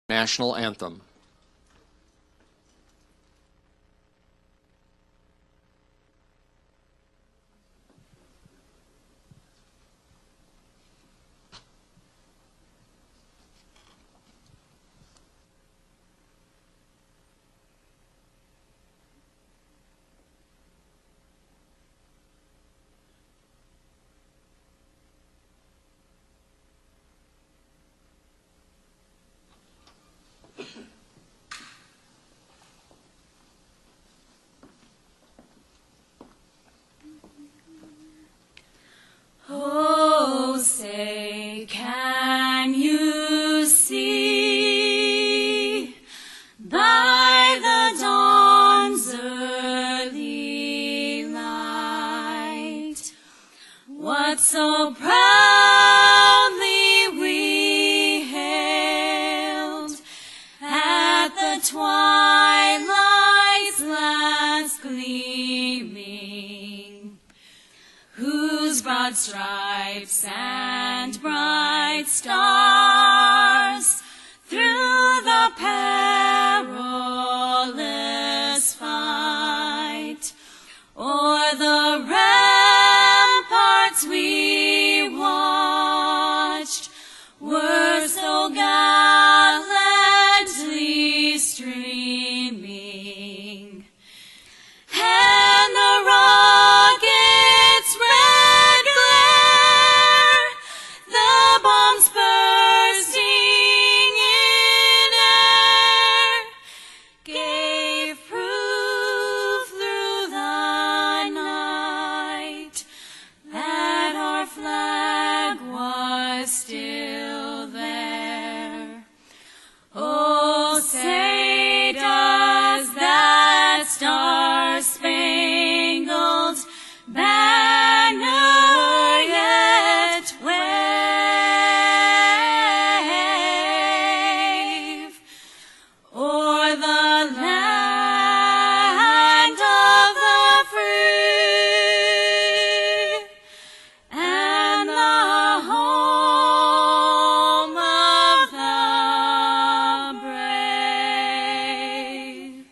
National Anthem. Oh, say, can you see by the dawn's early light what so proudly we hailed at the twilight's last gleaming, whose broad stripes and bright stars through the perilous fight o'er the ramparts we watched were so gallantly streaming, and the rocket's red glare, the bombs bursting in air, gave proof through the night that our flag was still there. Oh, say, does that star-spangled banner yet wave o'er the land of the free and the home of the brave?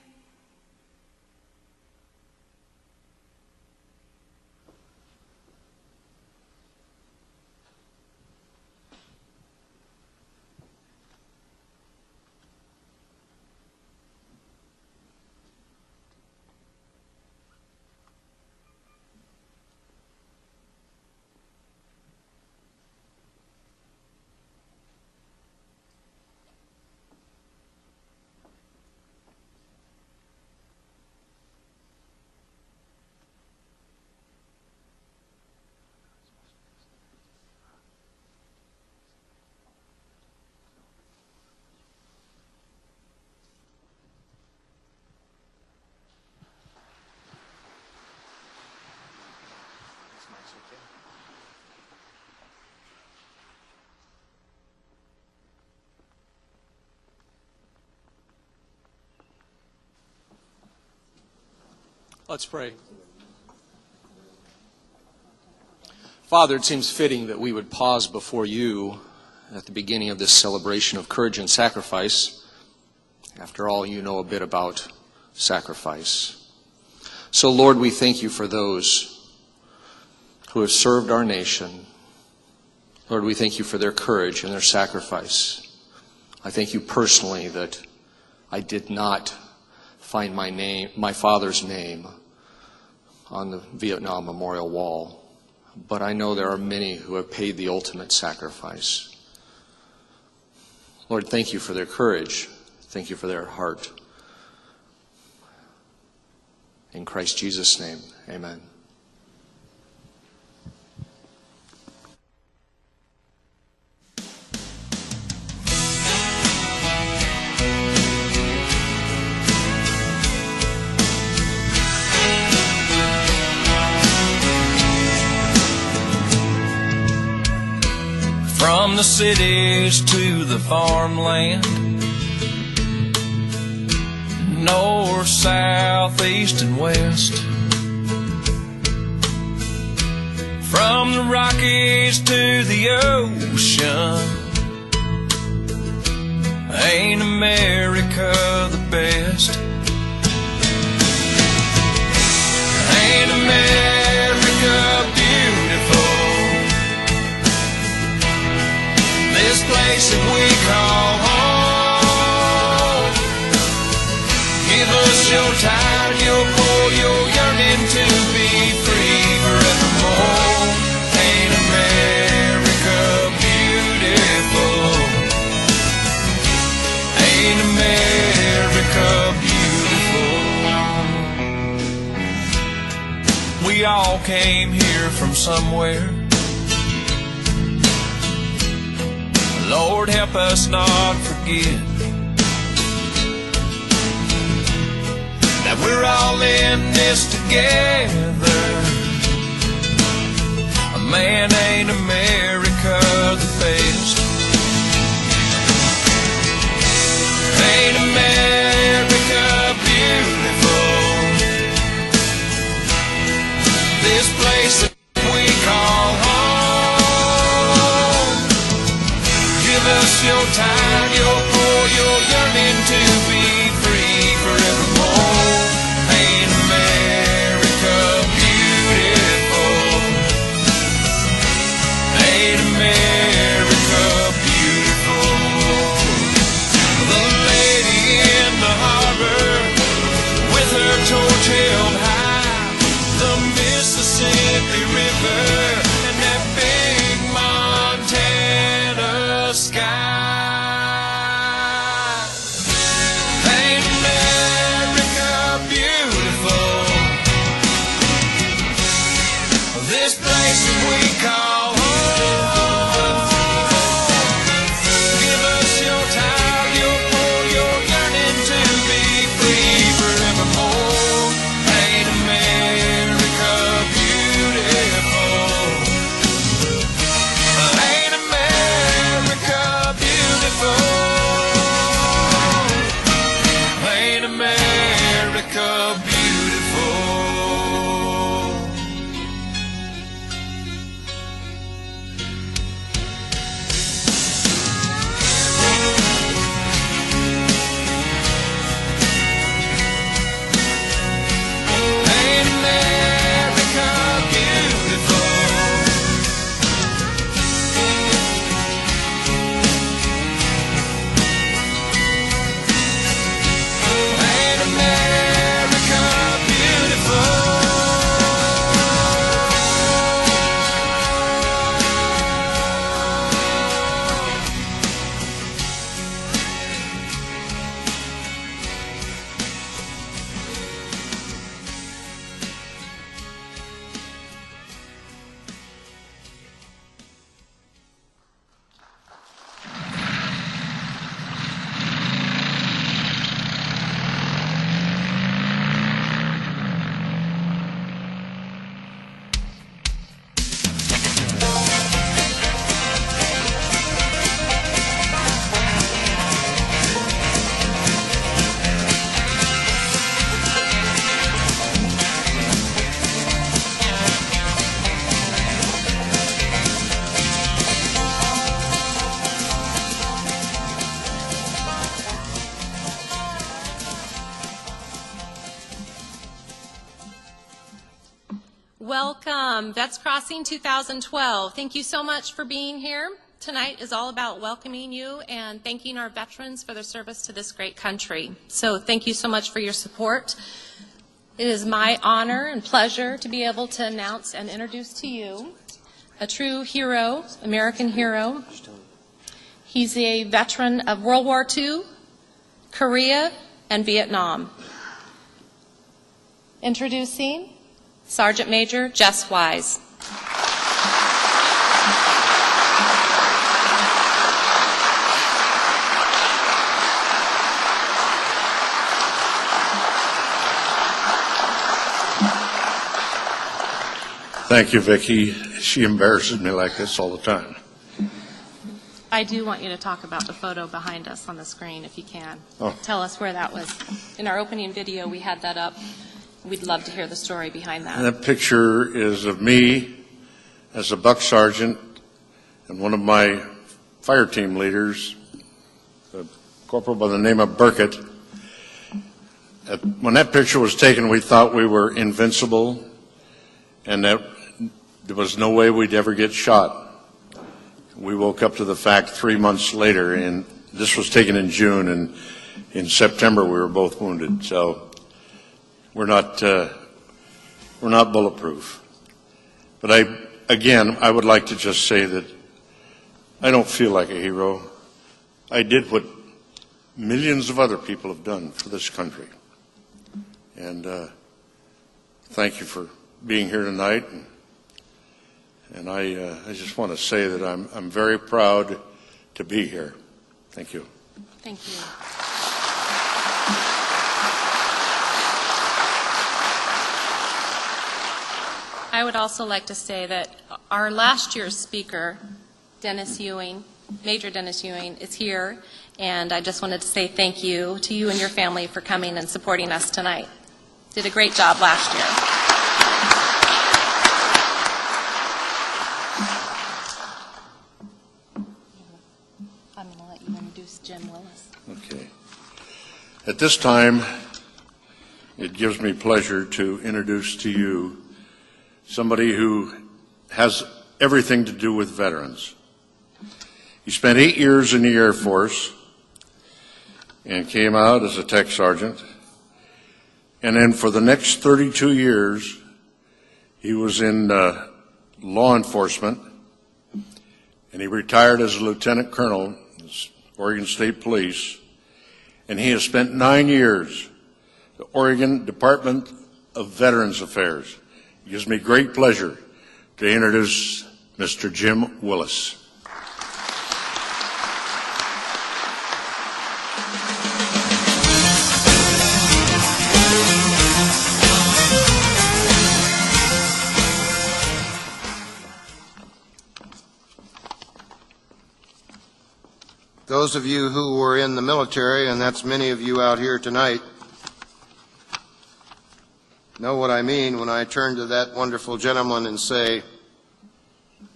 Let's pray. Father, it seems fitting that we would pause before you at the beginning of this celebration of courage and sacrifice. After all, you know a bit about sacrifice. So, Lord, we thank you for those who have served our nation. Lord, we thank you for their courage and their sacrifice. I thank you personally that I did not find my father's name on the Vietnam Memorial Wall. But I know there are many who have paid the ultimate sacrifice. Lord, thank you for their courage. Thank you for their heart. In Christ Jesus' name, amen. From the cities to the farmland, north, south, east, and west, from the Rockies to the ocean, Ain't America the best? Ain't America beautiful? This place that we call home. Give us your time, your pour, your yearning to be free forevermore. Ain't America beautiful? Ain't America beautiful? We all came here from somewhere. Lord, help us not forget that we're all in this together. A man ain't America the best. Ain't America beautiful? This place that we call home. Give us your time, your pour, your yearning to be free forevermore. Ain't America beautiful? Ain't America beautiful? The lady in the harbor with her torch held high, the Mississippi River and that big Montana sky. Ain't America beautiful? This place that we call home. Give us your time, your pour, your yearning to be free forevermore. Ain't America beautiful? Ain't America beautiful? Ain't America beautiful? Ain't America beautiful? Ain't America beautiful? Welcome, Vets Crossing 2012. Thank you so much for being here. Tonight is all about welcoming you and thanking our veterans for their service to this great country. So thank you so much for your support. It is my honor and pleasure to be able to announce and introduce to you a true hero, American hero. He's a veteran of World War II, Korea, and Vietnam. Introducing Sergeant Major Jess Wise. Thank you, Vicki. She embarrasses me like this all the time. I do want you to talk about the photo behind us on the screen, if you can. Oh. Tell us where that was. In our opening video, we had that up. We'd love to hear the story behind that. And that picture is of me as a buck sergeant and one of my fire team leaders, corporal by the name of Burkett. When that picture was taken, we thought we were invincible and that there was no way we'd ever get shot. We woke up to the fact 3 months later, and this was taken in June, and in September we were both wounded. So we're not bulletproof. But I would like to just say that I don't feel like a hero. I did what millions of other people have done for this country. And thank you for being here tonight. And I just want to say that I'm very proud to be here. Thank you. Thank you. I would also like to say that our last year's speaker, Major Dennis Ewing, is here, and I just wanted to say thank you to you and your family for coming and supporting us tonight. Did a great job last year. I'm going to let you introduce Jim Willis. Okay. At this time, it gives me pleasure to introduce to you somebody who has everything to do with veterans. He spent 8 years in the Air Force and came out as a tech sergeant. And then for the next 32 years, he was in law enforcement, and he retired as a lieutenant colonel in the Oregon State Police, and he has spent 9 years at the Oregon Department of Veterans Affairs. It gives me great pleasure to introduce Mr. Jim Willis. Those of you who were in the military, and that's many of you out here tonight, know what I mean when I turn to that wonderful gentleman and say,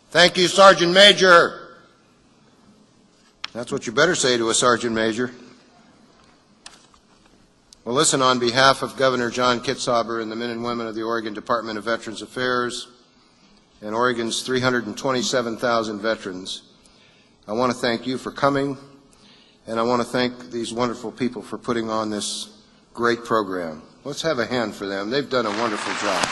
"Thank you, Sergeant Major." That's what you better say to a Sergeant Major. Well, listen, on behalf of Governor John Kitzhaber and the men and women of the Oregon Department of Veterans Affairs and Oregon's 327,000 veterans, I want to thank you for coming, and I want to thank these wonderful people for putting on this great program. Let's have a hand for them. They've done a wonderful job.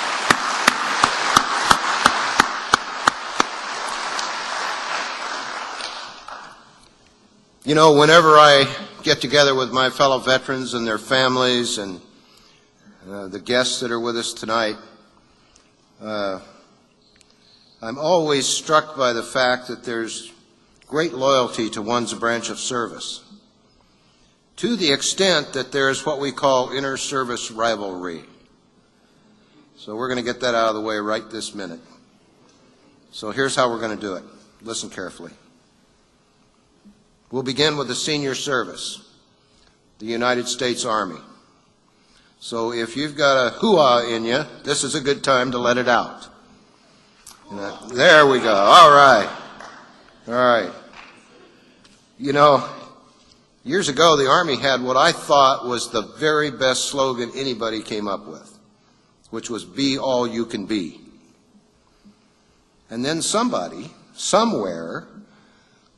You know, whenever I get together with my fellow veterans and their families and the guests that are with us tonight, I'm always struck by the fact that there's great loyalty to one's branch of service, to the extent that there's what we call inter-service rivalry. So we're going to get that out of the way right this minute. So here's how we're going to do it. Listen carefully. We'll begin with the senior service, the United States Army. So if you've got a hoo-ah in you, this is a good time to let it out. There we go. All right. All right. You know, years ago the Army had what I thought was the very best slogan anybody came up with, which was "Be all you can be." And then somebody, somewhere,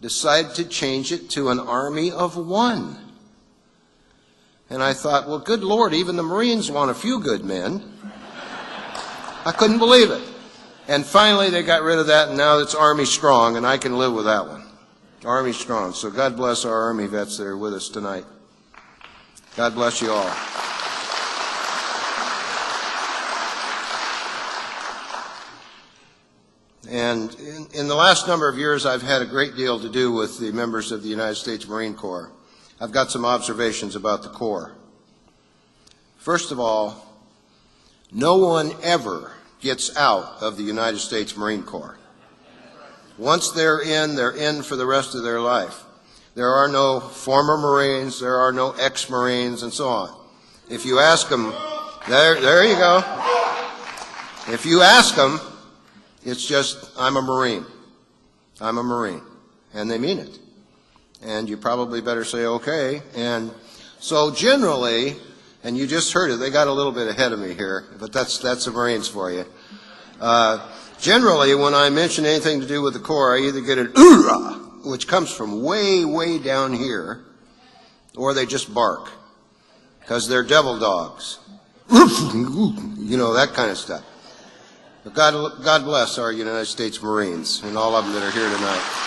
decided to change it to an army of one. And I thought, well, good Lord, even the Marines want a few good men. I couldn't believe it. And finally they got rid of that, and now it's Army Strong, and I can live with that one. Army Strong. So God bless our Army vets that are with us tonight. God bless you all. And in the last number of years, I've had a great deal to do with the members of the United States Marine Corps. I've got some observations about the Corps. First of all, no one ever gets out of the United States Marine Corps. Once they're in for the rest of their life. There are no former Marines, there are no ex-Marines, and so on. If you ask them, there you go. If you ask them, it's just, I'm a Marine. I'm a Marine. And they mean it. And you probably better say okay. And so generally, and you just heard it, they got a little bit ahead of me here, but that's the Marines for you. Generally, when I mention anything to do with the Corps, I either get an oorah, which comes from way, way down here, or they just bark, because they're devil dogs. You know, that kind of stuff. But God bless our United States Marines and all of them that are here tonight.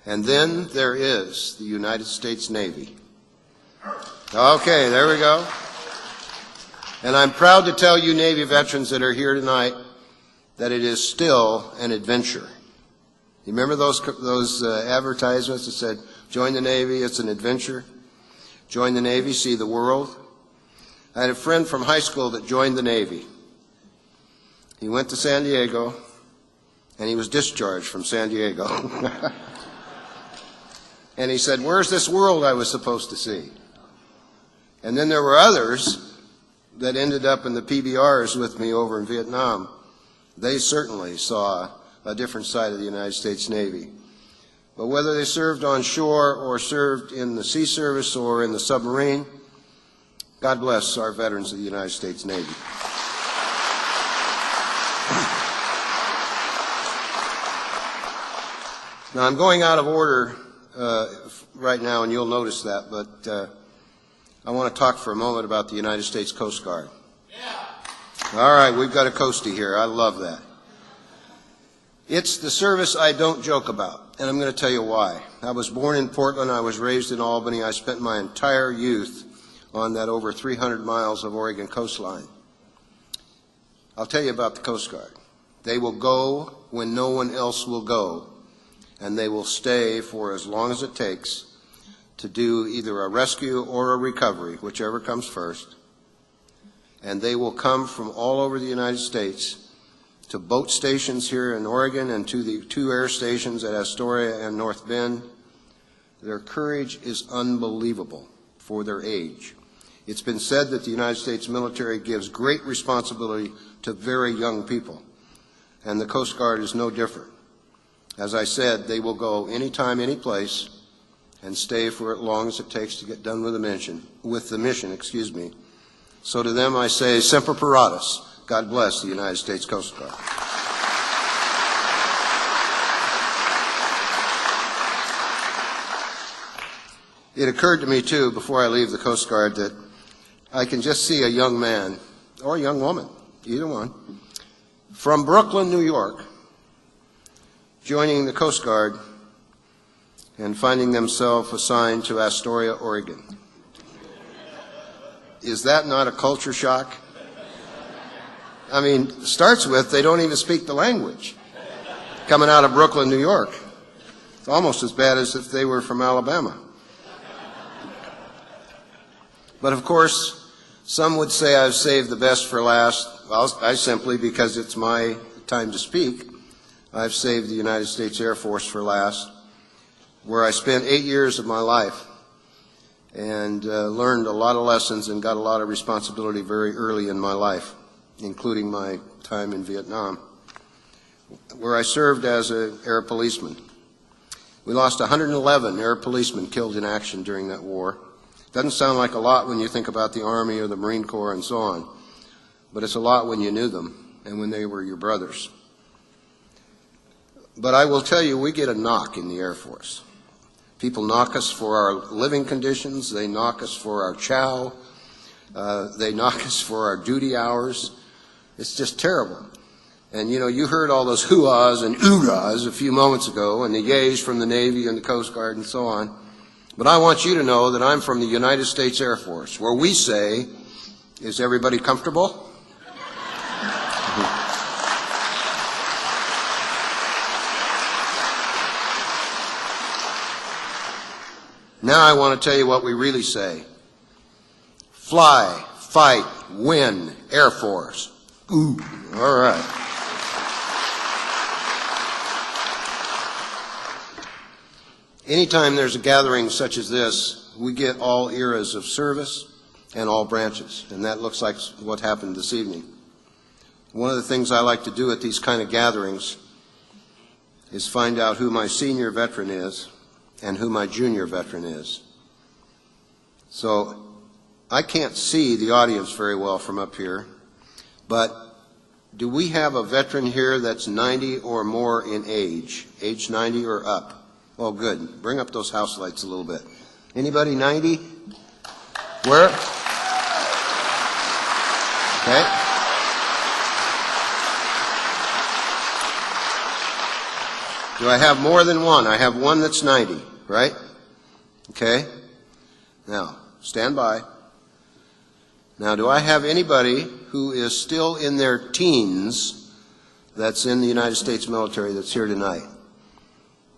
And then there is the United States Navy. Okay, there we go. And I'm proud to tell you Navy veterans that are here tonight that it is still an adventure. You remember those advertisements that said, join the Navy, it's an adventure? Join the Navy, see the world. I had a friend from high school that joined the Navy. He went to San Diego, and he was discharged from San Diego. And he said, where's this world I was supposed to see? And then there were others that ended up in the PBRs with me over in Vietnam. They certainly saw a different side of the United States Navy. But whether they served on shore or served in the sea service or in the submarine, God bless our veterans of the United States Navy. Now, I'm going out of order right now, and you'll notice that, but I want to talk for a moment about the United States Coast Guard. Yeah. All right, we've got a coastie here. I love that. It's the service I don't joke about, and I'm going to tell you why. I was born in Portland. I was raised in Albany. I spent my entire youth on that over 300 miles of Oregon coastline. I'll tell you about the Coast Guard. They will go when no one else will go, and they will stay for as long as it takes to do either a rescue or a recovery, whichever comes first. And they will come from all over the United States to boat stations here in Oregon and to the 2 air stations at Astoria and North Bend. Their courage is unbelievable for their age. It's been said that the United States military gives great responsibility to very young people, and the Coast Guard is no different. As I said, they will go anytime, any place, and stay for as long as it takes to get done with the mission. So to them I say, Semper Paratus. God bless the United States Coast Guard. It occurred to me, too, before I leave the Coast Guard, that I can just see a young man, or a young woman, either one, from Brooklyn, New York, joining the Coast Guard and finding themselves assigned to Astoria, Oregon. Is that not a culture shock? I mean, it starts with they don't even speak the language coming out of Brooklyn, New York. It's almost as bad as if they were from Alabama. But of course, some would say I've saved the best for last. Well, I simply, because it's my time to speak, I've saved the United States Air Force for last, where I spent 8 years of my life and learned a lot of lessons and got a lot of responsibility very early in my life, including my time in Vietnam, where I served as an air policeman. We lost 111 air policemen killed in action during that war. Doesn't sound like a lot when you think about the Army or the Marine Corps and so on, but it's a lot when you knew them and when they were your brothers. But I will tell you, we get a knock in the Air Force. People knock us for our living conditions. They knock us for our chow. They knock us for our duty hours. It's just terrible. And, you know, you heard all those hoo-ahs and oorahs a few moments ago, and the yays from the Navy and the Coast Guard and so on. But I want you to know that I'm from the United States Air Force, where we say, is everybody comfortable? Now I want to tell you what we really say. Fly, fight, win, Air Force. Ooh, all right. Anytime there's a gathering such as this, we get all eras of service and all branches, and that looks like what happened this evening. One of the things I like to do at these kind of gatherings is find out who my senior veteran is and who my junior veteran is. So I can't see the audience very well from up here, but do we have a veteran here that's 90 or more in age 90 or up? Oh, good. Bring up those house lights a little bit. Anybody 90? Where? Okay. Do I have more than one? I have one that's 90, right? Okay. Now, stand by. Now, do I have anybody who is still in their teens that's in the United States military that's here tonight?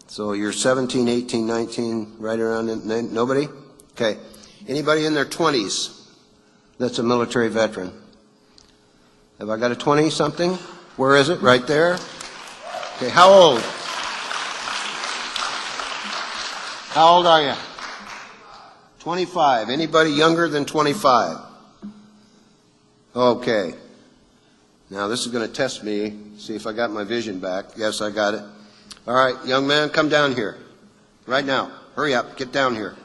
So you're 17, 18, 19, right around in, nobody? Okay. Anybody in their 20s that's a military veteran? Have I got a 20-something? Where is it? Right there? Okay, how old? How old are you? 25. Anybody younger than 25? Okay. Now this is going to test me, see if I got my vision back. Yes, I got it. All right, young man, come down here. Right now. Hurry up, get down here.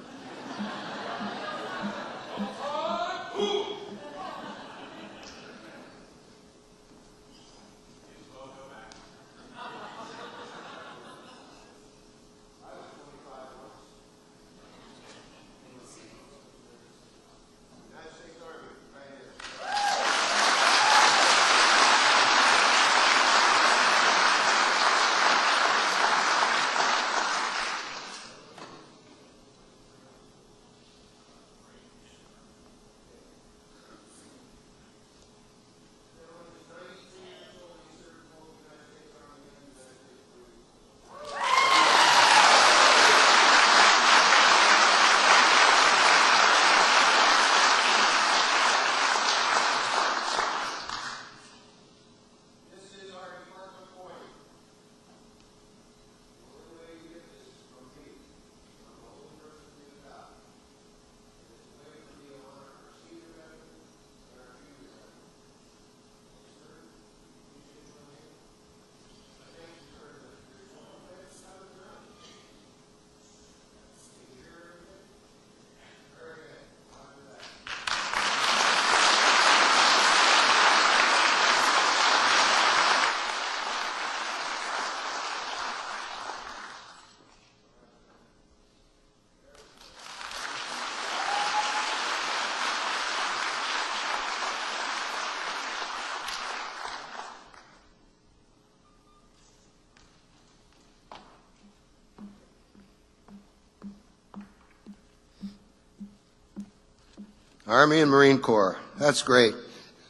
Army and Marine Corps. That's great.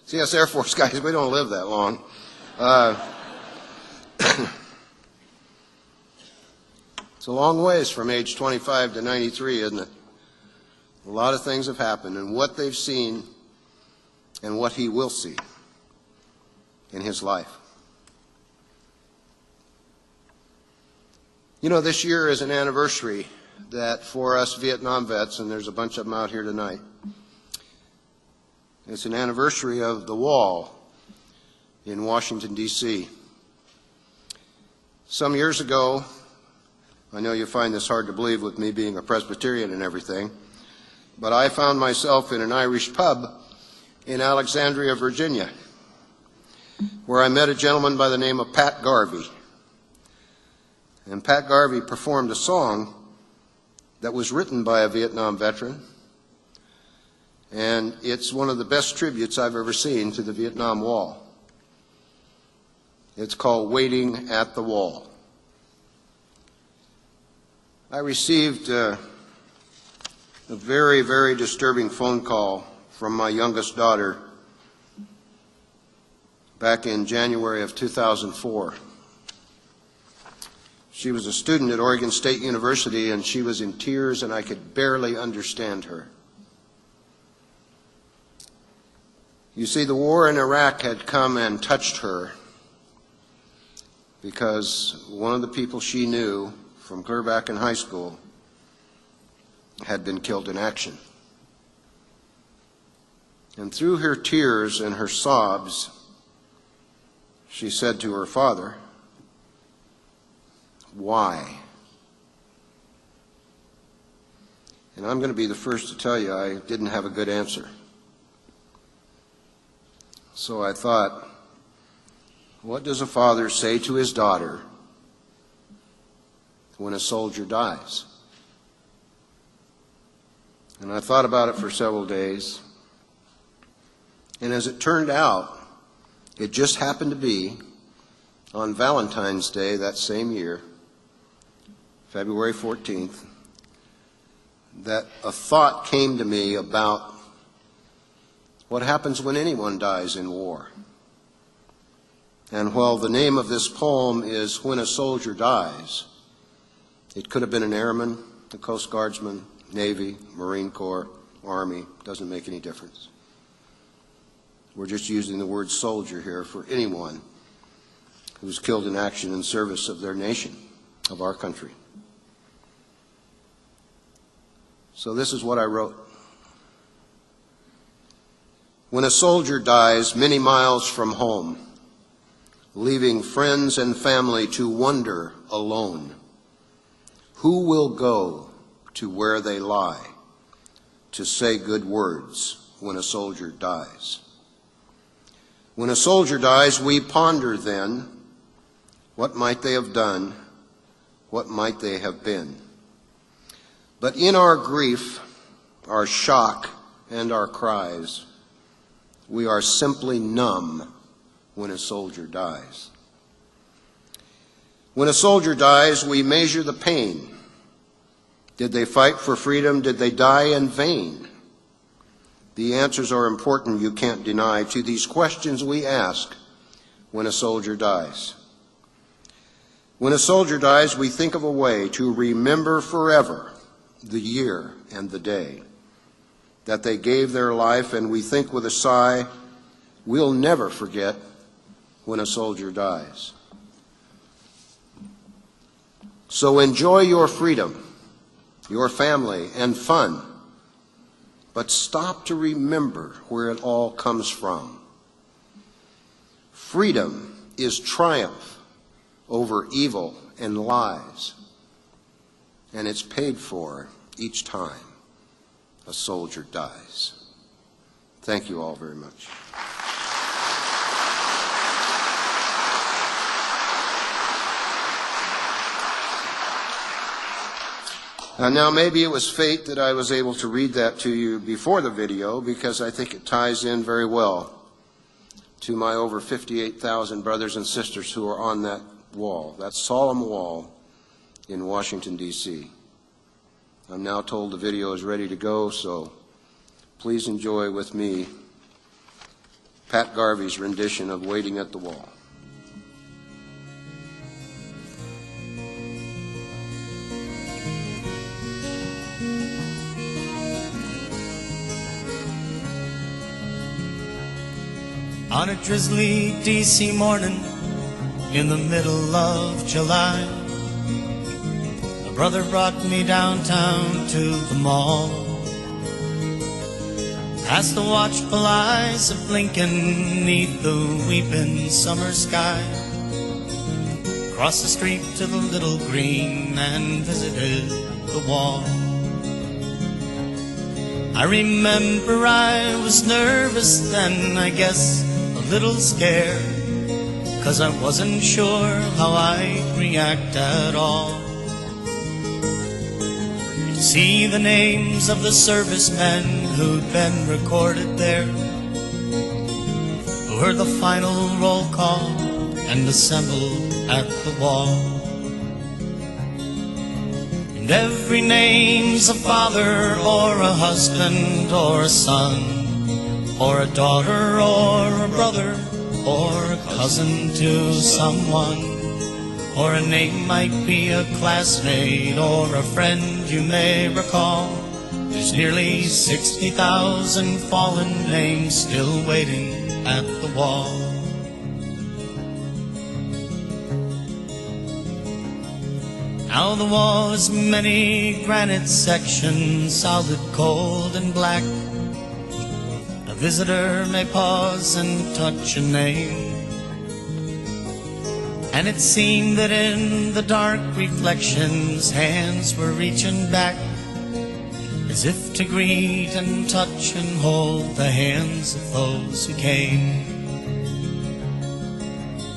See, us Air Force guys, we don't live that long. It's a long ways from age 25 to 93, isn't it? A lot of things have happened, and what they've seen and what he will see in his life. You know, this year is an anniversary that for us Vietnam vets, and there's a bunch of them out here tonight, it's an anniversary of the wall in Washington, D.C. Some years ago, I know you find this hard to believe with me being a Presbyterian and everything, but I found myself in an Irish pub in Alexandria, Virginia, where I met a gentleman by the name of Pat Garvey. And Pat Garvey performed a song that was written by a Vietnam veteran, and it's one of the best tributes I've ever seen to the Vietnam Wall. It's called Waiting at the Wall. I received a very, very disturbing phone call from my youngest daughter back in January of 2004. She was a student at Oregon State University, and she was in tears, and I could barely understand her. You see, the war in Iraq had come and touched her because one of the people she knew from clear back in high school had been killed in action. And through her tears and her sobs, she said to her father, "Why?" And I'm going to be the first to tell you I didn't have a good answer. So I thought, what does a father say to his daughter when a soldier dies? And I thought about it for several days. And as it turned out, it just happened to be on Valentine's Day that same year, February 14th, that a thought came to me about what happens when anyone dies in war. And while the name of this poem is When a Soldier Dies, it could have been an airman, a Coast Guardsman, Navy, Marine Corps, Army, doesn't make any difference. We're just using the word soldier here for anyone who's killed in action in service of their nation, of our country. So this is what I wrote. When a soldier dies many miles from home, leaving friends and family to wander alone, who will go to where they lie to say good words when a soldier dies? When a soldier dies, we ponder then, what might they have done? What might they have been? But in our grief, our shock, and our cries, we are simply numb when a soldier dies. When a soldier dies, we measure the pain. Did they fight for freedom? Did they die in vain? The answers are important, you can't deny, to these questions we ask when a soldier dies. When a soldier dies, we think of a way to remember forever the year and the day that they gave their life, and we think with a sigh, we'll never forget when a soldier dies. So enjoy your freedom, your family, and fun, but stop to remember where it all comes from. Freedom is triumph over evil and lies, and it's paid for each time a soldier dies. Thank you all very much. Now, maybe it was fate that I was able to read that to you before the video, because I think it ties in very well to my over 58,000 brothers and sisters who are on that wall, that solemn wall in Washington, D.C. I'm now told the video is ready to go, so please enjoy with me Pat Garvey's rendition of Waiting at the Wall. On a drizzly D.C. morning in the middle of July, a brother brought me downtown to the mall. Past the watchful eyes of Lincoln, 'neath the weeping summer sky, crossed the street to the little green and visited the wall. I remember I was nervous then, I guess a little scared, 'cause I wasn't sure how I'd react at all. To see the names of the servicemen who'd been recorded there, who heard the final roll call and assembled at the wall. And every name's a father or a husband or a son, or a daughter or a brother or a cousin to someone, or a name might be a classmate or a friend you may recall. There's nearly 60,000 fallen names still waiting at the wall. Now the wall is many granite sections, solid, cold, and black. A visitor may pause and touch a name. And it seemed that in the dark reflections, hands were reaching back, as if to greet and touch and hold the hands of those who came.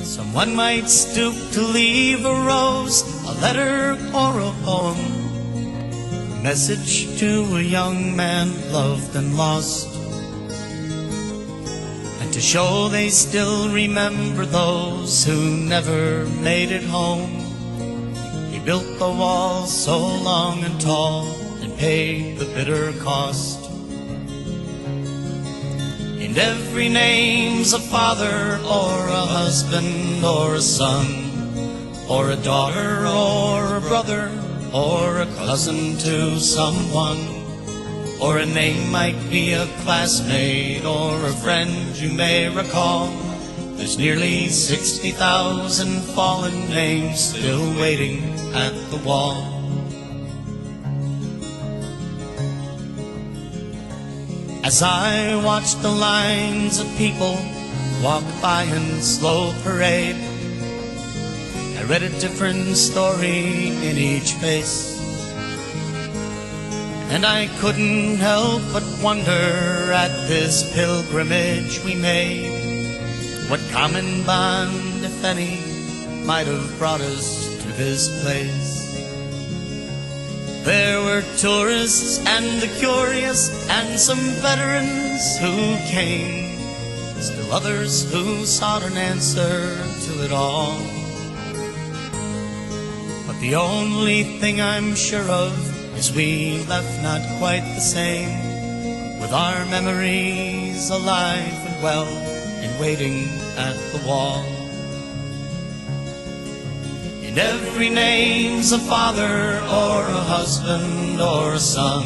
Someone might stoop to leave a rose, a letter or a poem, a message to a young man loved and lost, and to show they still remember those who never made it home. He built the wall so long and tall and paid the bitter cost. And every name's a father or a husband or a son, or a daughter or a brother or a cousin to someone. Or a name might be a classmate or a friend you may recall. There's nearly 60,000 fallen names still waiting at the wall. As I watched the lines of people walk by in slow parade, I read a different story in each face, and I couldn't help but wonder at this pilgrimage we made, what common bond, if any, might have brought us to this place. There were tourists and the curious and some veterans who came, still others who sought an answer to it all. But the only thing I'm sure of is we left not quite the same, with our memories alive and well and waiting at the wall. And every name's a father or a husband or a son,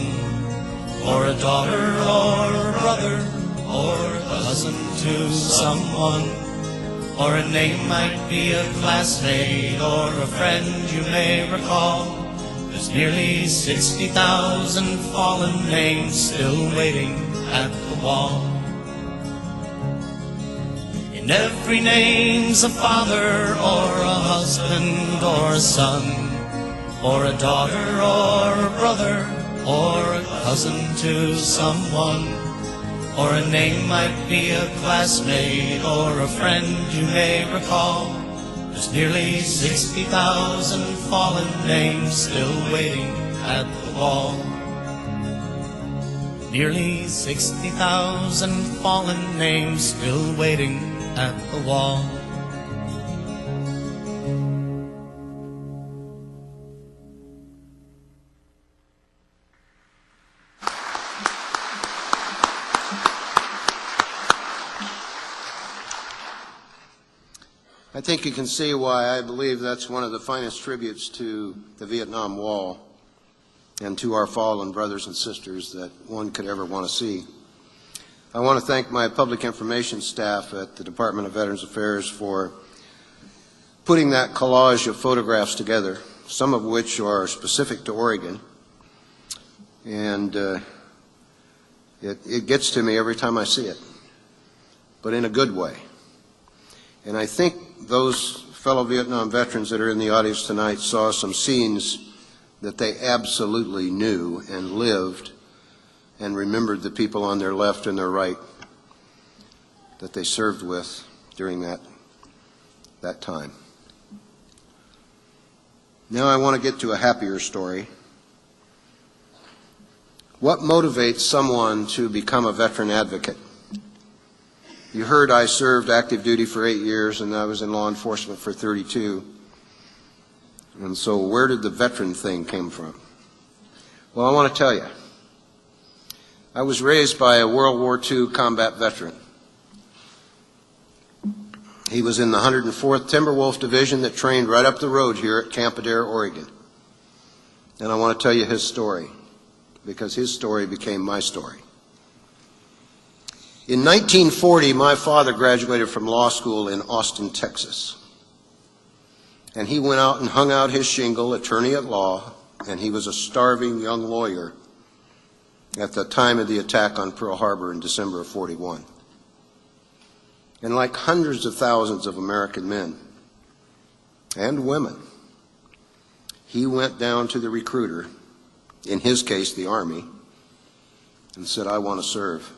or a daughter or a brother or a cousin to someone. Or a name might be a classmate or a friend you may recall. There's nearly 60,000 fallen names still waiting at the wall. And every name's a father or a husband or a son, or a daughter or a brother or a cousin to someone. Or a name might be a classmate or a friend you may recall. There's nearly 60,000 fallen names still waiting at the wall. Nearly 60,000 fallen names still waiting at the wall. I think you can see why I believe that's one of the finest tributes to the Vietnam Wall and to our fallen brothers and sisters that one could ever want to see. I want to thank my public information staff at the Department of Veterans Affairs for putting that collage of photographs together, some of which are specific to Oregon. And it gets to me every time I see it, but in a good way. And I think those fellow Vietnam veterans that are in the audience tonight saw some scenes that they absolutely knew and lived, and remembered the people on their left and their right that they served with during that time. Now I want to get to a happier story. What motivates someone to become a veteran advocate? You heard I served active duty for 8 years and I was in law enforcement for 32. And so where did the veteran thing come from? Well, I want to tell you. I was raised by a World War II combat veteran. He was in the 104th Timberwolf Division that trained right up the road here at Camp Adair, Oregon. And I want to tell you his story, because his story became my story. In 1940, my father graduated from law school in Austin, Texas. And he went out and hung out his shingle, attorney at law, and he was a starving young lawyer at the time of the attack on Pearl Harbor in December of '41. And like hundreds of thousands of American men, and women. He went down to the recruiter, in his case the Army, and said, "I want to serve."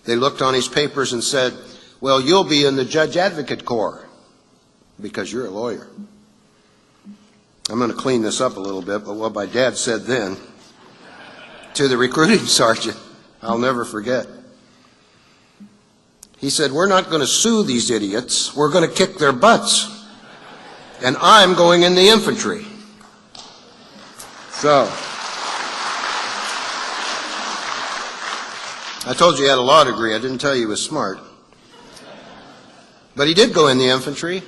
They looked on his papers and said, "Well, you'll be in the Judge Advocate Corps because you're a lawyer." I'm going to clean this up a little bit, but what my dad said then to the recruiting sergeant, I'll never forget. He said, "We're not going to sue these idiots. We're going to kick their butts. And I'm going in the infantry." So, I told you he had a law degree. I didn't tell you he was smart. But he did go in the infantry,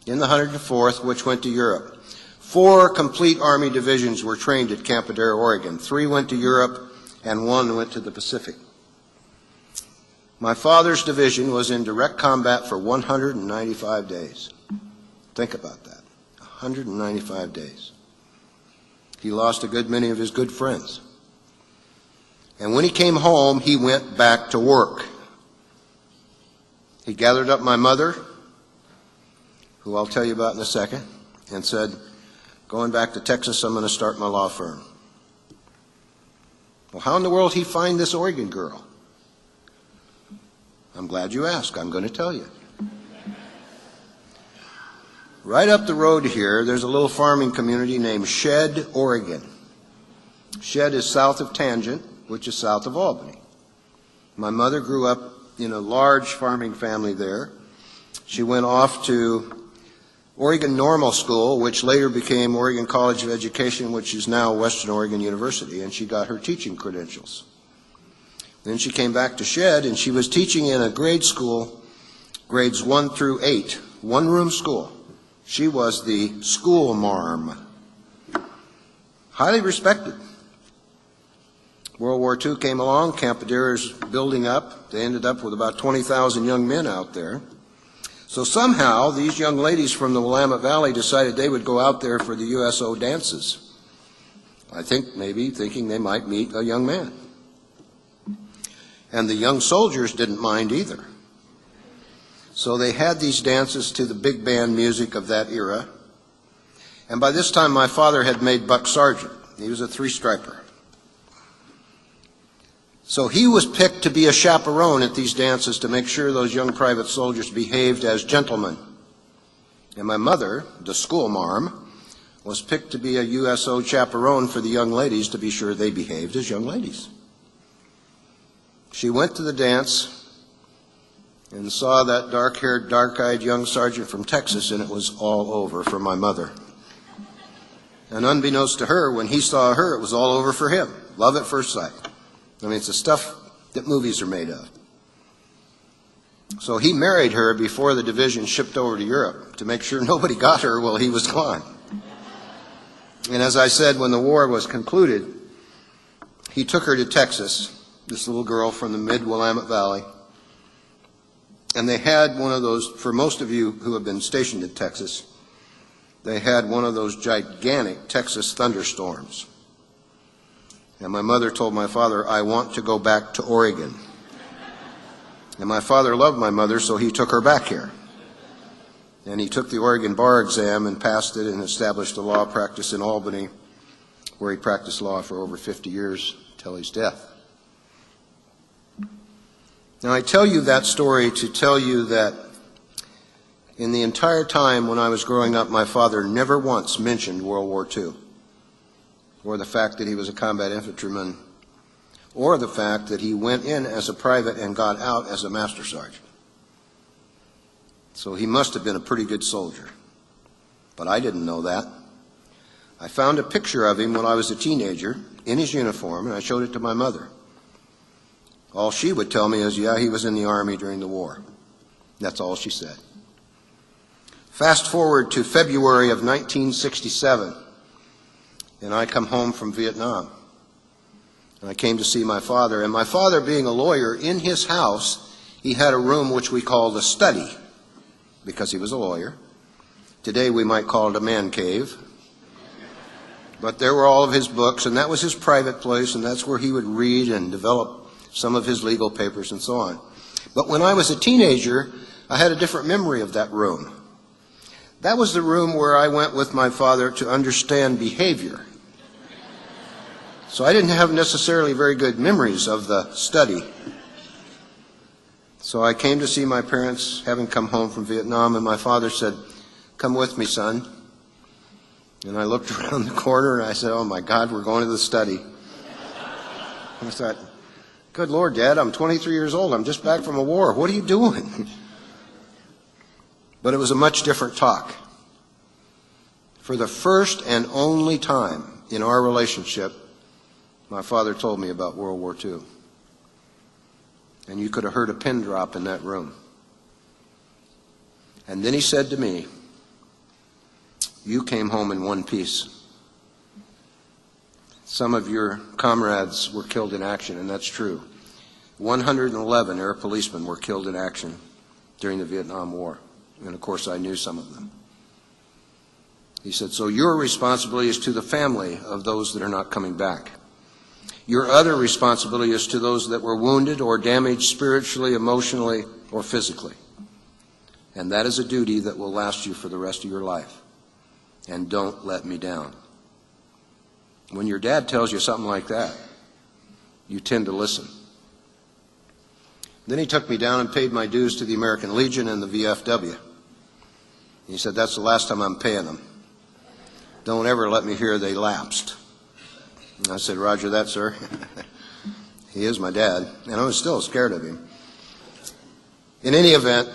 in the 104th, which went to Europe. 4 complete Army divisions were trained at Camp Adair, Oregon. 3 went to Europe, and 1 went to the Pacific. My father's division was in direct combat for 195 days. Think about that. 195 days. He lost a good many of his good friends. And when he came home, he went back to work. He gathered up my mother, who I'll tell you about in a second, and said, "Going back to Texas, I'm going to start my law firm." Well, how in the world did he find this Oregon girl? I'm glad you asked. I'm going to tell you. Right up the road here, there's a little farming community named Shed, Oregon. Shed is south of Tangent, which is south of Albany. My mother grew up in a large farming family there. She went off to Oregon Normal School, which later became Oregon College of Education, which is now Western Oregon University, and she got her teaching credentials. Then she came back to Shed, and she was teaching in a grade school, grades 1 through 8, one-room school. She was the school marm. Highly respected. World War II came along, Camp Adair is building up. They ended up with about 20,000 young men out there. So somehow these young ladies from the Willamette Valley decided they would go out there for the USO dances. I think maybe thinking they might meet a young man. And the young soldiers didn't mind either. So they had these dances to the big band music of that era. And by this time my father had made Buck Sergeant. He was a 3-striper. So he was picked to be a chaperone at these dances to make sure those young private soldiers behaved as gentlemen. And my mother, the school marm, was picked to be a USO chaperone for the young ladies to be sure they behaved as young ladies. She went to the dance and saw that dark-haired, dark-eyed young sergeant from Texas, and it was all over for my mother. And unbeknownst to her, when he saw her, it was all over for him. Love at first sight. I mean, it's the stuff that movies are made of. So he married her before the division shipped over to Europe to make sure nobody got her while he was gone. And as I said, when the war was concluded, he took her to Texas, this little girl from the mid-Willamette Valley. And they had one of those, for most of you who have been stationed in Texas, they had one of those gigantic Texas thunderstorms. And my mother told my father, "I want to go back to Oregon." And my father loved my mother, so he took her back here. And he took the Oregon bar exam and passed it and established a law practice in Albany, where he practiced law for over 50 years till his death. Now, I tell you that story to tell you that in the entire time when I was growing up, my father never once mentioned World War II, or the fact that he was a combat infantryman, or the fact that he went in as a private and got out as a master sergeant. So he must have been a pretty good soldier. But I didn't know that. I found a picture of him when I was a teenager in his uniform, and I showed it to my mother. All she would tell me is, yeah, he was in the Army during the war. That's all she said. Fast forward to February of 1967. And I come home from Vietnam. And I came to see my father. And my father, being a lawyer, in his house, he had a room which we called a study, because he was a lawyer. Today we might call it a man cave. But there were all of his books, and that was his private place, and that's where he would read and develop some of his legal papers and so on. But when I was a teenager, I had a different memory of that room. That was the room where I went with my father to understand behavior. So I didn't have necessarily very good memories of the study. So I came to see my parents, having come home from Vietnam, and my father said, "Come with me, son." And I looked around the corner and I said, "Oh my God, we're going to the study." I thought, "Good Lord, Dad, I'm 23 years old. I'm just back from a war. What are you doing?" But it was a much different talk. For the first and only time in our relationship, my father told me about World War II. And you could have heard a pin drop in that room. And then he said to me, "You came home in one piece. Some of your comrades were killed in action," and that's true. 111 air policemen were killed in action during the Vietnam War. And of course, I knew some of them. He said, "So your responsibility is to the family of those that are not coming back. Your other responsibility is to those that were wounded or damaged spiritually, emotionally, or physically. And that is a duty that will last you for the rest of your life. And don't let me down." When your dad tells you something like that, you tend to listen. Then he took me down and paid my dues to the American Legion and the VFW. He said, "That's the last time I'm paying them. Don't ever let me hear they lapsed." And I said, "Roger that, sir." He is my dad, and I was still scared of him. In any event,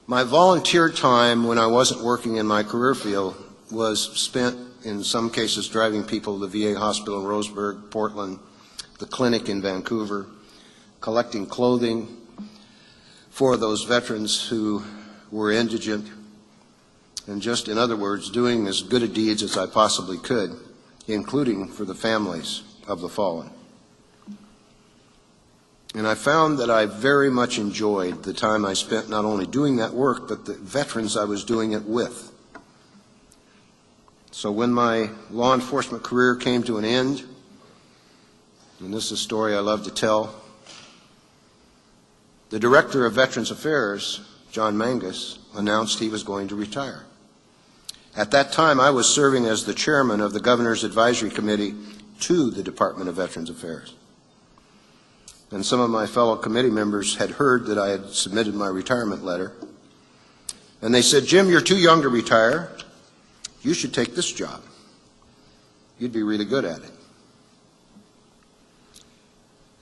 my volunteer time when I wasn't working in my career field was spent, in some cases, driving people to the VA hospital in Roseburg, Portland, the clinic in Vancouver, collecting clothing for those veterans who were indigent, and just, in other words, doing as good a deeds as I possibly could, including for the families of the fallen. And I found that I very much enjoyed the time I spent not only doing that work, but the veterans I was doing it with. So when my law enforcement career came to an end, and this is a story I love to tell, the Director of Veterans Affairs, John Mangus, announced he was going to retire. At that time, I was serving as the chairman of the Governor's Advisory Committee to the Department of Veterans Affairs. And some of my fellow committee members had heard that I had submitted my retirement letter. And they said, "Jim, you're too young to retire. You should take this job. You'd be really good at it."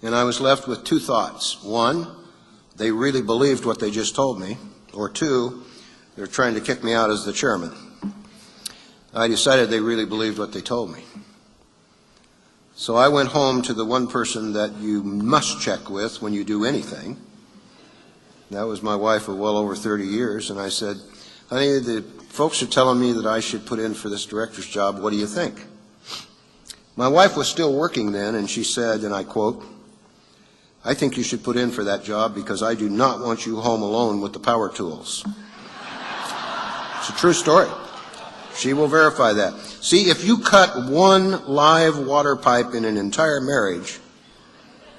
And I was left with two thoughts. One, they really believed what they just told me. Or two, they're trying to kick me out as the chairman. I decided they really believed what they told me. So I went home to the one person that you must check with when you do anything. That was my wife of well over 30 years, and I said, "Honey, the folks are telling me that I should put in for this director's job. What do you think?" My wife was still working then, and she said, and I quote, "I think you should put in for that job because I do not want you home alone with the power tools." It's a true story. She will verify that. See, if you cut one live water pipe in an entire marriage,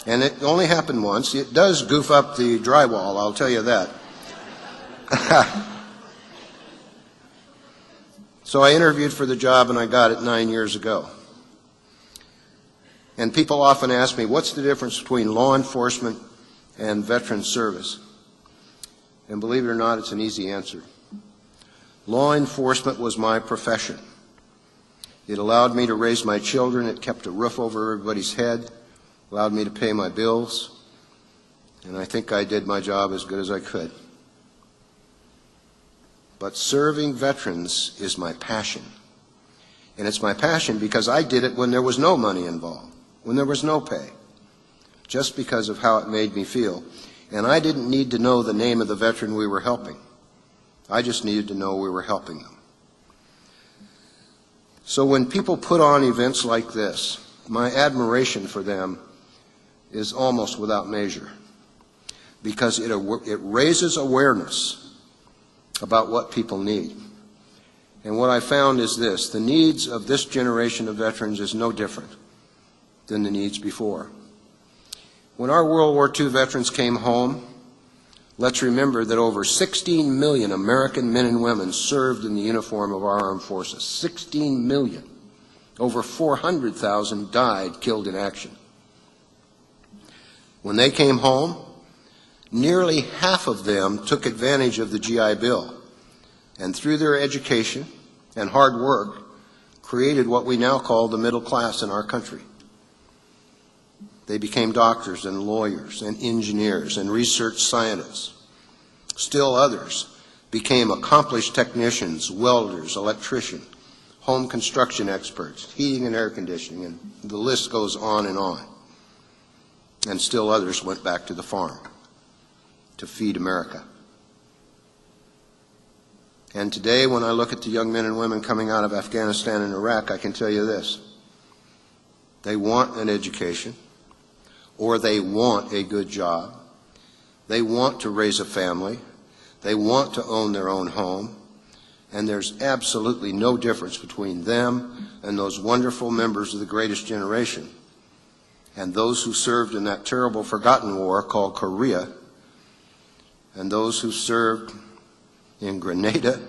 and it only happened once, it does goof up the drywall, I'll tell you that. So I interviewed for the job, and I got it 9 years ago. And people often ask me, what's the difference between law enforcement and veteran service? And believe it or not, it's an easy answer. Law enforcement was my profession. It allowed me to raise my children. It kept a roof over everybody's head, allowed me to pay my bills, and I think I did my job as good as I could. But serving veterans is my passion. And it's my passion because I did it when there was no money involved, when there was no pay, just because of how it made me feel. And I didn't need to know the name of the veteran we were helping. I just needed to know we were helping them. So when people put on events like this, my admiration for them is almost without measure, because it raises awareness about what people need. And what I found is this: the needs of this generation of veterans is no different than the needs before. When our World War II veterans came home, let's remember that over 16 million American men and women served in the uniform of our armed forces. 16 million. Over 400,000 died killed in action. When they came home, nearly half of them took advantage of the GI Bill, and through their education and hard work, created what we now call the middle class in our country. They became doctors and lawyers and engineers and research scientists. Still others became accomplished technicians, welders, electricians, home construction experts, heating and air conditioning, and the list goes on. And still others went back to the farm to feed America. And today, when I look at the young men and women coming out of Afghanistan and Iraq, I can tell you this. They want an education, or they want a good job. They want to raise a family. They want to own their own home. And there's absolutely no difference between them and those wonderful members of the greatest generation and those who served in that terrible forgotten war called Korea, and those who served in Grenada,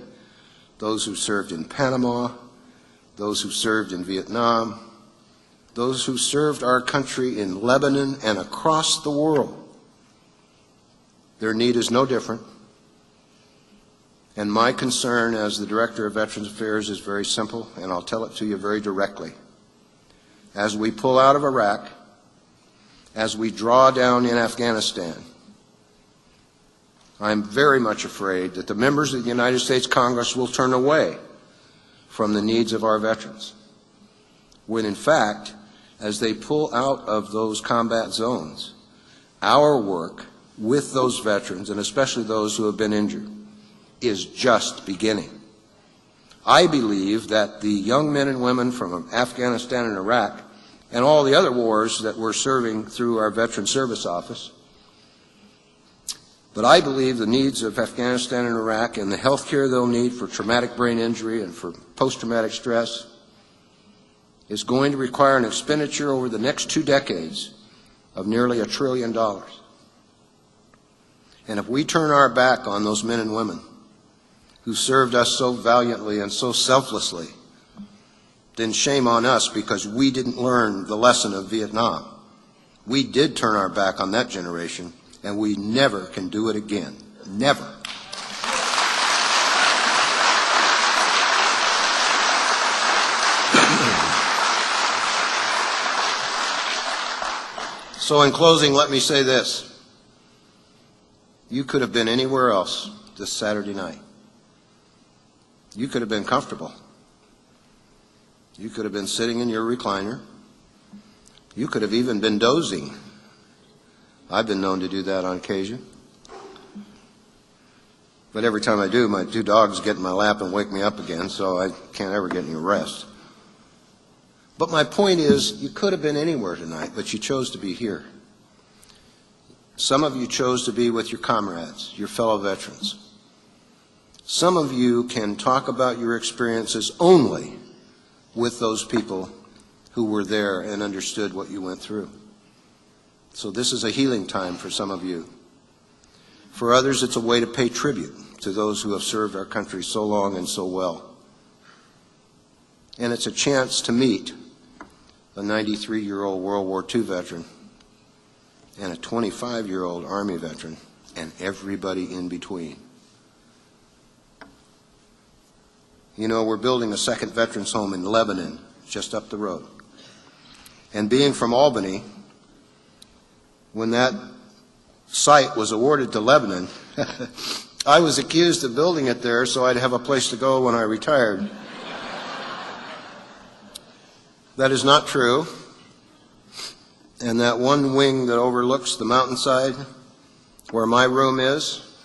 those who served in Panama, those who served in Vietnam, those who served our country in Lebanon and across the world. Their need is no different. And my concern as the Director of Veterans Affairs is very simple, and I'll tell it to you very directly. As we pull out of Iraq, as we draw down in Afghanistan, I'm very much afraid that the members of the United States Congress will turn away from the needs of our veterans, when in fact, as they pull out of those combat zones, our work with those veterans, and especially those who have been injured, is just beginning. I believe that the young men and women from Afghanistan and Iraq and all the other wars that we're serving through our Veteran Service Office, but I believe the needs of Afghanistan and Iraq and the health care they'll need for traumatic brain injury and for post-traumatic stress is going to require an expenditure over the next 2 decades of nearly $1 trillion. And if we turn our back on those men and women who served us so valiantly and so selflessly, then shame on us, because we didn't learn the lesson of Vietnam. We did turn our back on that generation, and we never can do it again. Never. So in closing, let me say this. You could have been anywhere else this Saturday night. You could have been comfortable. You could have been sitting in your recliner. You could have even been dozing. I've been known to do that on occasion. But every time I do, my 2 dogs get in my lap and wake me up again, so I can't ever get any rest. But my point is, you could have been anywhere tonight, but you chose to be here. Some of you chose to be with your comrades, your fellow veterans. Some of you can talk about your experiences only with those people who were there and understood what you went through. So this is a healing time for some of you. For others, it's a way to pay tribute to those who have served our country so long and so well. And it's a chance to meet a 93-year-old World War II veteran and a 25-year-old Army veteran and everybody in between. You know, we're building a second veterans home in Lebanon, just up the road. And being from Albany, when that site was awarded to Lebanon, I was accused of building it there so I'd have a place to go when I retired. That is not true. And that one wing that overlooks the mountainside where my room is,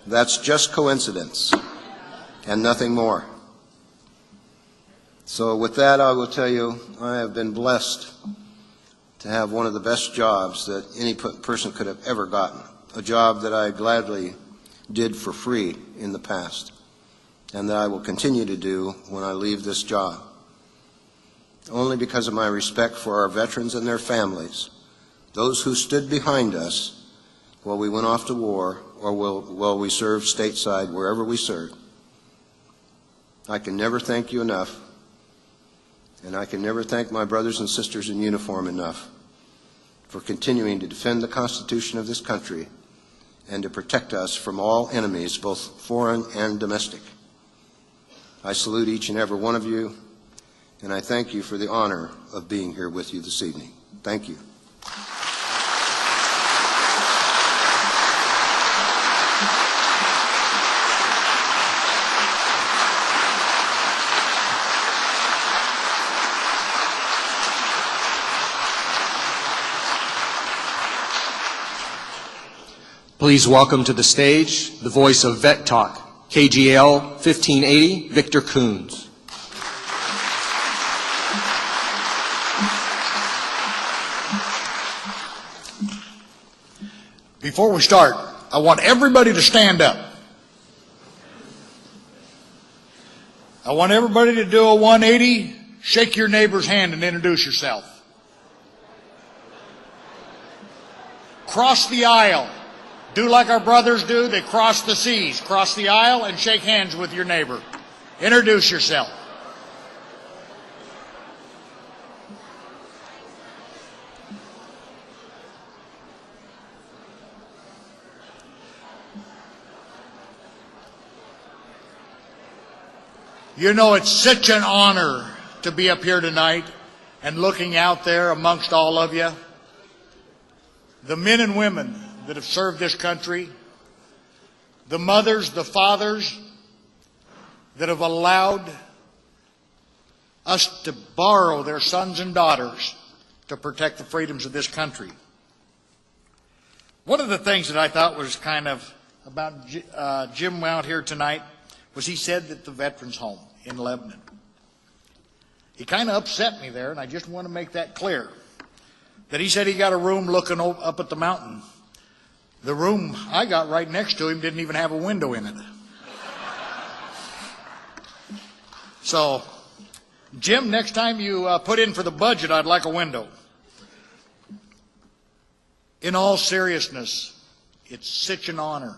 that's just coincidence and nothing more. So with that, I will tell you, I have been blessed to have one of the best jobs that any person could have ever gotten, a job that I gladly did for free in the past, and that I will continue to do when I leave this job, only because of my respect for our veterans and their families, those who stood behind us while we went off to war or while we served stateside wherever we served. I can never thank you enough, and I can never thank my brothers and sisters in uniform enough for continuing to defend the Constitution of this country and to protect us from all enemies, both foreign and domestic. I salute each and every one of you, and I thank you for the honor of being here with you this evening. Thank you. Please welcome to the stage the voice of Vet Talk, KGL 1580, Victor Coons. Before we start, I want everybody to stand up. I want everybody to do a 180, shake your neighbor's hand and introduce yourself. Cross the aisle. Do like our brothers do. They cross the seas. Cross the aisle and shake hands with your neighbor. Introduce yourself. You know, it's such an honor to be up here tonight and looking out there amongst all of you. The men and women that have served this country, the mothers, the fathers that have allowed us to borrow their sons and daughters to protect the freedoms of this country. One of the things that I thought was kind of about Jim out here tonight was he said that the Veterans Home in Lebanon. He kind of upset me there, and I just want to make that clear. That he said he got a room looking up at the mountain. The room I got right next to him didn't even have a window in it. So, Jim, next time you put in for the budget, I'd like a window. In all seriousness, it's such an honor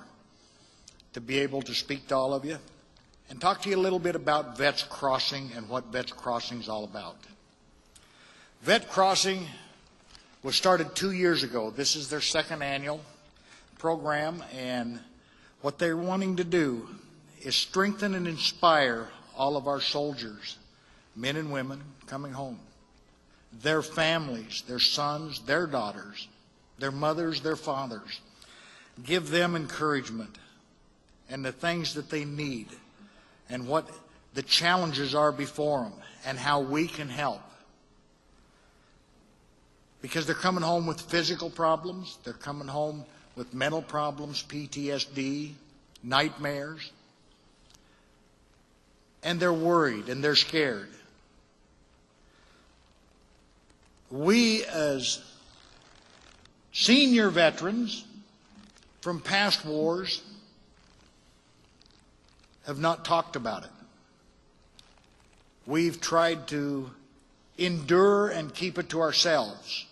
to be able to speak to all of you and talk to you a little bit about Vets Crossing and what Vets Crossing is all about. Vet Crossing was started 2 years ago. This is their second annual program, and what they're wanting to do is strengthen and inspire all of our soldiers, men and women coming home, their families, their sons, their daughters, their mothers, their fathers. Give them encouragement and the things that they need and what the challenges are before them and how we can help. Because they're coming home with physical problems, they're coming home with mental problems, PTSD, nightmares, and they're worried and they're scared. We as senior veterans from past wars have not talked about it. We've tried to endure and keep it to ourselves.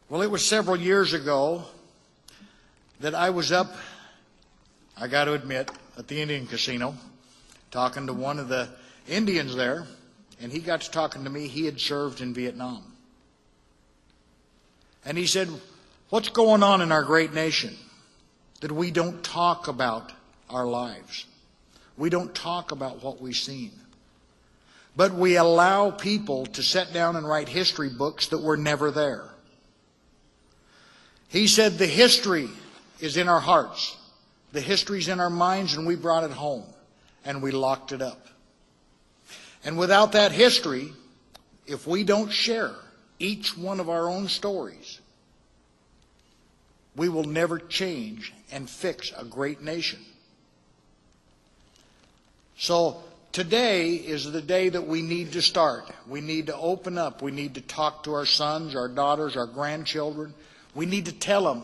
Well, it was several years ago that I was up, I got to admit, at the Indian casino, talking to one of the Indians there, and he got to talking to me. He had served in Vietnam. And he said, what's going on in our great nation that we don't talk about our lives? We don't talk about what we've seen. But we allow people to sit down and write history books that were never there. He said the history is in our hearts. The history's in our minds, and we brought it home, and we locked it up. And without that history, if we don't share each one of our own stories, we will never change and fix a great nation. So today is the day that we need to start. We need to open up. We need to talk to our sons, our daughters, our grandchildren. We need to tell them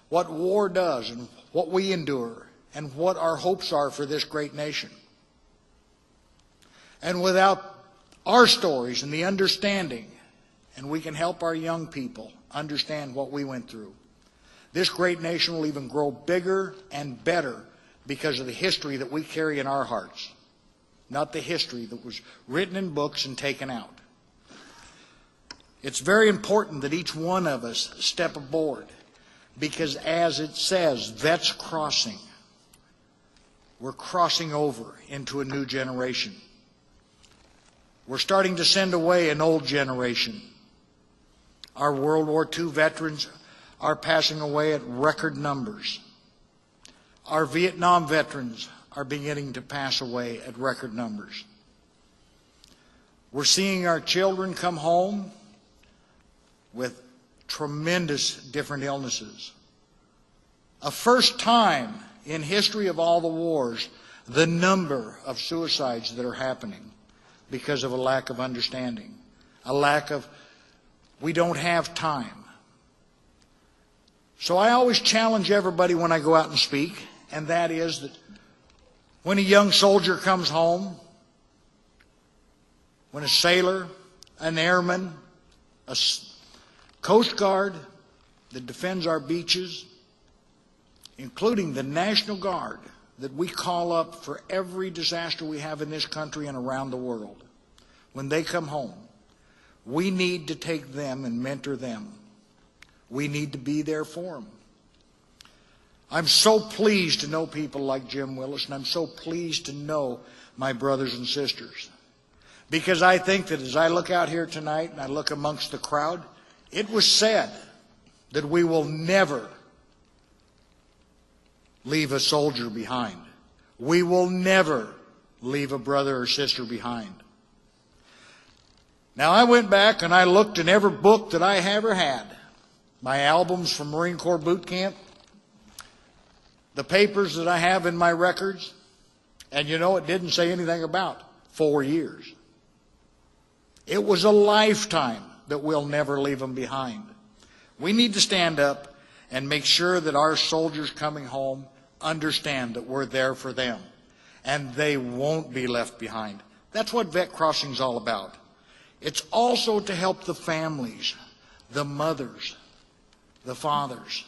what war does and what we endure and what our hopes are for this great nation. And without our stories and the understanding, and we can help our young people understand what we went through. This great nation will even grow bigger and better because of the history that we carry in our hearts, not the history that was written in books and taken out. It's very important that each one of us step aboard because, as it says, Vets Crossing, we're crossing over into a new generation. We're starting to send away an old generation. Our World War II veterans are passing away at record numbers. Our Vietnam veterans are beginning to pass away at record numbers. We're seeing our children come home with tremendous different illnesses. A first time in history of all the wars, the number of suicides that are happening because of a lack of understanding, a lack of, we don't have time. So I always challenge everybody when I go out and speak, and that is that when a young soldier comes home, when a sailor, an airman, a Coast Guard that defends our beaches, including the National Guard that we call up for every disaster we have in this country and around the world, when they come home, we need to take them and mentor them. We need to be there for them. I'm so pleased to know people like Jim Willis, and I'm so pleased to know my brothers and sisters. Because I think that as I look out here tonight and I look amongst the crowd, it was said that we will never leave a soldier behind. We will never leave a brother or sister behind. Now, I went back and I looked in every book that I ever had, my albums from Marine Corps boot camp, the papers that I have in my records, and you know, it didn't say anything about 4 years. It was a lifetime that we'll never leave them behind. We need to stand up and make sure that our soldiers coming home understand that we're there for them and they won't be left behind. That's what Vet Crossing is all about. It's also to help the families, the mothers, the fathers,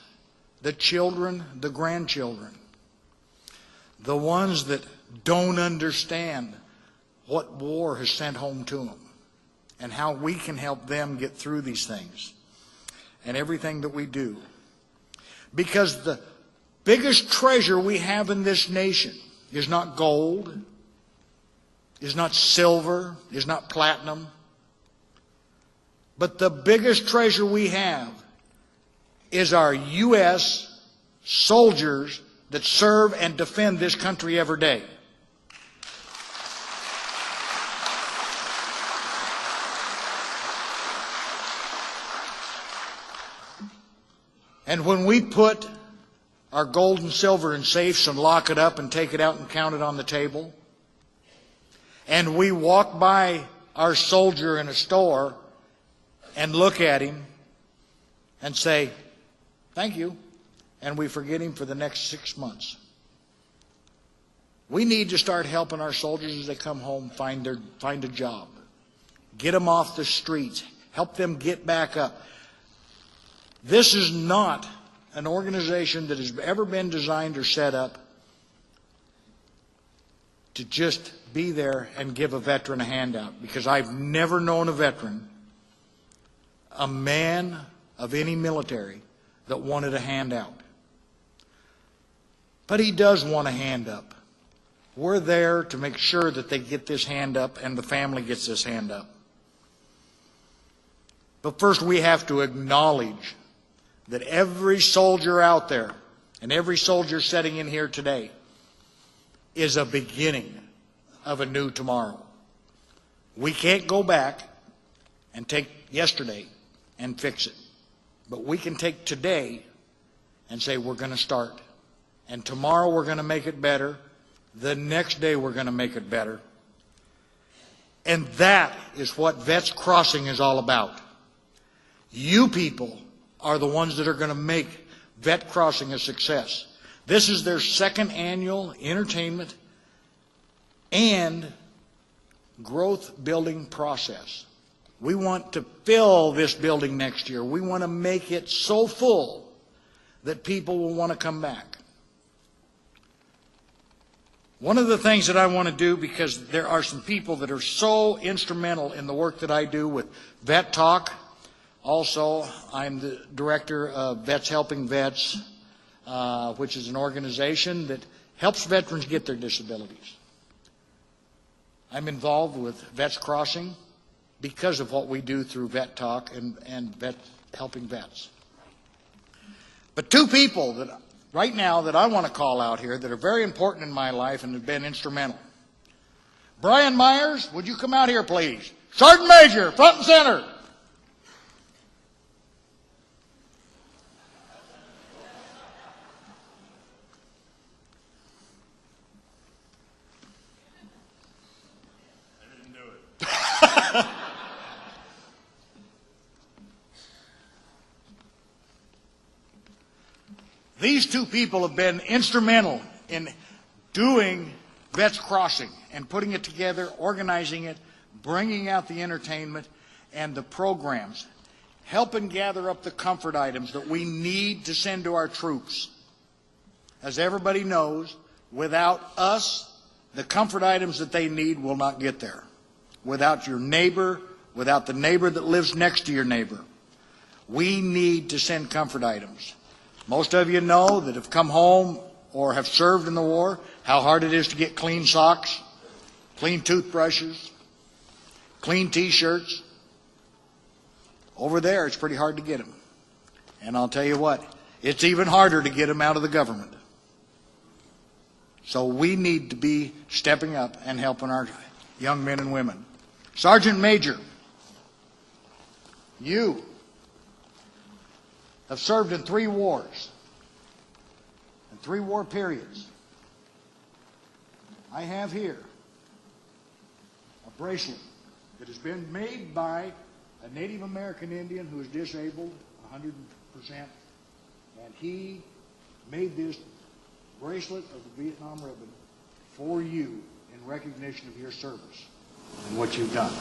the children, the grandchildren, the ones that don't understand what war has sent home to them and how we can help them get through these things and everything that we do. Because the biggest treasure we have in this nation is not gold, is not silver, is not platinum, but the biggest treasure we have is our U.S. soldiers that serve and defend this country every day. And when we put our gold and silver in safes and lock it up and take it out and count it on the table, and we walk by our soldier in a store and look at him and say, thank you, and we forget him for the next 6 months. We need to start helping our soldiers as they come home find a job. Get them off the streets. Help them get back up. This is not an organization that has ever been designed or set up to just be there and give a veteran a handout, because I've never known a veteran, a man of any military, that wanted a handout. But he does want a hand up. We're there to make sure that they get this hand up and the family gets this hand up. But first we have to acknowledge that every soldier out there and every soldier sitting in here today is a beginning of a new tomorrow. We can't go back and take yesterday and fix it. But we can take today and say we're going to start. And tomorrow we're going to make it better. The next day we're going to make it better. And that is what Vets Crossing is all about. You people are the ones that are going to make Vet Crossing a success. This is their second annual entertainment and growth building process. We want to fill this building next year. We want to make it so full that people will want to come back. One of the things that I want to do, because there are some people that are so instrumental in the work that I do with Vet Talk. Also, I'm the director of Vets Helping Vets, which is an organization that helps veterans get their disabilities. I'm involved with Vets Crossing because of what we do through Vet Talk and Vet Helping Vets. But two people that right now that I want to call out here that are very important in my life and have been instrumental. Brian Myers, would you come out here, please? Sergeant Major, front and center. I didn't do it. These two people have been instrumental in doing Vets Crossing and putting it together, organizing it, bringing out the entertainment and the programs, helping gather up the comfort items that we need to send to our troops. As everybody knows, without us, the comfort items that they need will not get there. Without your neighbor, without the neighbor that lives next to your neighbor, we need to send comfort items. Most of you know that have come home or have served in the war how hard it is to get clean socks, clean toothbrushes, clean T-shirts. Over there, it's pretty hard to get them. And I'll tell you what, it's even harder to get them out of the government. So we need to be stepping up and helping our young men and women. Sergeant Major, you have served in 3 wars, in 3 war periods. I have here a bracelet that has been made by a Native American Indian who is disabled 100%, and he made this bracelet of the Vietnam ribbon for you in recognition of your service and what you've done.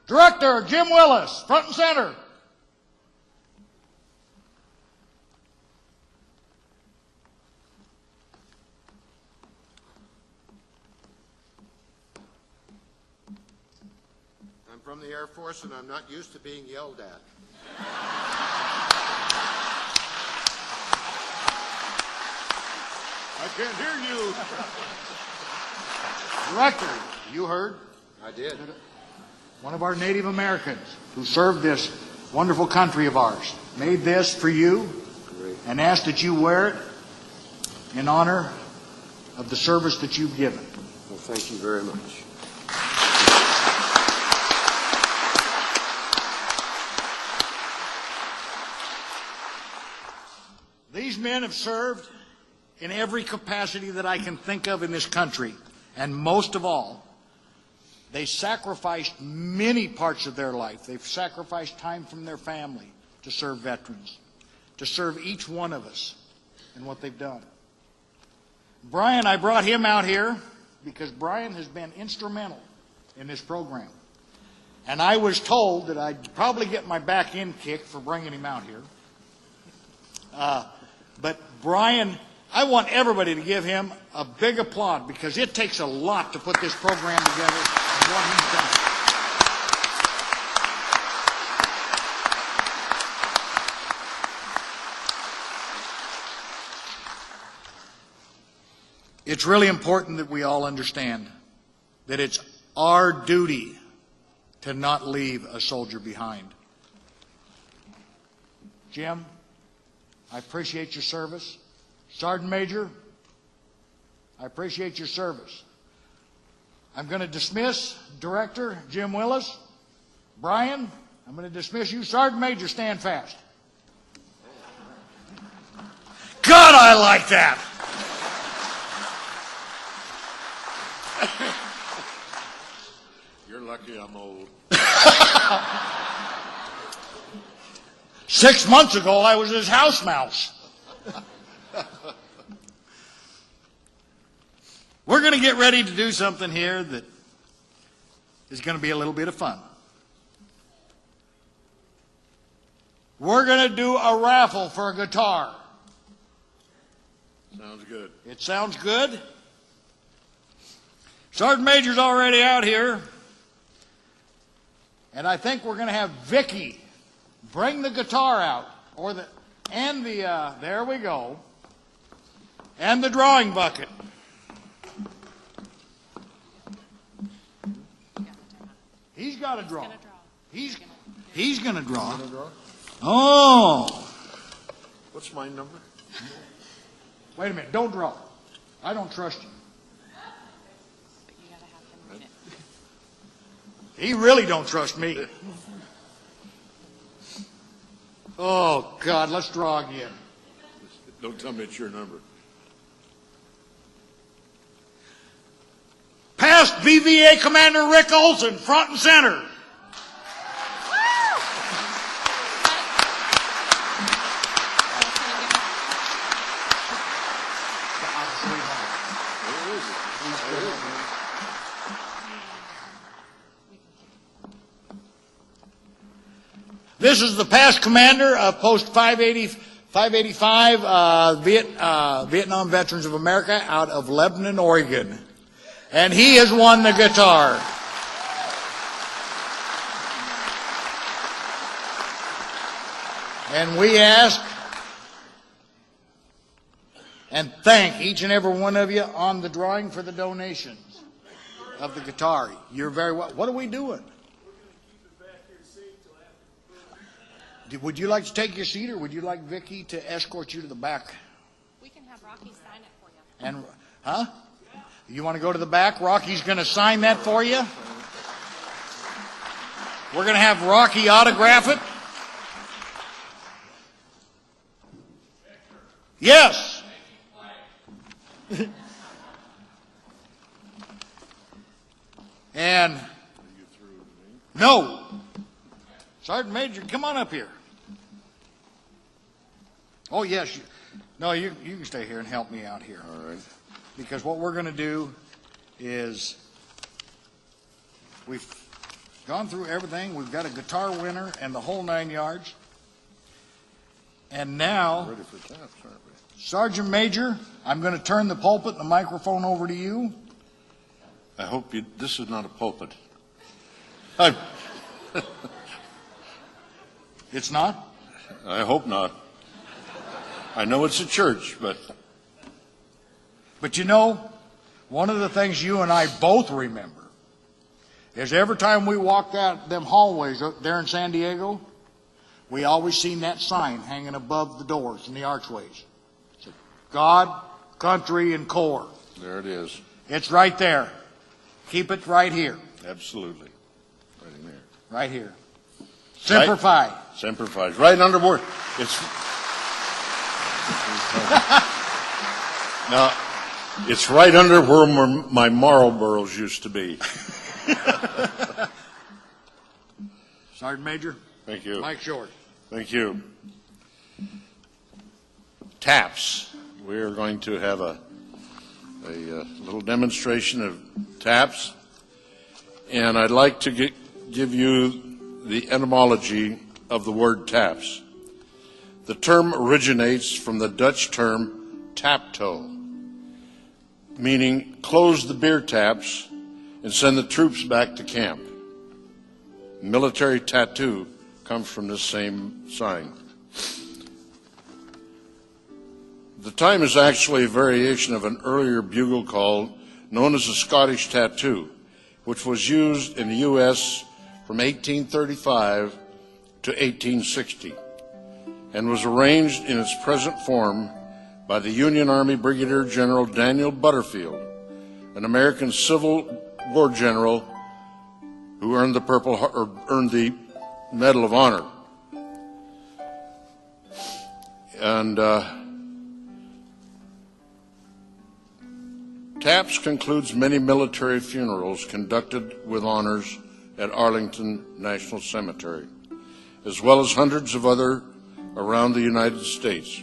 Director Jim Willis, front and center. I'm from the Air Force, and I'm not used to being yelled at. I can't hear you. Director, you heard I did. one of our Native Americans who served this wonderful country of ours made this for you and asked that you wear it in honor of the service that you've given. Well, thank you very much. These men have served in every capacity that I can think of in this country, and most of all, they sacrificed many parts of their life. They've sacrificed time from their family to serve veterans, to serve each one of us in what they've done. Brian, I brought him out here because Brian has been instrumental in this program. And I was told that I'd probably get my back end kicked for bringing him out here. But Brian, I want everybody to give him a big applaud because it takes a lot to put this program together. What he's done. It's really important that we all understand that it's our duty to not leave a soldier behind. Jim, I appreciate your service. Sergeant Major, I appreciate your service. I'm going to dismiss Director Jim Willis. Brian, I'm going to dismiss you. Sergeant Major, stand fast. God, I like that. You're lucky I'm old. 6 months ago, I was his house mouse. We're going to get ready to do something here that is going to be a little bit of fun. We're going to do a raffle for a guitar. Sounds good. It sounds good? Sergeant Major's already out here. And I think we're going to have Vicky bring the guitar out. There we go. And the drawing bucket. He's got to draw. He's going to draw. Oh. What's my number? Wait a minute. Don't draw. I don't trust you. He really don't trust me. Oh, God. Let's draw again. Don't tell me it's your number. Past BVA Commander Rick Olson, front and center. This is the past commander of Post 585, Vietnam Veterans of America out of Lebanon, Oregon. And he has won the guitar. And we ask and thank each and every one of you on the drawing for the donations of the guitar. You're very well. What are we doing? Would you like to take your seat, or would you like Vicky to escort you to the back? We can have Rocky sign it for you. And, huh? You want to go to the back? Rocky's going to sign that for you. We're going to have Rocky autograph it. Yes. And, no. Sergeant Major, come on up here. Oh, yes. You can stay here and help me out here. All right. Because what we're going to do is we've gone through everything. We've got a guitar winner and the whole 9 yards. And now, Ready for taps, aren't we? Sergeant Major, I'm going to turn the pulpit and the microphone over to you. I hope this is not a pulpit. It's not? I hope not. I know it's a church, but But you know, one of the things you and I both remember is every time we walked out them hallways up there in San Diego, we always seen that sign hanging above the doors and the archways. It said, God, country, and Corps. there it is. It's right there. Keep it right here. Absolutely. Right in there. Right here. Semper Fi. Semper Fi. Right under where it's. Now, it's right under where my Marlboros used to be. Sergeant Major. Thank you. Mike Short. Thank you. Taps. We're going to have a little demonstration of taps, and I'd like to give you the etymology of the word taps. The term originates from the Dutch term tapto, meaning close the beer taps and send the troops back to camp. Military tattoo comes from this same sign. The time is actually a variation of an earlier bugle call known as the Scottish tattoo, which was used in the U.S. from 1835 to 1860 and was arranged in its present form by the Union Army Brigadier General Daniel Butterfield, an American Civil War general who earned the Medal of Honor. And TAPS concludes many military funerals conducted with honors at Arlington National Cemetery, as well as hundreds of other around the United States.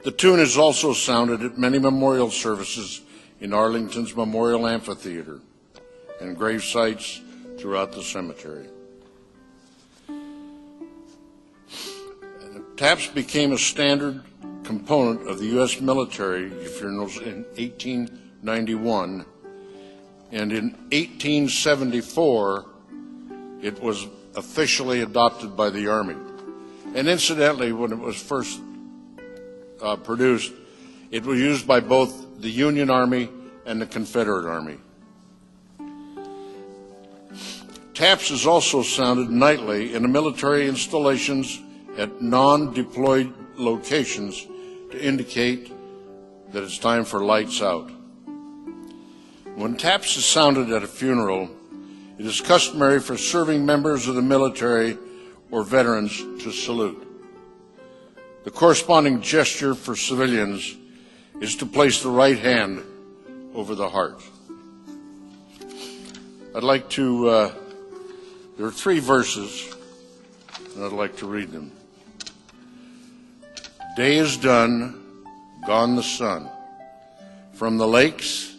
The tune is also sounded at many memorial services in Arlington's Memorial Amphitheater and grave sites throughout the cemetery. Taps became a standard component of the U.S. military funerals in 1891, and in 1874 it was officially adopted by the Army. And incidentally, when it was first produced, it was used by both the Union Army and the Confederate Army. Taps is also sounded nightly in the military installations at non-deployed locations to indicate that it's time for lights out. When taps is sounded at a funeral, it is customary for serving members of the military or veterans to salute. The corresponding gesture for civilians is to place the right hand over the heart. I'd like to, there are 3 verses, and I'd like to read them. Day is done, gone the sun. From the lakes,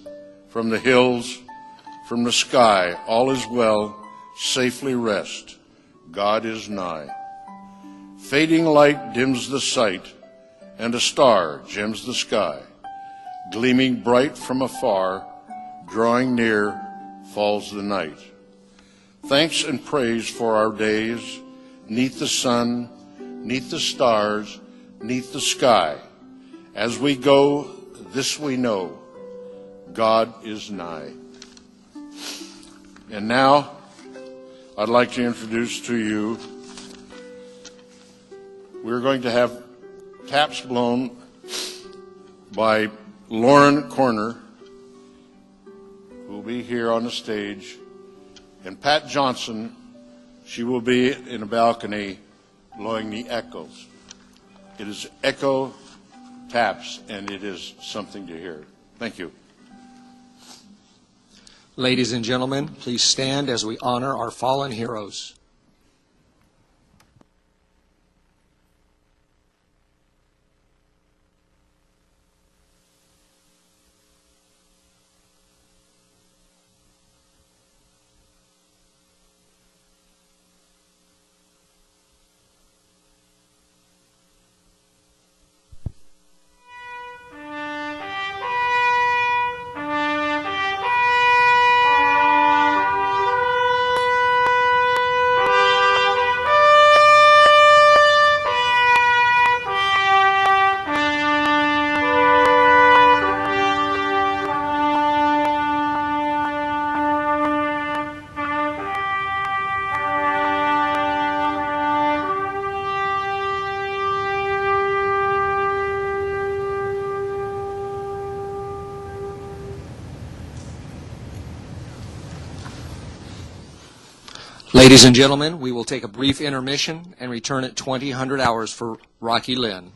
from the hills, from the sky, all is well, safely rest. God is nigh. Fading light dims the sight, and a star gems the sky. Gleaming bright from afar, drawing near, falls the night. Thanks and praise for our days, neath the sun, neath the stars, neath the sky. As we go, this we know, God is nigh. And now, I'd like to introduce to you, we're going to have taps blown by Lauren Corner, who will be here on the stage, and Pat Johnson, she will be in a balcony blowing the echoes. It is echo taps, and it is something to hear. Thank you. Ladies and gentlemen, please stand as we honor our fallen heroes. Ladies and gentlemen, we will take a brief intermission and return at 2000 hours for Rockie, Lynne.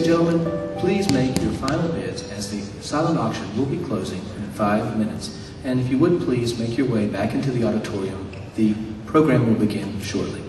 and gentlemen, please make your final bids as the silent auction will be closing in 5 minutes. And if you would please make your way back into the auditorium, the program will begin shortly.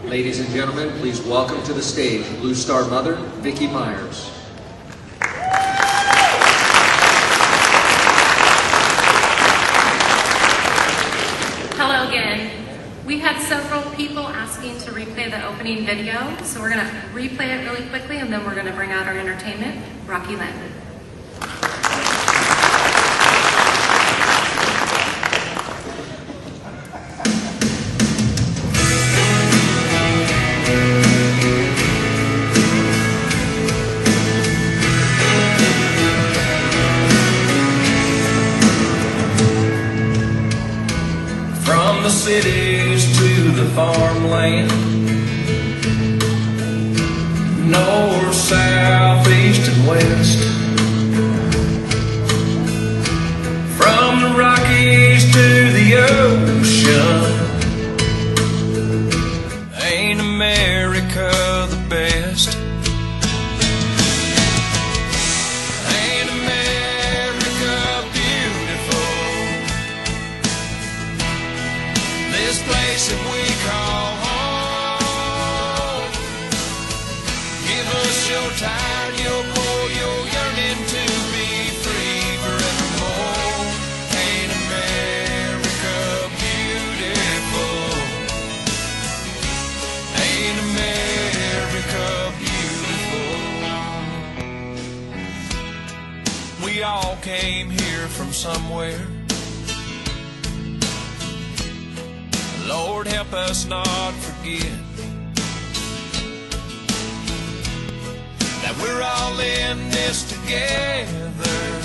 Ladies and gentlemen, please welcome to the stage Blue Star Mother, Vicki Myers. Hello again. We had several people asking to replay the opening video, so we're going to replay it really quickly and then we're going to bring out our entertainment, Rockie, Lynne. From the cities to the farmland, north, south, east, and west. From the Rockies to the ocean, ain't America the best? Ain't America beautiful? This place that we call home. Give us your time, your pour, your yearning to be free forevermore. Ain't America beautiful? Ain't America beautiful? We all came here from somewhere. Lord, help us not forget that we're all in this together.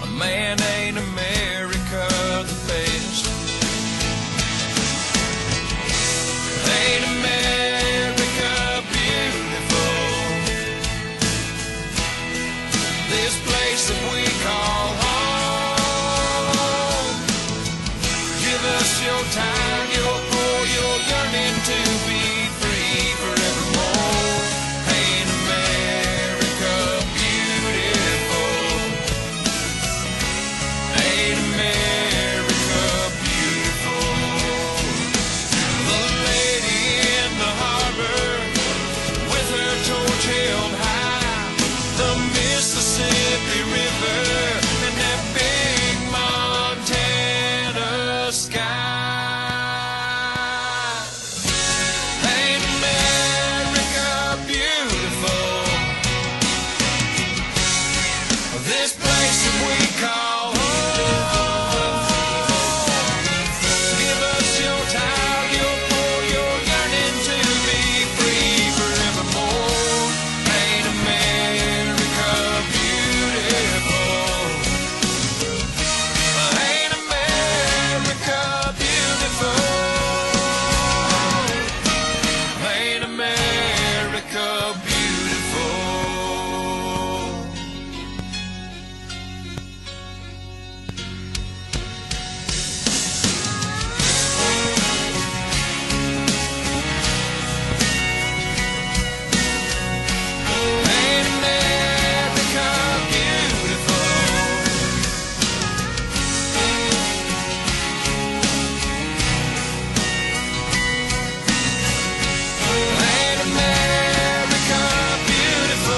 A man ain't America the best. Ain't America beautiful? This place that we call home. Give us your time, your pour, your yearning to be free forevermore. Ain't America beautiful? Ain't America beautiful? The lady in the harbor with her torch held high, the Mississippi River and that big Montana sky. Ain't America beautiful? This place that we call home. Give us your time, your pour, your yearning to be free forevermore. Ain't America beautiful? Ain't America beautiful? Ain't America beautiful? Ain't America beautiful? Ain't America beautiful?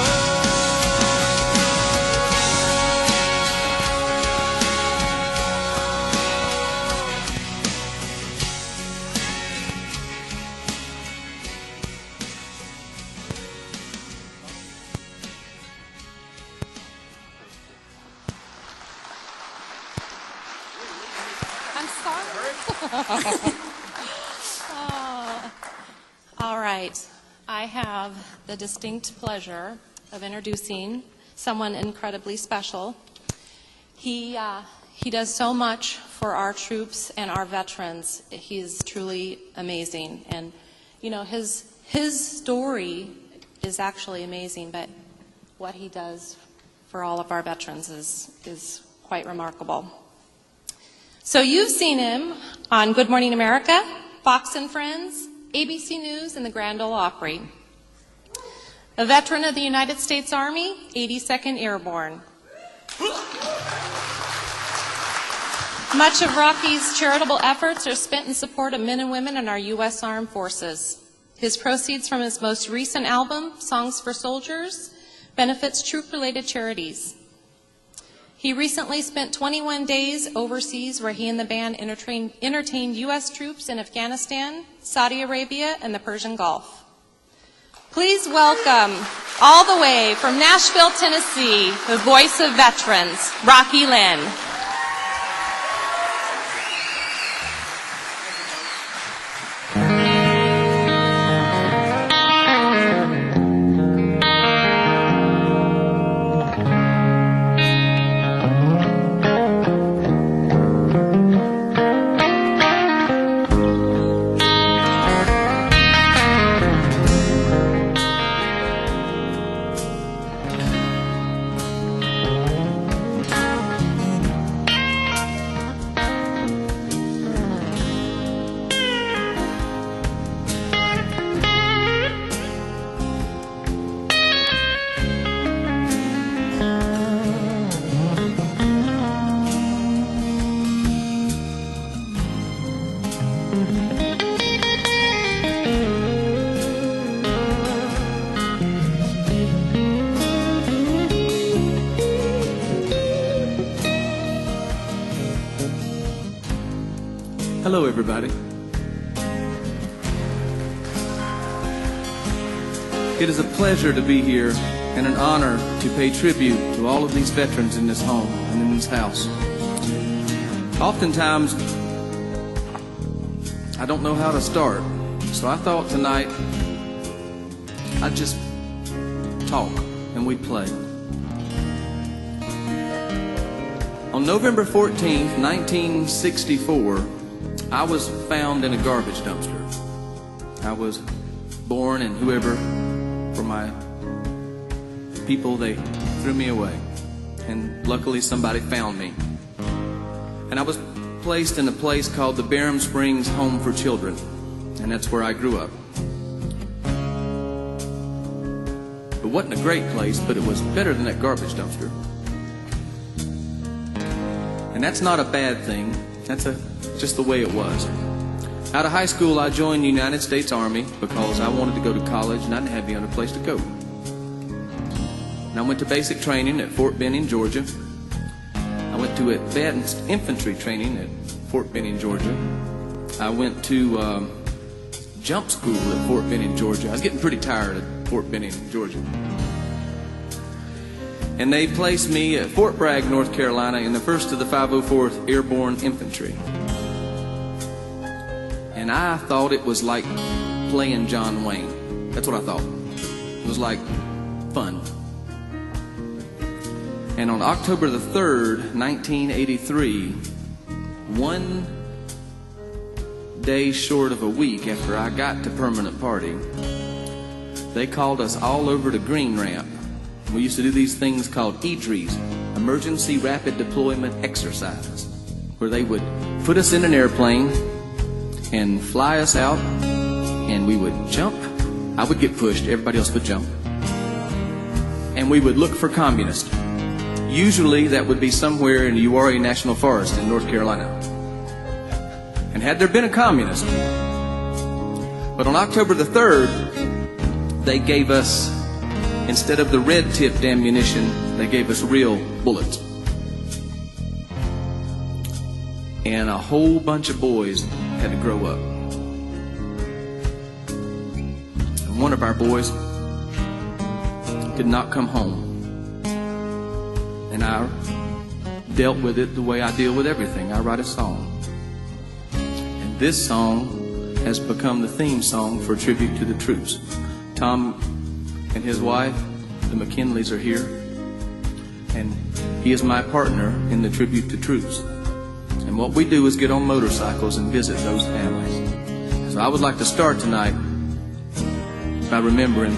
I'm sorry. Oh. All right. I have the distinct pleasure of introducing someone incredibly special. He does so much for our troops and our veterans. He's truly amazing. And, you know, his story is actually amazing, but what he does for all of our veterans is quite remarkable. So you've seen him on Good Morning America, Fox and Friends, ABC News, and the Grand Ole Opry. a veteran of the United States Army, 82nd Airborne. Much of Rockie's charitable efforts are spent in support of men and women in our U.S. Armed Forces. His proceeds from his most recent album, Songs for Soldiers, benefits troop-related charities. He recently spent 21 days overseas where he and the band entertained U.S. troops in Afghanistan, Saudi Arabia, and the Persian Gulf. Please welcome, all the way from Nashville, Tennessee, the voice of veterans, Rockie Lynne. Hello, everybody. It is a pleasure to be here and an honor to pay tribute to all of these veterans in this home and in this house. Oftentimes, I don't know how to start, so I thought tonight I'd just talk and we'd play. On November 14th, 1964, I was found in a garbage dumpster. I was born, and whoever, for my people, they threw me away. And luckily somebody found me. And I was placed in a place called the Barham Springs Home for Children. And that's where I grew up. It wasn't a great place, but it was better than that garbage dumpster. And that's not a bad thing. That's just the way it was. Out of high school, I joined the United States Army because I wanted to go to college and I didn't have any other place to go. And I went to basic training at Fort Benning, Georgia. I went to advanced infantry training at Fort Benning, Georgia. I went to jump school at Fort Benning, Georgia. I was getting pretty tired at Fort Benning, Georgia. And they placed me at Fort Bragg, North Carolina, in the 1st of the 504th Airborne Infantry. And I thought it was like playing John Wayne. That's what I thought. It was like fun. And on October the 3rd, 1983, one day short of a week after I got to permanent party, they called us all over to Green Ramp. We used to do these things called EDREs, Emergency Rapid Deployment Exercises, where they would put us in an airplane and fly us out, and we would jump. I would get pushed, everybody else would jump. And we would look for communists. Usually that would be somewhere in the Uwharrie National Forest in North Carolina. And had there been a communist, but on October the 3rd, they gave us, instead of the red-tipped ammunition, they gave us real bullets. And a whole bunch of boys had to grow up. And one of our boys did not come home. And I dealt with it the way I deal with everything. I write a song. And this song has become the theme song for Tribute to the Troops. Tom and his wife, the McKinleys, are here. And he is my partner in the Tribute to Troops. And what we do is get on motorcycles and visit those families. So I would like to start tonight by remembering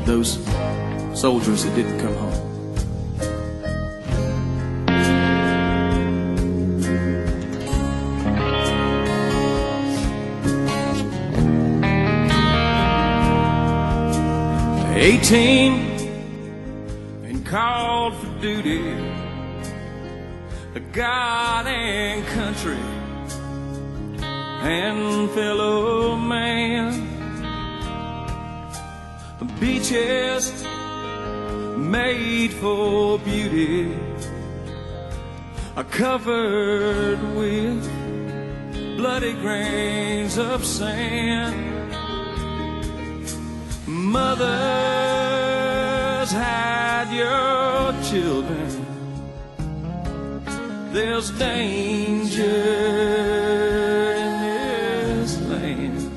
those soldiers that didn't come home. 18 and called for duty, a God and country and fellow man. Beaches made for beauty are covered with bloody grains of sand. Mothers, hide your children, there's danger in this land.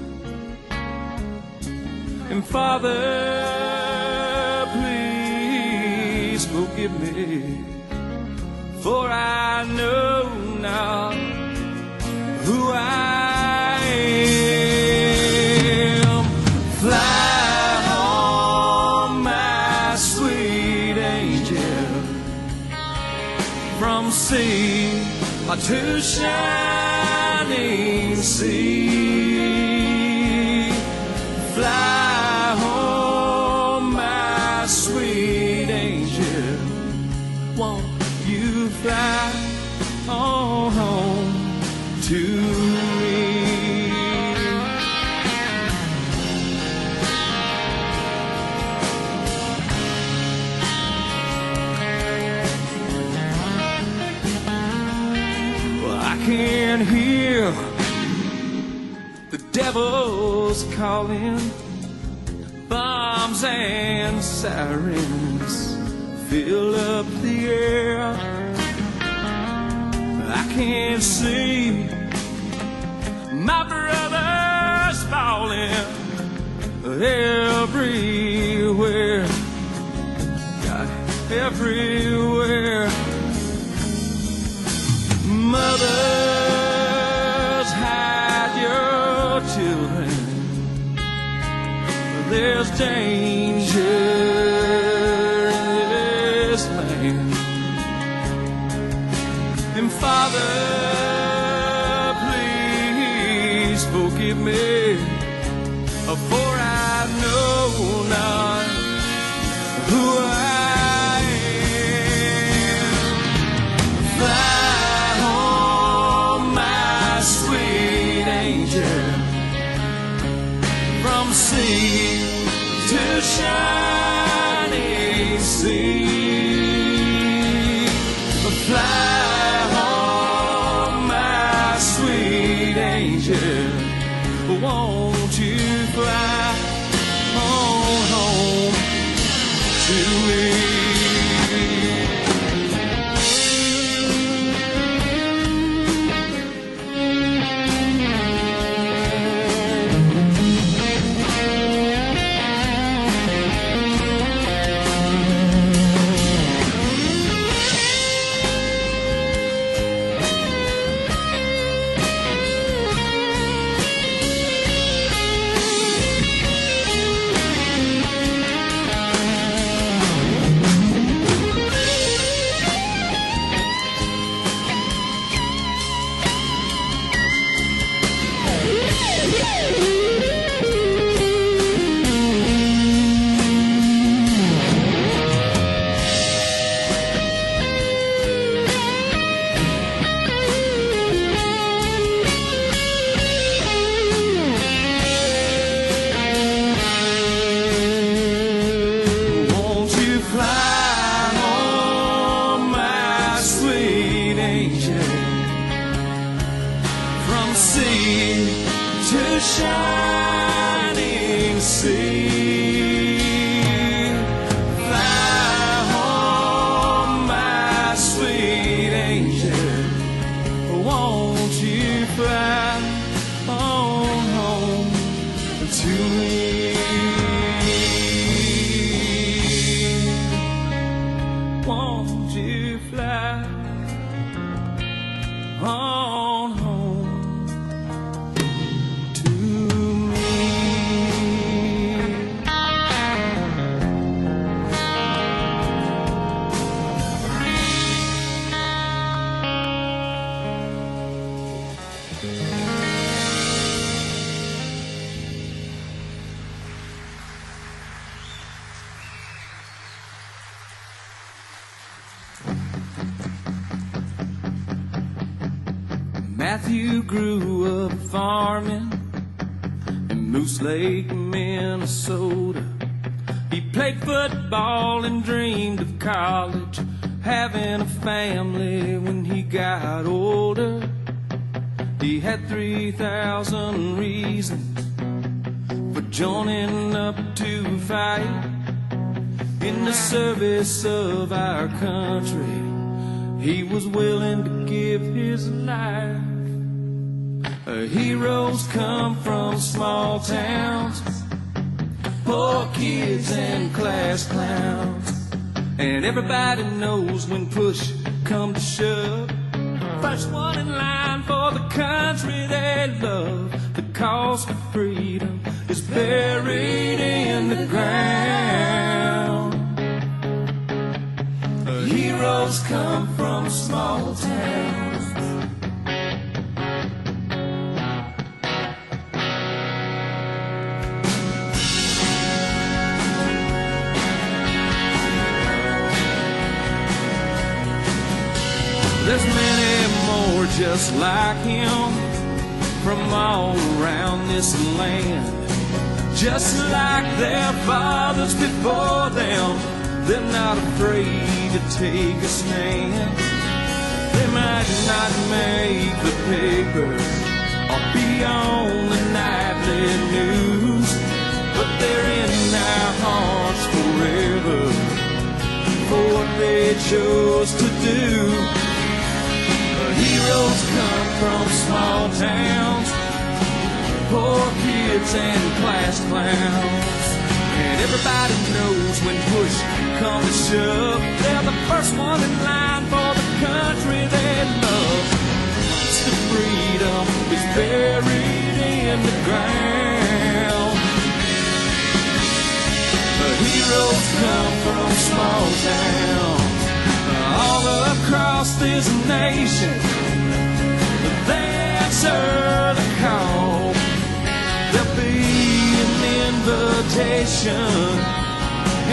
And Father, please forgive me, for I know not who I am. Fly home, my sweet angel, from sea to shining sea. Fly home, my sweet angel, won't you fly on home to me? Well, I can hear the devil's calling, bombs and sirens fill up the air. I can see my brothers falling everywhere, God, everywhere. Mothers, hide your children, there's danger in this land. And Father, please forgive me, for I know not who I am. Fly home, my sweet angel, from sea to shining sea. Fly home, my sweet angel, won't you fly on home to me? Shining sea, fly home, my sweet angel, won't you fly on home to me? Won't you fly on home to me? Matthew grew up farming in Moose Lake, Minnesota. He played football and dreamed of college, having a family when he got older. He had 3,000 reasons for joining up to fight in the service of our country. He was willing to give his life. Heroes come from small towns, poor kids and class clowns, and everybody knows when push comes to shove, first one in line for the country they love. The cause for freedom is buried in the ground. Heroes come from small towns. There's many more just like him from all around this land. Just like their fathers before them, they're not afraid to take a stand. They might not make the papers or be on the nightly news, but they're in our hearts forever for what they chose to do. Heroes come from small towns, poor kids and class clowns, and everybody knows when push comes to shove, they're the first one in line for the country they love. The freedom is buried in the ground. The heroes come from small towns all across this nation. They answer the call. There'll be an invitation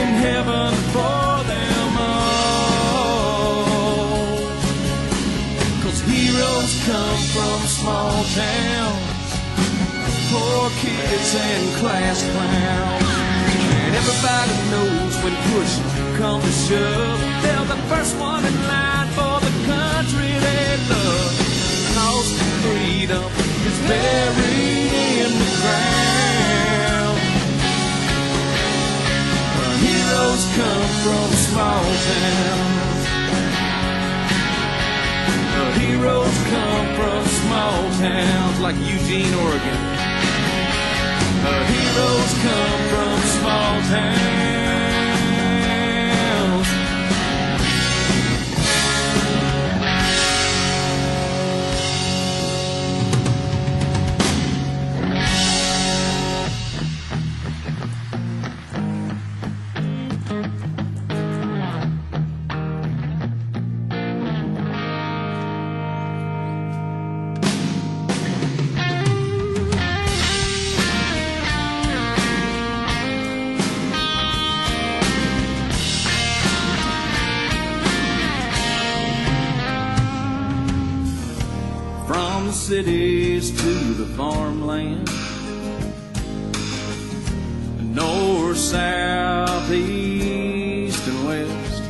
in heaven for them all. 'Cause heroes come from small towns, poor kids and class clowns, and everybody knows when push comes to shove, they're the first one in line for the country they love. Cause freedom is buried in the ground. Heroes come from small towns. Heroes come from small towns like Eugene, Oregon. Heroes come from small towns. Cities to the farmland, north, south, east, and west,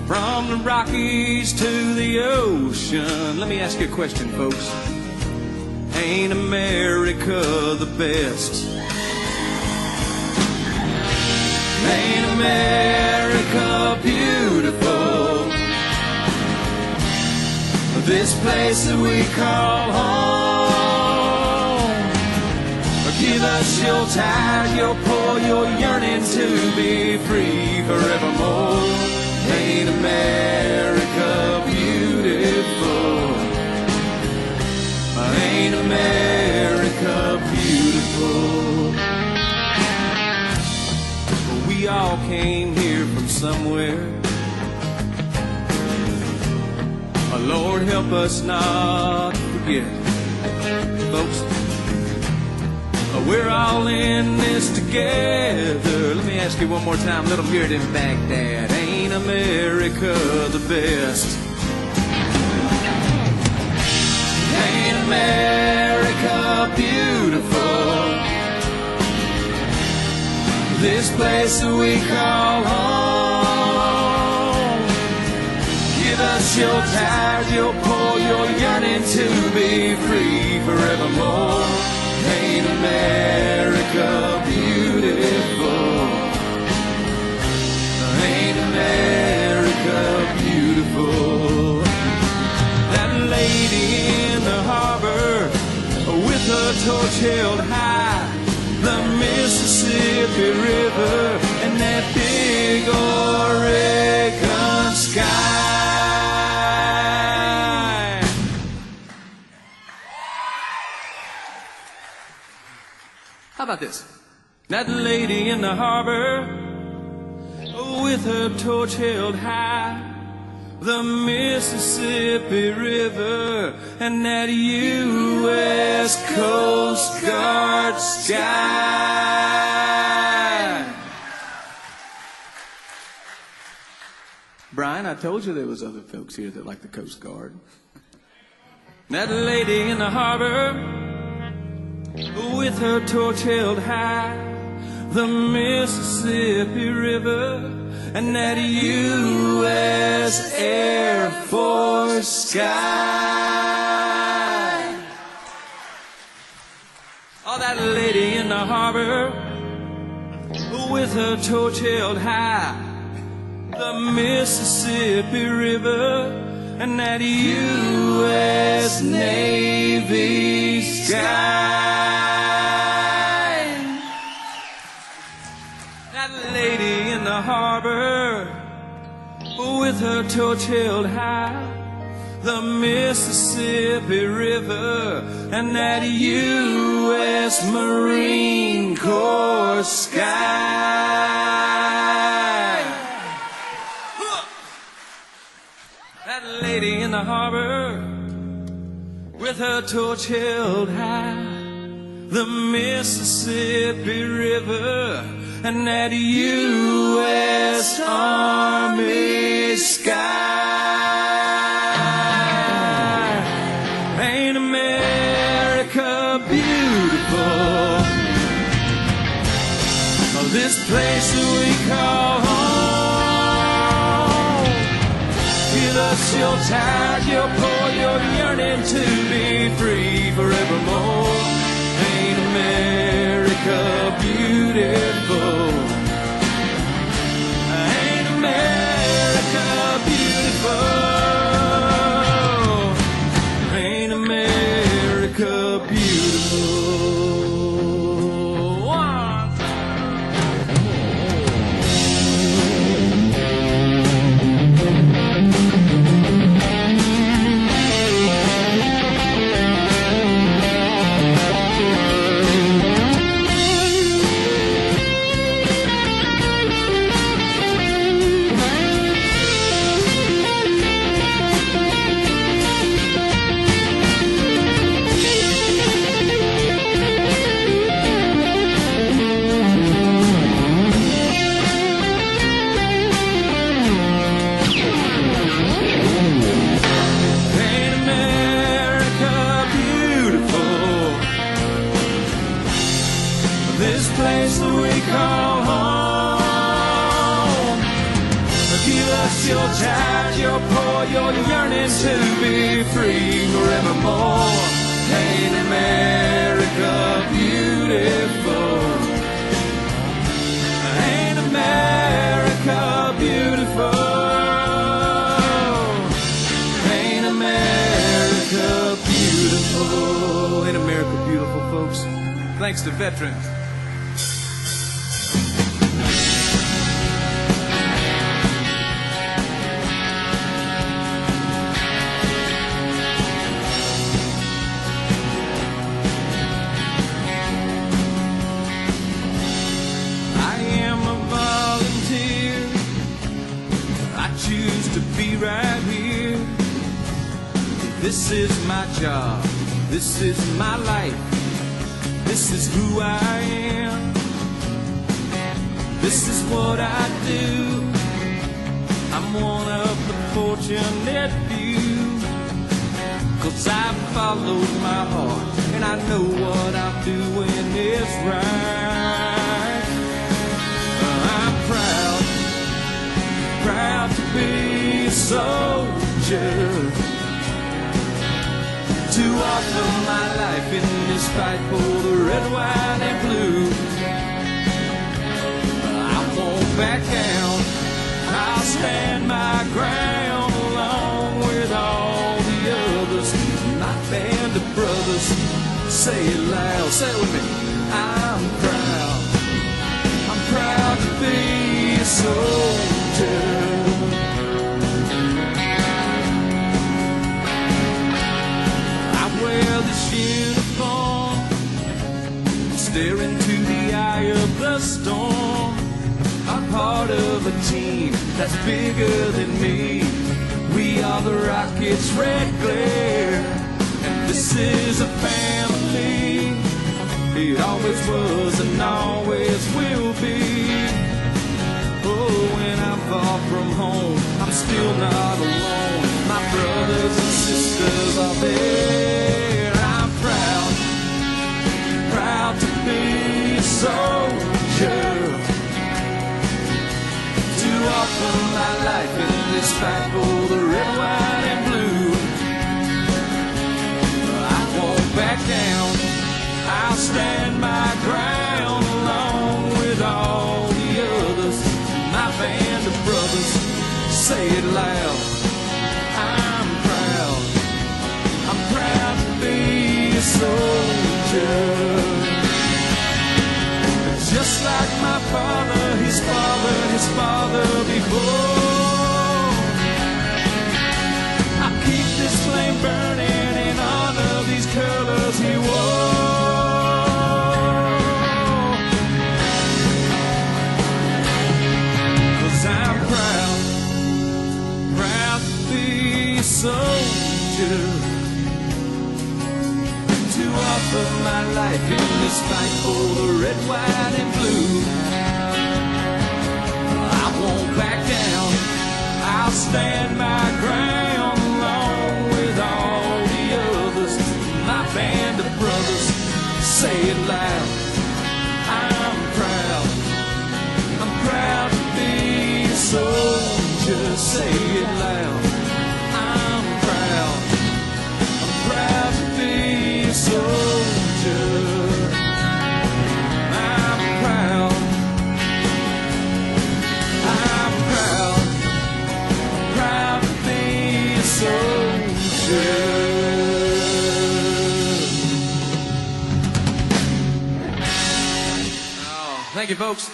from the Rockies to the ocean. Let me ask you a question, folks. Ain't America the best? Ain't America beautiful? This place that we call home. Give us your tithe, your poor, your yearning to be free forevermore. Ain't America beautiful? Ain't America beautiful? Well, we all came here from somewhere. Lord, help us not forget, folks. We're all in this together. Let me ask you one more time. Let them hear it in Baghdad. Ain't America the best? Ain't America beautiful? This place that we call home. Give us your tired, your poor, your yearning to be free forevermore. Ain't America beautiful? Ain't America beautiful? That lady in the harbor with her torch held high, the Mississippi River and that big Oregon sky. How about this? That lady in the harbor with her torch held high, the Mississippi River and that U.S. Coast Guard sky. Brian, I told you there was other folks here that like the Coast Guard. That lady in the harbor with her torch held high, the Mississippi River and that U.S. Air Force sky. Oh, that lady in the harbor with her torch held high, the Mississippi River and that U.S. Navy sky. That lady in the harbor with her torch held high, the Mississippi River and that U.S. Marine Corps sky. That lady in the harbor with her torch held high, the Mississippi River and that U.S. Army sky. Ain't America beautiful? This place that we call home. Give us your tired, your poor, your yearning to be free forevermore. Ain't America beautiful? Ain't America beautiful? Ain't America beautiful? One. This place that we call home. Give us your tired, your poor, your yearning to be free forevermore. Ain't America beautiful? Ain't America beautiful? Ain't America beautiful? Ain't America beautiful, folks? Thanks to veterans. Right here. This is my job. This is my life. This is who I am. This is what I do. I'm one of the fortunate few. 'Cause I followed my heart, and I know what I'm doing is right. I'm proud, proud to be a soldier, to offer my life in this fight for the red, white, and blue. I won't back down, I'll stand my ground along with all the others, my band of brothers. Say it loud, say it with me. I'm proud to be a soldier. I wear this uniform, stare into the eye of the storm. I'm part of a team that's bigger than me. We are the Rockets' red glare, and this is a family. It always was and always will be. Oh, when I'm far from home, I'm still not alone. My brothers and sisters are there. I'm proud, proud to be a soldier, to offer my life in this fight for the red, white, and blue. I won't back down, I'll stand my ground along with all the others, my band of brothers. Say it loud. I'm proud to be a soldier. Just like my father, his father before. I keep this flame burning in honor of these colors he wore. 'Cause I'm proud, proud to be a soldier, to offer my life in this fight for the red, white, and blue. I won't back down, I'll stand my ground along with all the others, my band of brothers. Say it loud. I'm proud to be a soldier. Say it loud. I'm proud to be a soldier. I'm proud to be a soldier. Oh, thank you, folks.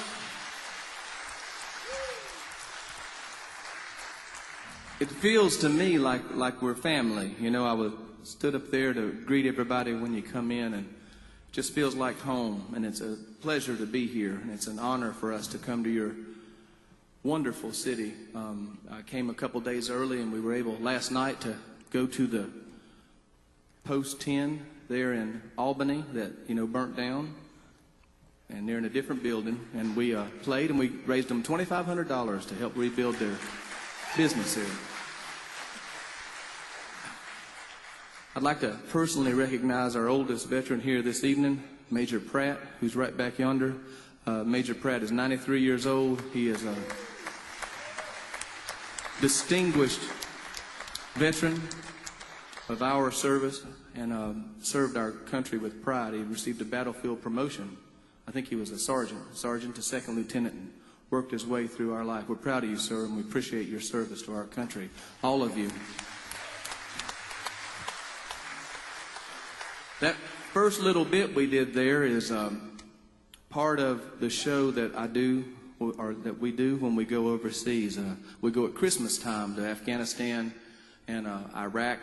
It feels to me like we're family. You know, stood up there to greet everybody when you come in, and it just feels like home. And it's a pleasure to be here, and it's an honor for us to come to your wonderful city. I came a couple days early, and we were able last night to go to the Post 10 there in Albany that, you know, burnt down. And they're in a different building, and we played, and we raised them $2,500 to help rebuild their business there. I'd like to personally recognize our oldest veteran here this evening, Major Pratt, who's right back yonder. Major Pratt is 93 years old. He is a distinguished veteran of our service and served our country with pride. He received a battlefield promotion. I think he was a sergeant to second lieutenant, and worked his way through our life. We're proud of you, sir, and we appreciate your service to our country, all of you. That first little bit we did there is part of the show that I do, or that we do when we go overseas. We go at Christmas time to Afghanistan and Iraq.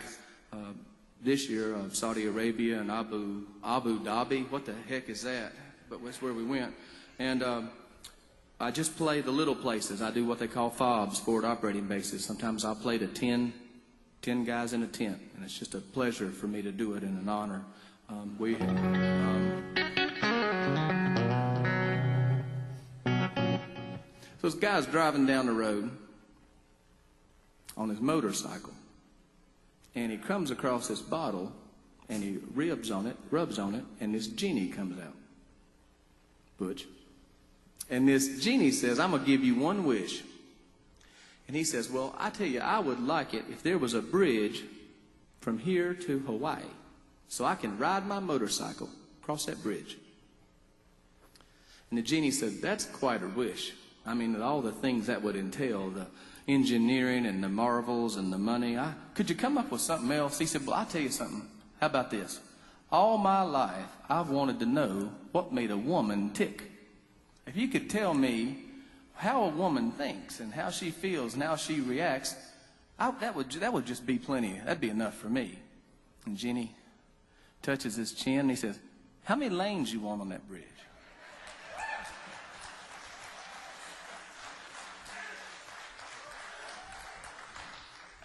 This year, Saudi Arabia and Abu Dhabi. What the heck is that? But that's where we went. And I just play the little places. I do what they call FOBs, forward operating bases. Sometimes I'll play to 10 guys in a tent, and it's just a pleasure for me to do it and an honor. So this guy's driving down the road on his motorcycle, and he comes across this bottle, and he rubs on it, and this genie comes out. Butch. And this genie says, I'm going to give you one wish. And he says, well, I tell you, I would like it if there was a bridge from here to Hawaii, so I can ride my motorcycle across that bridge. And the genie said, that's quite a wish. I mean, all the things that would entail, the engineering and the marvels and the money. Could you come up with something else? He said, well, I'll tell you something. How about this? All my life, I've wanted to know what made a woman tick. If you could tell me how a woman thinks and how she feels and how she reacts, that would just be plenty. That'd be enough for me. And Genie touches his chin and he says, how many lanes you want on that bridge?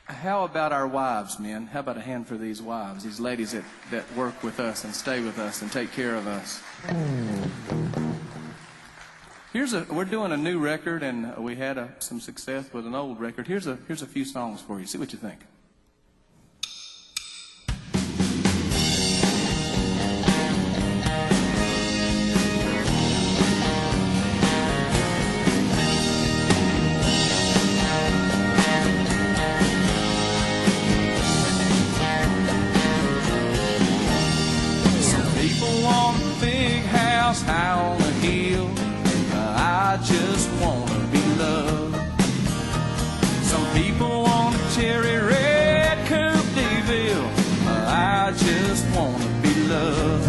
How about our wives, men? How about a hand for these wives, these ladies that work with us and stay with us and take care of us? We're doing a new record, and we had some success with an old record. Here's a few songs for you. See what you think. Some people want a big house high on a hill. I just wanna be loved. Some people want a cherry red Coupe de Ville. I just wanna be loved.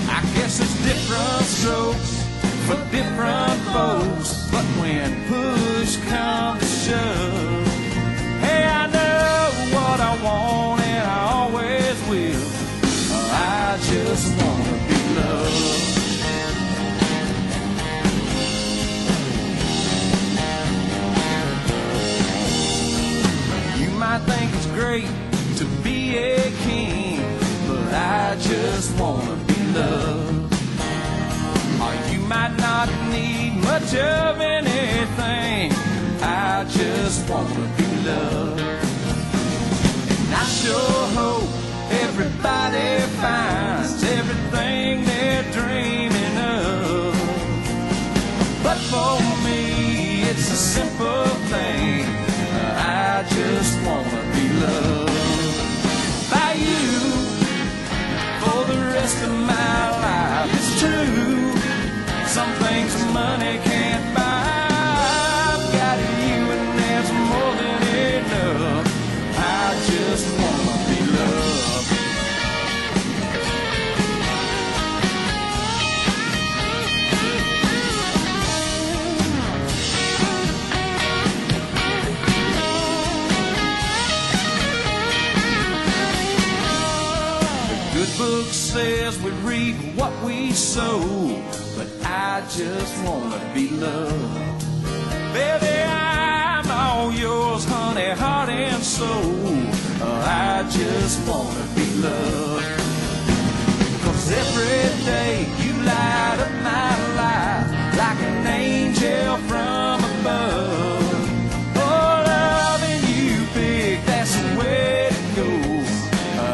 I guess it's different strokes for different folks, but when push comes to shove, hey, I know what I want and I always will. I just wanna be loved. I think it's great to be a king, but I just wanna be loved. Or you might not need much of anything, I just wanna be loved. And I sure hope everybody finds everything they're dreaming of. But for me, it's a simple thing. I just wanna be loved by you for the rest of my life. It's true, some things money can't buy. I've got you and that's more than enough. I just wanna be loved. Book says we reap what we sow, but I just wanna be loved. Baby, I'm all yours, honey, heart and soul. I just wanna be loved. 'Cause every day you light up my life like an angel from above. Oh, loving you big, that's the way to go.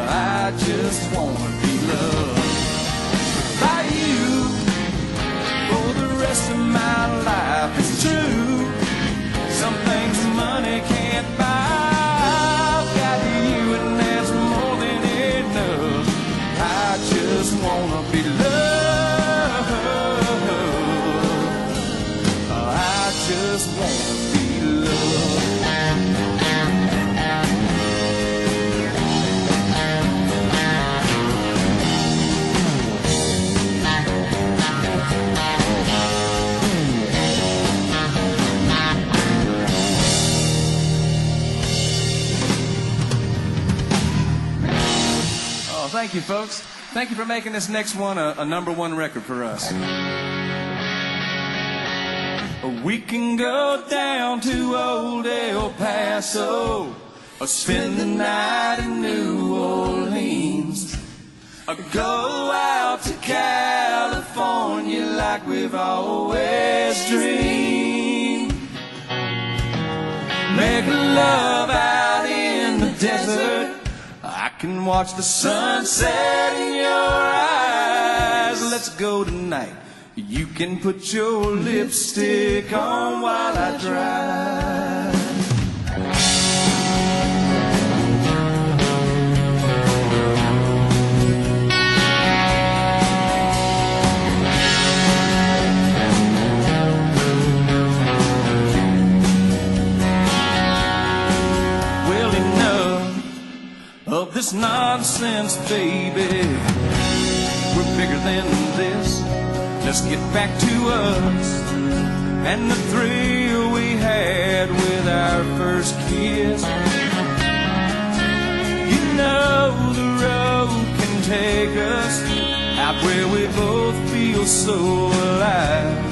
I just wanna be loved by you for the rest of my life. It's true, some things money can't buy. I've got you and that's more than enough. I just wanna be loved. I just wanna be loved. Thank you, folks. Thank you for making this next one a #1 record for us. We can go down to old El Paso, or spend the night in New Orleans, or go out to California like we've always dreamed. Make love out in the desert. I can watch the sunset in your eyes. Let's go tonight. You can put your lipstick on while I drive. Well, enough of this nonsense, baby. We're bigger than this. Let's get back to us and the thrill we had with our first kiss. You know the road can take us out where we both feel so alive.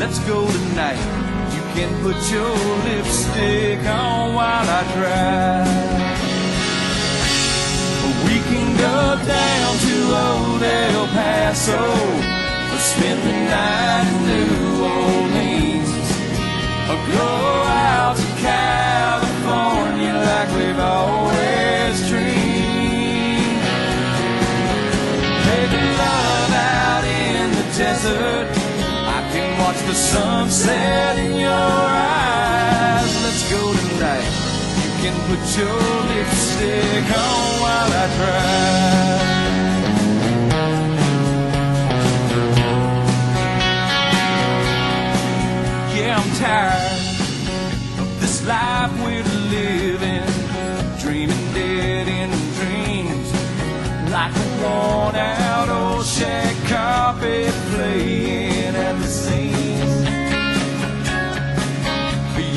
Let's go tonight. You can put your lipstick on while I drive. We can go down to old El Paso, spend the night in New Orleans, or go out to California like we've always dreamed. Make love out in the desert. I can watch the sunset in your eyes. Let's go tonight. You can put your lipstick on while I drive. I'm tired of this life we're living, dreaming dead in dreams, like a worn out old shag carpet playing at the seams.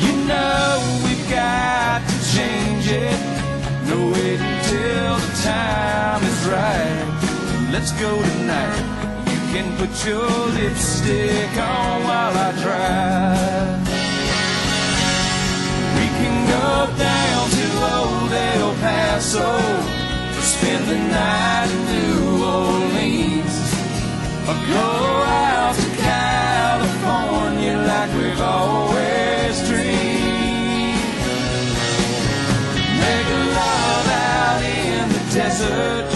You know we've got to change it, no wait until the time is right. Let's go tonight. You can put your lipstick on while I drive. We can go down to old El Paso, or spend the night in New Orleans, or go out to California like we've always dreamed. Make love out in the desert.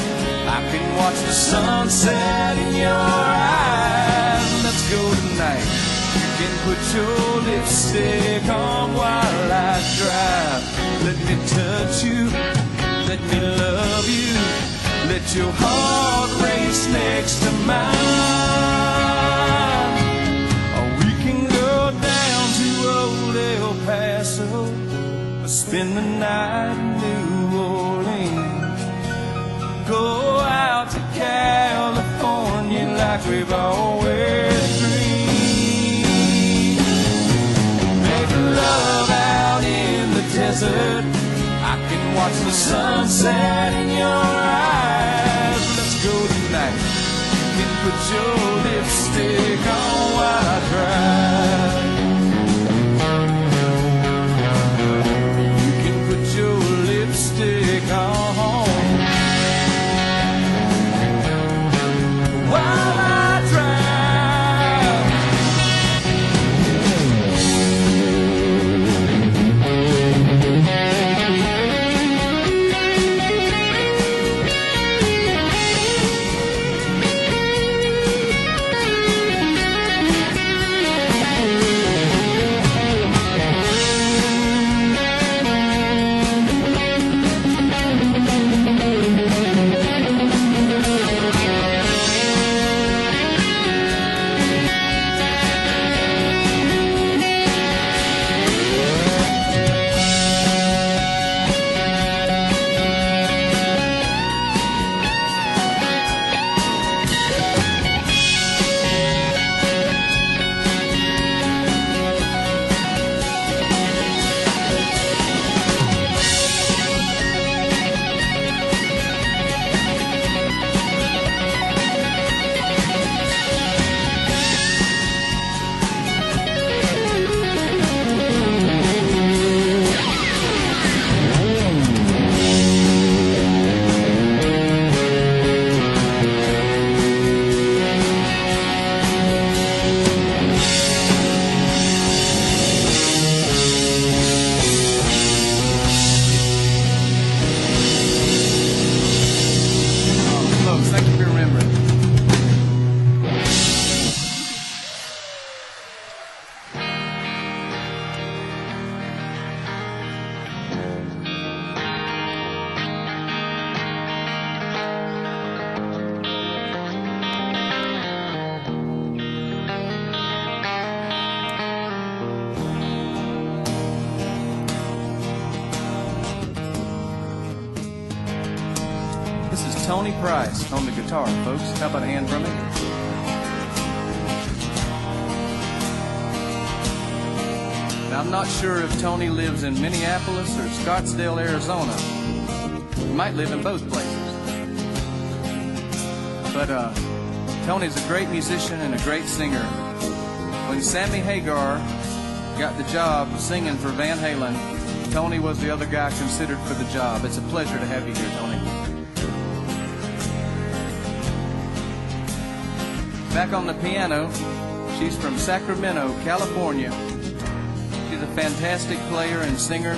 I can watch the sunset in your eyes. Let's go tonight. You can put your lipstick on while I drive. Let me touch you, let me love you, let your heart race next to mine. Or we can go down to old El Paso, or spend the night in New Orleans, go out to California like we've always dreamed. Make love out in the desert. I can watch the sunset in your eyes. Let's go tonight. You can put your lipstick on while I drive. You can put your lipstick on while I drive. Tony Price on the guitar, folks. How about a hand from him? Now, I'm not sure if Tony lives in Minneapolis or Scottsdale, Arizona. He might live in both places. But Tony's a great musician and a great singer. When Sammy Hagar got the job singing for Van Halen, Tony was the other guy considered for the job. It's a pleasure to have you here, Tony. Back on the piano, she's from Sacramento, California. She's a fantastic player and singer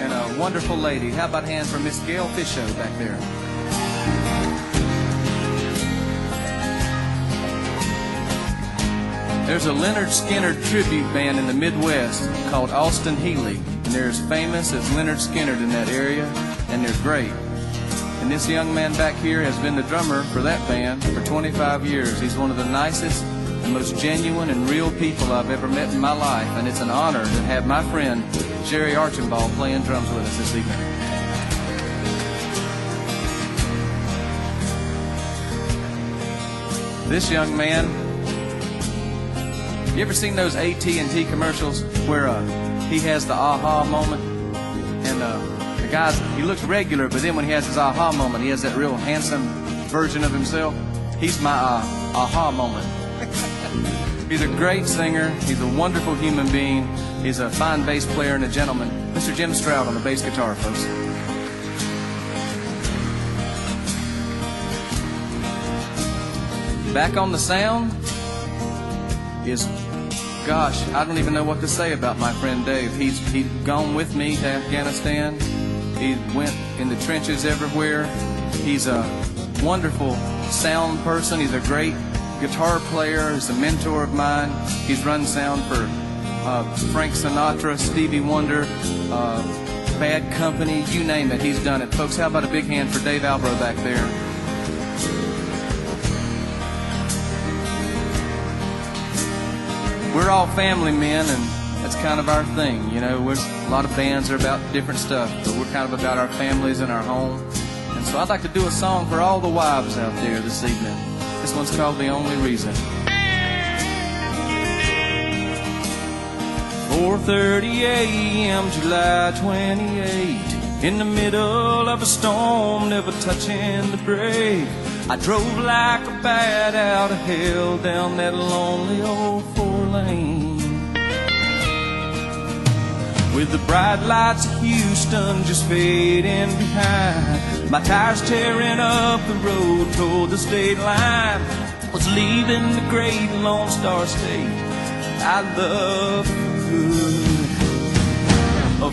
and a wonderful lady. How about a hand for Miss Gail Fisho back there? There's a Leonard Skinner tribute band in the Midwest called Austin Healy, and they're as famous as Leonard Skinner in that area, and they're great. And this young man back here has been the drummer for that band for 25 years. He's one of the nicest and most genuine and real people I've ever met in my life, and it's an honor to have my friend Jerry Archambault playing drums with us this evening. This young man, you ever seen those AT&T commercials where he has the aha moment? And the guy's, he looks regular, but then when he has his aha moment, he has that real handsome version of himself. He's my aha moment. He's a great singer. He's a wonderful human being. He's a fine bass player and a gentleman. Mr. Jim Stroud on the bass guitar, folks. Back on the sound is, gosh, I don't even know what to say about my friend Dave. He's gone with me to Afghanistan. He went in the trenches everywhere. He's a wonderful sound person. He's a great guitar player. He's a mentor of mine. He's run sound for Frank Sinatra, Stevie Wonder, Bad Company, you name it, he's done it. Folks, how about a big hand for Dave Albro back there? We're all family men, and that's kind of our thing. You know, a lot of bands are about different stuff, but we're kind of about our families and our home. And so I'd like to do a song for all the wives out there this evening. This one's called The Only Reason. 4:30 a.m., July 28, in the middle of a storm, never touching the brake. I drove like a bat out of hell down that lonely old 4-lane. With the bright lights of Houston just fading behind, my tires tearing up the road toward the state line. Was leaving the great Lone Star State I love good.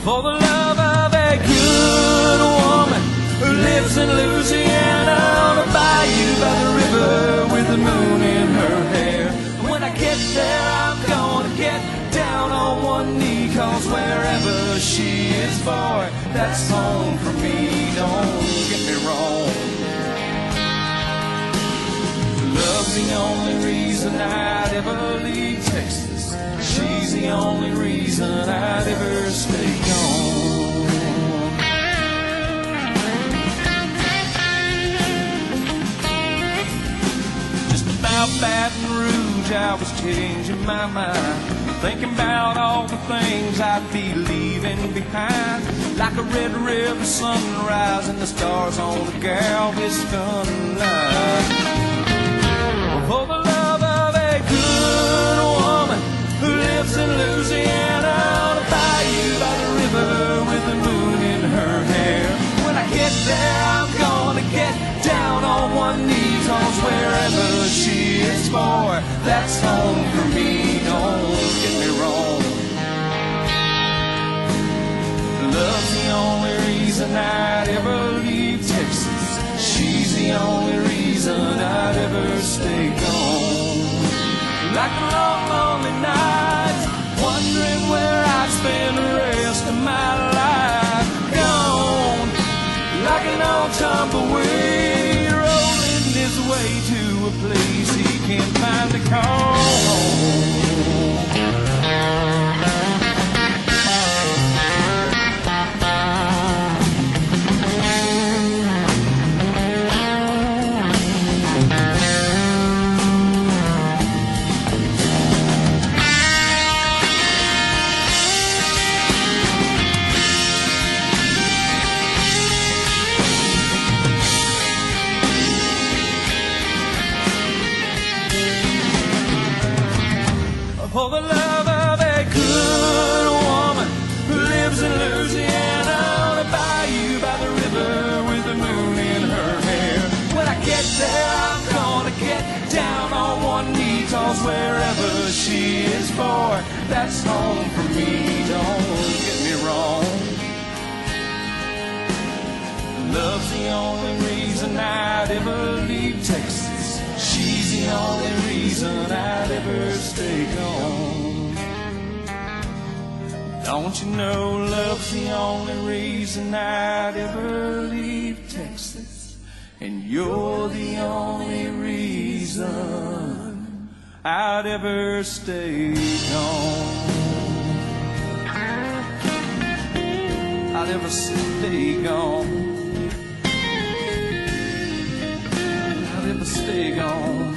For the love of a good woman who lives in Louisiana on a bayou by the river with the moon in her hair. When I get there, I'm gonna get down on one knee, 'cause wherever she is, boy, that's home for me. Don't get me wrong. Love's the only reason I'd ever leave Texas. She's the only reason I'd ever stay gone. Just about Baton Rouge, I was changing my mind, thinking about all the things I'd be leaving behind. Like a red river sunrise and the stars on the Galveston line. For the love of a good woman who lives in Louisiana on a bayou by the river with the moon in her hair. When I get there, I'm gonna get down on one knee, 'cause wherever she is, boy, that's home for me. Don't get me wrong. Love's the only reason I'd ever leave Texas. She's the only reason I'd ever stay gone. Like a long, lonely night, wondering where I'd spend the rest of my life. Gone, like an old tumbleweed, rolling his way to a place he can't find to call home. for the love of a good woman who lives in Louisiana on a bayou by the river with the moon in her hair. When I get there, I'm gonna get down on one knee, 'cause wherever she is born, that's home for me. Don't get me wrong. Love's the only reason I'd ever leave Texas. She's the only reason I'd ever stay gone. Don't you know love's the only reason I'd ever leave Texas? And you're the only reason I'd ever stay gone. I'd ever stay gone. I'd ever stay gone.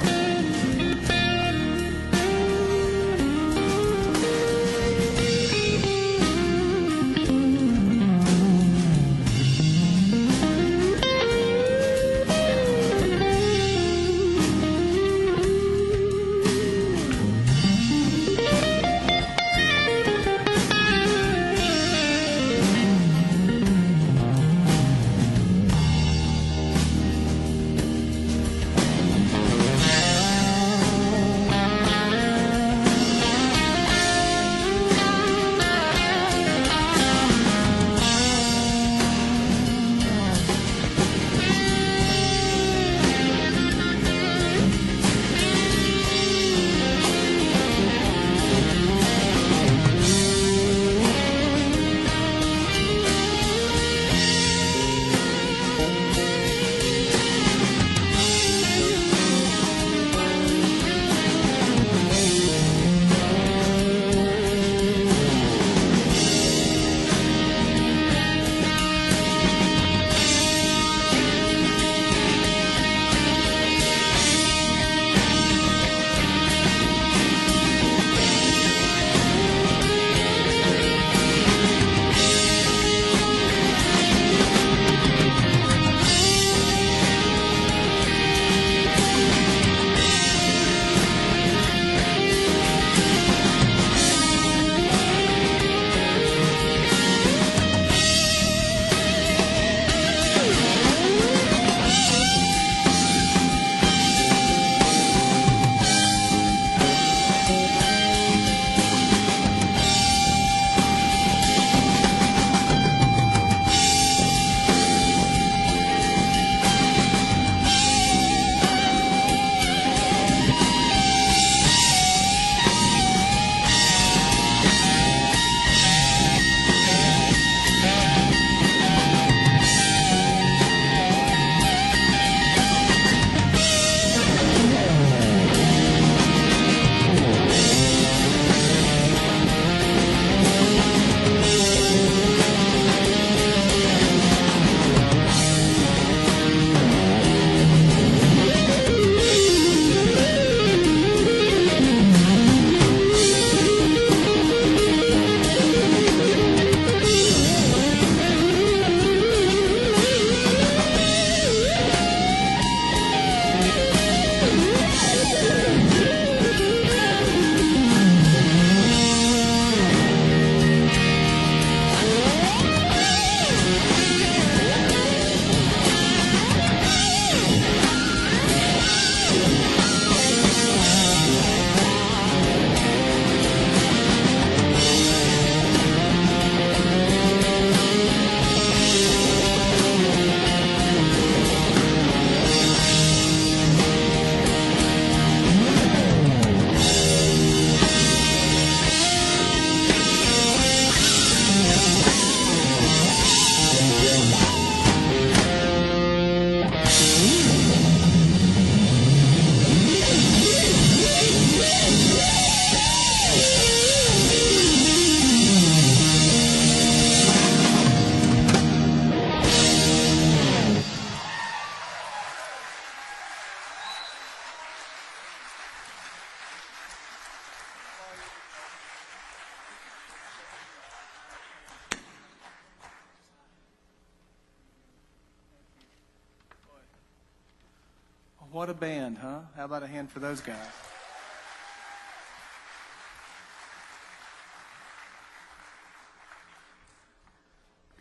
What a band, huh? How about a hand for those guys?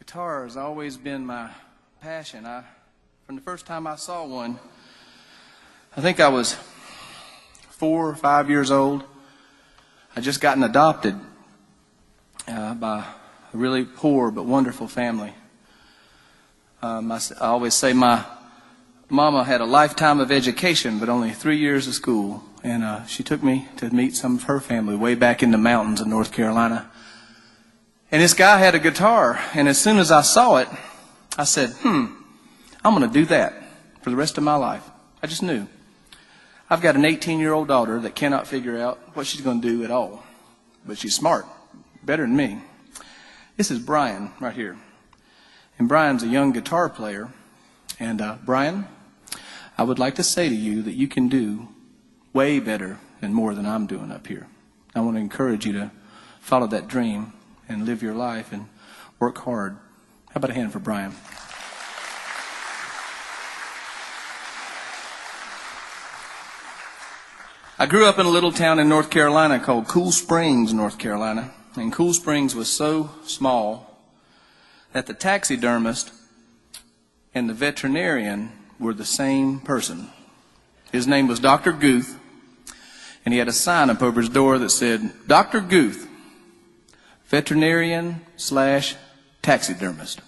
Guitar has always been my passion. From the first time I saw one, I think I was 4 or 5 years old. I just gotten adopted by a really poor but wonderful family. I always say my mama had a lifetime of education, but only 3 years of school. And she took me to meet some of her family way back in the mountains of North Carolina. And this guy had a guitar, and as soon as I saw it, I said, I'm going to do that for the rest of my life. I just knew. I've got an 18-year-old daughter that cannot figure out what she's going to do at all. But she's smart, better than me. This is Brian right here. And Brian's a young guitar player. And Brian, I would like to say to you that you can do way better and more than I'm doing up here. I want to encourage you to follow that dream and live your life and work hard. How about a hand for Brian? I grew up in a little town in North Carolina called Cool Springs, North Carolina. And Cool Springs was so small that the taxidermist and the veterinarian were the same person. His name was Dr. Guth, and he had a sign up over his door that said, Dr. Guth, veterinarian / taxidermist.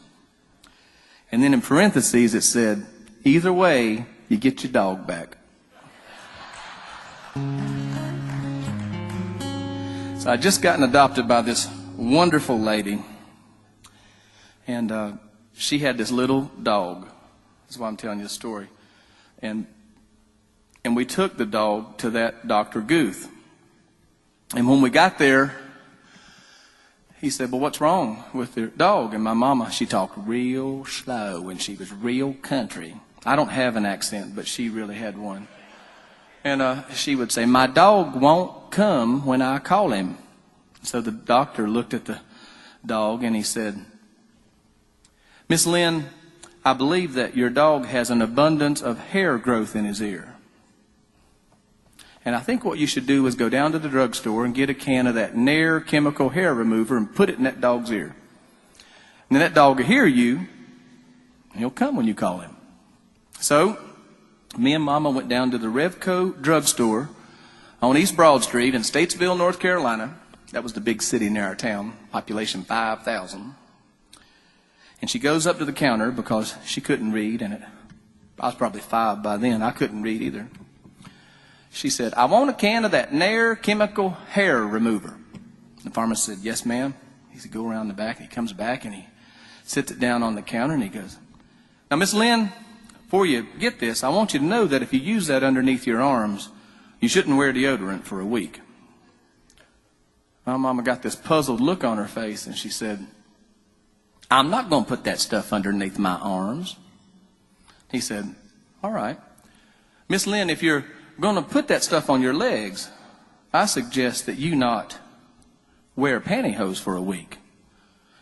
And then in parentheses it said, either way, you get your dog back. So I'd just gotten adopted by this wonderful lady, and she had this little dog. That's why I'm telling you the story. And we took the dog to that Dr. Guth. And when we got there, he said, well, what's wrong with your dog? And my mama, she talked real slow, and she was real country. I don't have an accent, but she really had one. And she would say, my dog won't come when I call him. So the doctor looked at the dog, and he said, Miss Lynne, I believe that your dog has an abundance of hair growth in his ear. And I think what you should do is go down to the drugstore and get a can of that Nair chemical hair remover and put it in that dog's ear. And then that dog will hear you, and he'll come when you call him. So me and Mama went down to the Revco drugstore on East Broad Street in Statesville, North Carolina. That was the big city near our town, population 5,000. And she goes up to the counter because she couldn't read, and I was probably 5 by then. I couldn't read either. She said, I want a can of that Nair chemical hair remover. The pharmacist said, yes, ma'am. He said, go around the back. And he comes back, and he sits it down on the counter, and he goes, now, Miss Lynne, before you get this, I want you to know that if you use that underneath your arms, you shouldn't wear deodorant for a week. My mama got this puzzled look on her face, and she said, I'm not going to put that stuff underneath my arms. He said, all right. Miss Lynne, if you're going to put that stuff on your legs, I suggest that you not wear pantyhose for a week.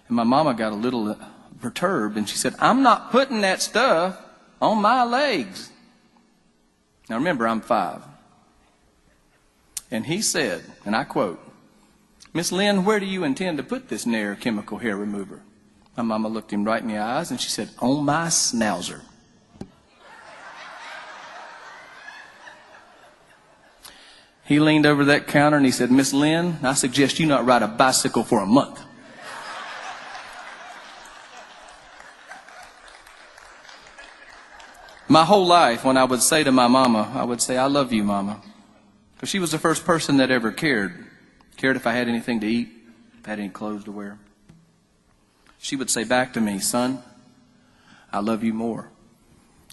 And my mama got a little perturbed, and she said, I'm not putting that stuff on my legs. Now remember, I'm 5. And he said, and I quote, Miss Lynne, where do you intend to put this Nair chemical hair remover? My mama looked him right in the eyes, and she said, on my schnauzer. He leaned over that counter and he said, Miss Lynne, I suggest you not ride a bicycle for a month. My whole life, when I would say to my mama, I would say, I love you, Mama. Because she was the first person that ever cared if I had anything to eat, if I had any clothes to wear. She would say back to me, son, I love you more.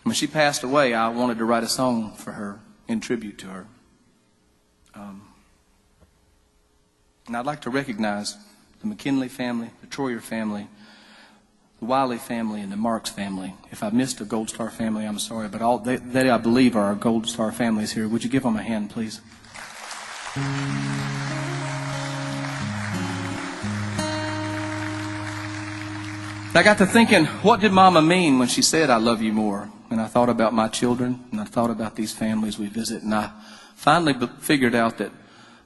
When she passed away, I wanted to write a song for her in tribute to her. And I'd like to recognize the McKinley family, the Troyer family, the Wiley family, and the Marks family. If I missed a Gold Star family, I'm sorry, but all they I believe are our Gold Star families here. Would you give them a hand, please? I got to thinking, what did Mama mean when she said, I love you more? And I thought about my children, and I thought about these families we visit, and I finally figured out that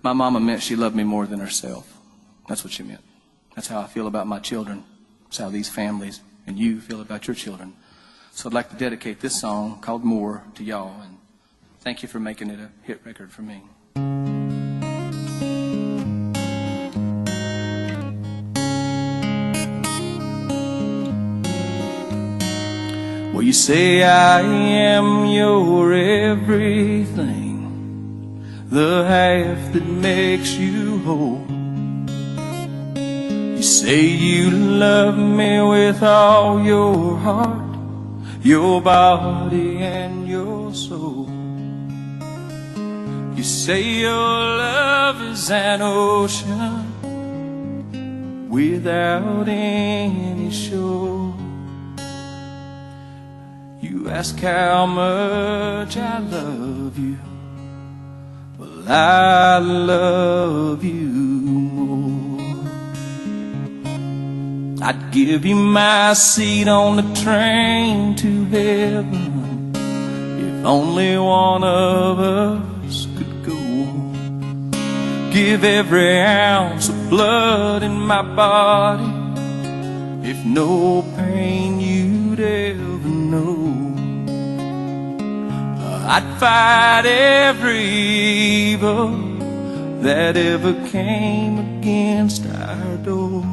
my mama meant she loved me more than herself. That's what she meant. That's how I feel about my children. It's how these families and you feel about your children. So I'd like to dedicate this song called More to y'all, and thank you for making it a hit record for me. Well, you say I am your everything, the half that makes you whole. You say you love me with all your heart, your body and your soul. You say your love is an ocean without any shore. You ask how much I love you. Well, I love you more. I'd give you my seat on the train to heaven if only one of us could go. Give every ounce of blood in my body if no pain you'd ever know. I'd fight every evil that ever came against our door.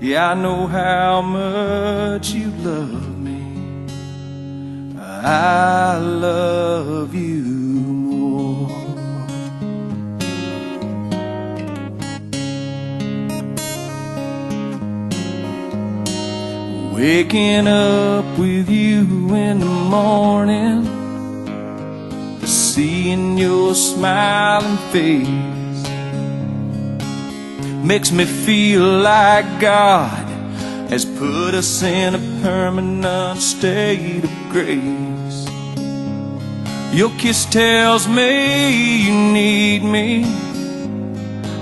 Yeah, I know how much you love me. I love you more. Waking up with you in the morning, seeing your smiling face makes me feel like God has put us in a permanent state of grace. Your kiss tells me you need me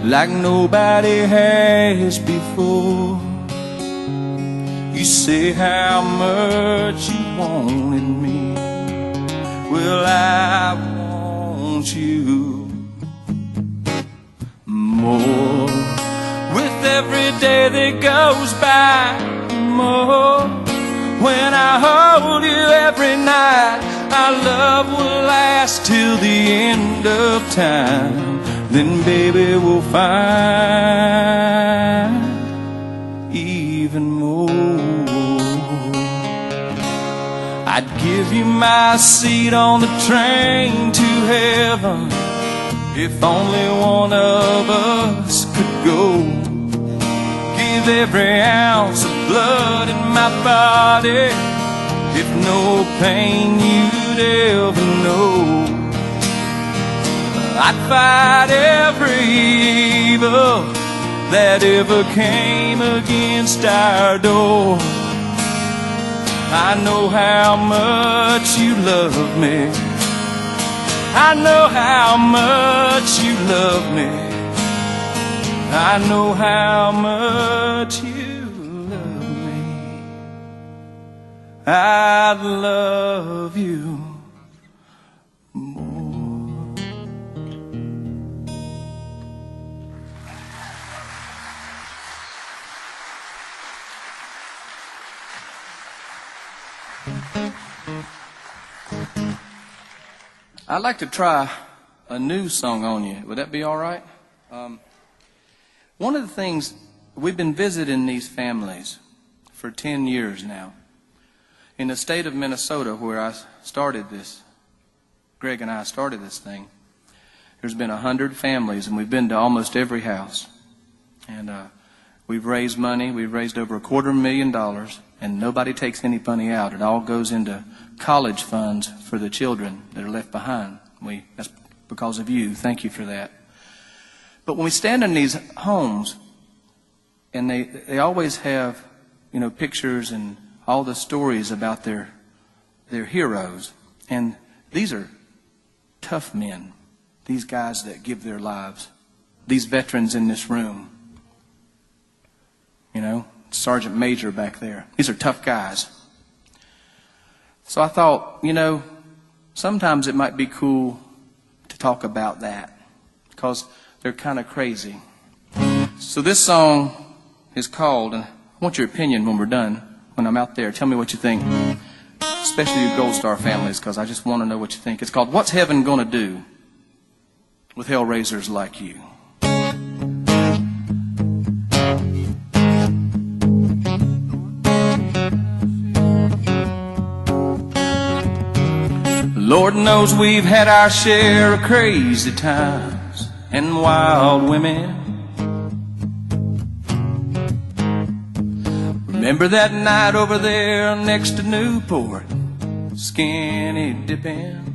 like nobody has before. You say how much you wanted me. Well, I want you more. With every day that goes by, more. When I hold you every night, our love will last till the end of time. Then baby we'll find even more. I'd give you my seat on the train to heaven if only one of us could go. Give every ounce of blood in my body if no pain you'd ever know. I'd fight every evil that ever came against our door. I know how much you love me. I know how much you love me. I know how much you love me. I love you more. I'd like to try a new song on you. Would that be all right? One of the things, we've been visiting these families for 10 years now. In the state of Minnesota, where I started this, Greg and I started this thing, there's been 100 families, and we've been to almost every house. And we've raised money. We've raised over $250,000, and nobody takes any money out. It all goes into college funds for the children that are left behind. That's because of you. Thank you for that. But when we stand in these homes, and they always have, pictures and all the stories about their heroes. And these are tough men, these guys that give their lives, these veterans in this room. Sergeant Major back there. These are tough guys. So I thought, sometimes it might be cool to talk about that because they're kind of crazy. So this song is called, and I want your opinion when we're done, when I'm out there. Tell me what you think, especially you Gold Star families, because I just want to know what you think. It's called, What's Heaven Gonna Do with Hellraisers Like You? Lord knows we've had our share of crazy times and wild women. Remember that night over there next to Newport, skinny dipping?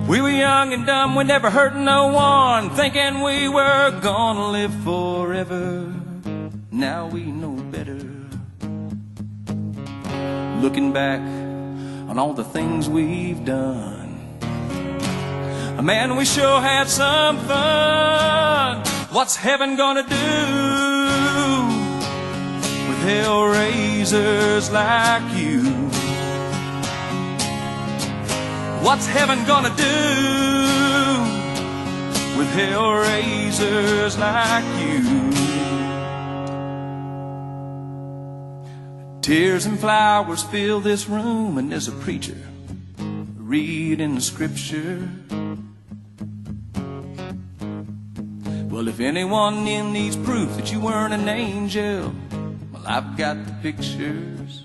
We were young and dumb, we never hurt no one, thinking we were gonna live forever. Now we know better. Looking back on all the things we've done, man, we sure had some fun. What's heaven gonna do with hellraisers like you? What's heaven gonna do with hellraisers like you? Tears and flowers fill this room, and there's a preacher reading the scripture. Well, if anyone needs proof that you weren't an angel, well, I've got the pictures.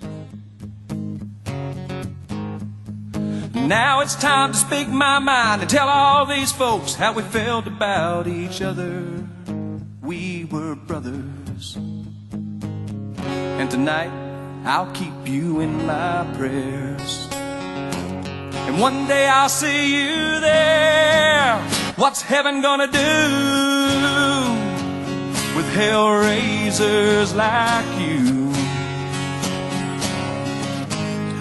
Now it's time to speak my mind and tell all these folks how we felt about each other. We were brothers, and tonight I'll keep you in my prayers. And one day I'll see you there. What's heaven gonna do with hellraisers like you?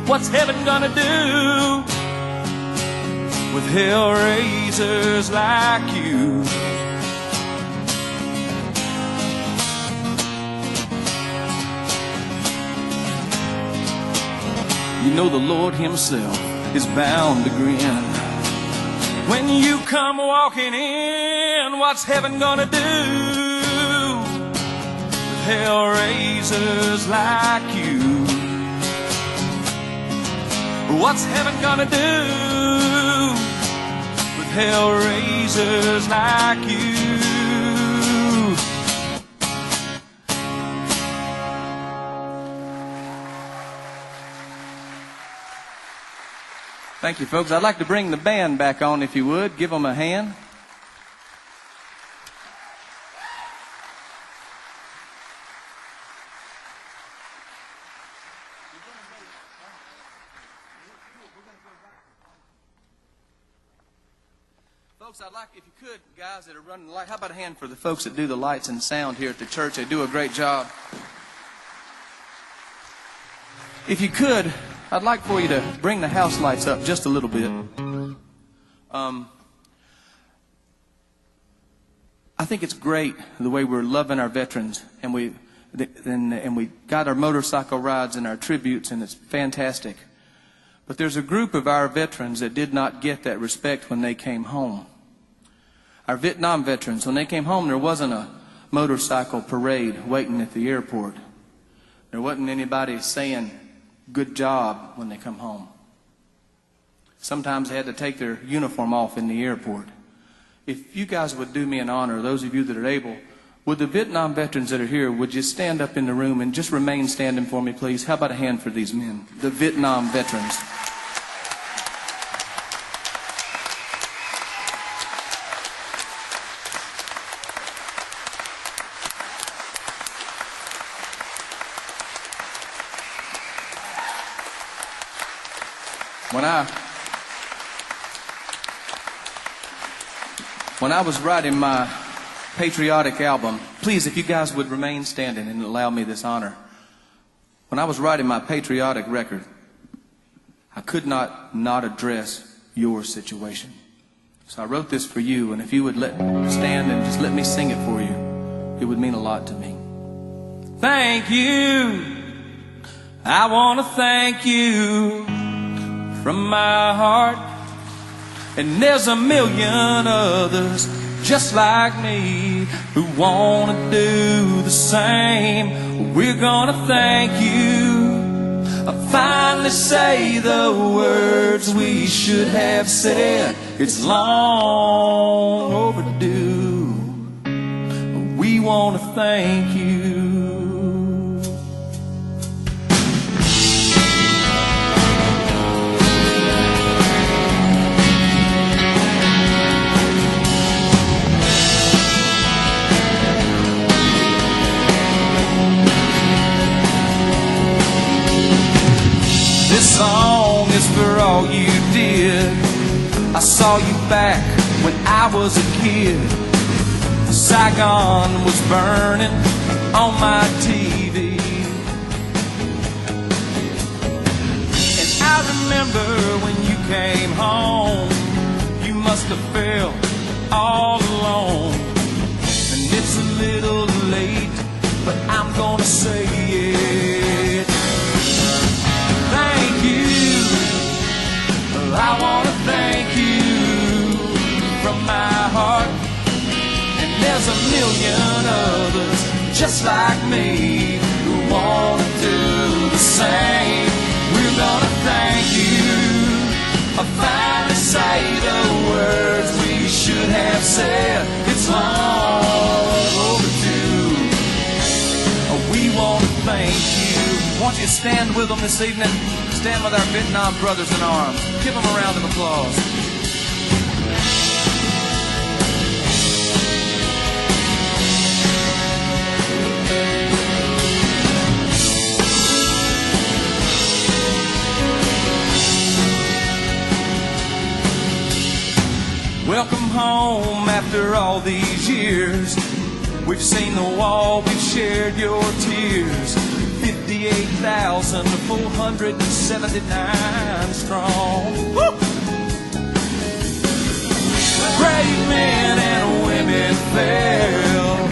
What's heaven gonna do with hellraisers like you? You know the Lord himself is bound to grin when you come walking in. What's heaven gonna do with hellraisers like you? What's heaven gonna do with hellraisers like you? Thank you, folks. I'd like to bring the band back on, if you would. Give them a hand. Folks, I'd like, if you could, guys that are running the light, how about a hand for the folks that do the lights and sound here at the church? They do a great job. If you could, I'd like for you to bring the house lights up just a little bit. I think it's great the way we're loving our veterans, and we got our motorcycle rides and our tributes, and it's fantastic. But there's a group of our veterans that did not get that respect when they came home. Our Vietnam veterans, when they came home, there wasn't a motorcycle parade waiting at the airport. There wasn't anybody saying, "Good job," when they come home. Sometimes they had to take their uniform off in the airport. If you guys would do me an honor, those of you that are able, would the Vietnam veterans that are here, would you stand up in the room and just remain standing for me, please? How about a hand for these men, the Vietnam veterans? When I was writing my patriotic album, please, if you guys would remain standing and allow me this honor. When I was writing my patriotic record, I could not address your situation. So I wrote this for you, and if you would stand and just let me sing it for you, it would mean a lot to me. Thank you. I want to thank you from my heart. And there's a million others just like me, who want to do the same. We're gonna thank you. I finally say the words we should have said. It's long overdue. We want to thank you. This song is for all you did. I saw you back when I was a kid. Saigon was burning on my TV. And I remember when you came home, you must have felt all alone. And it's a little late, but I'm gonna say it. Thank you. I want to thank you from my heart. And there's a million others just like me who want to do the same. We're gonna thank you. I finally say the words we should have said. It's long overdue. We want to thank you. Won't you stand with them this evening? Stand with our Vietnam brothers in arms. Give them a round of applause. Welcome home after all these years. We've seen the wall, we've shared your tears. 58,479 strong. Woo! Brave men and women fell.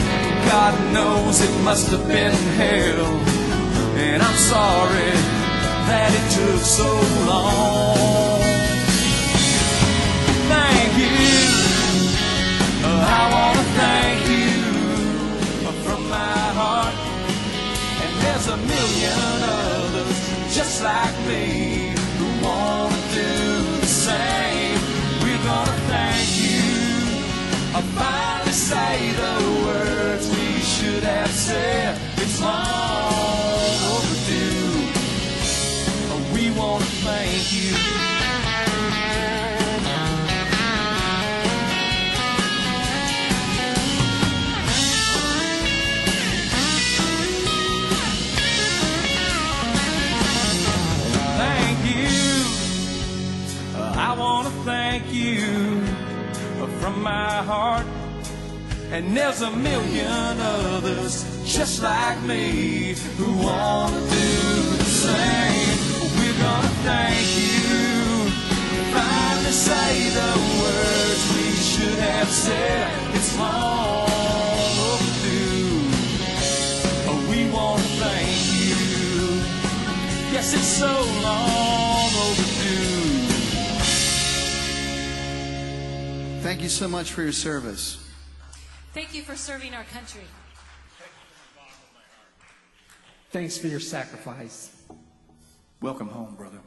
God knows it must have been hell. And I'm sorry that it took so long. Thank you. I want to thank you from my heart. There's a million others just like me who want to do the same. We're gonna thank you. I finally say the words we should have said. It's long overdue. We want to thank you. I want to thank you from my heart. And there's a million others just like me who want to do the same. We're going to thank you. Finally say the words we should have said. It's long overdue. We want to thank you. Yes, it's so long overdue. Thank you so much for your service. Thank you for serving our country. Thanks for your sacrifice. Welcome home, brother.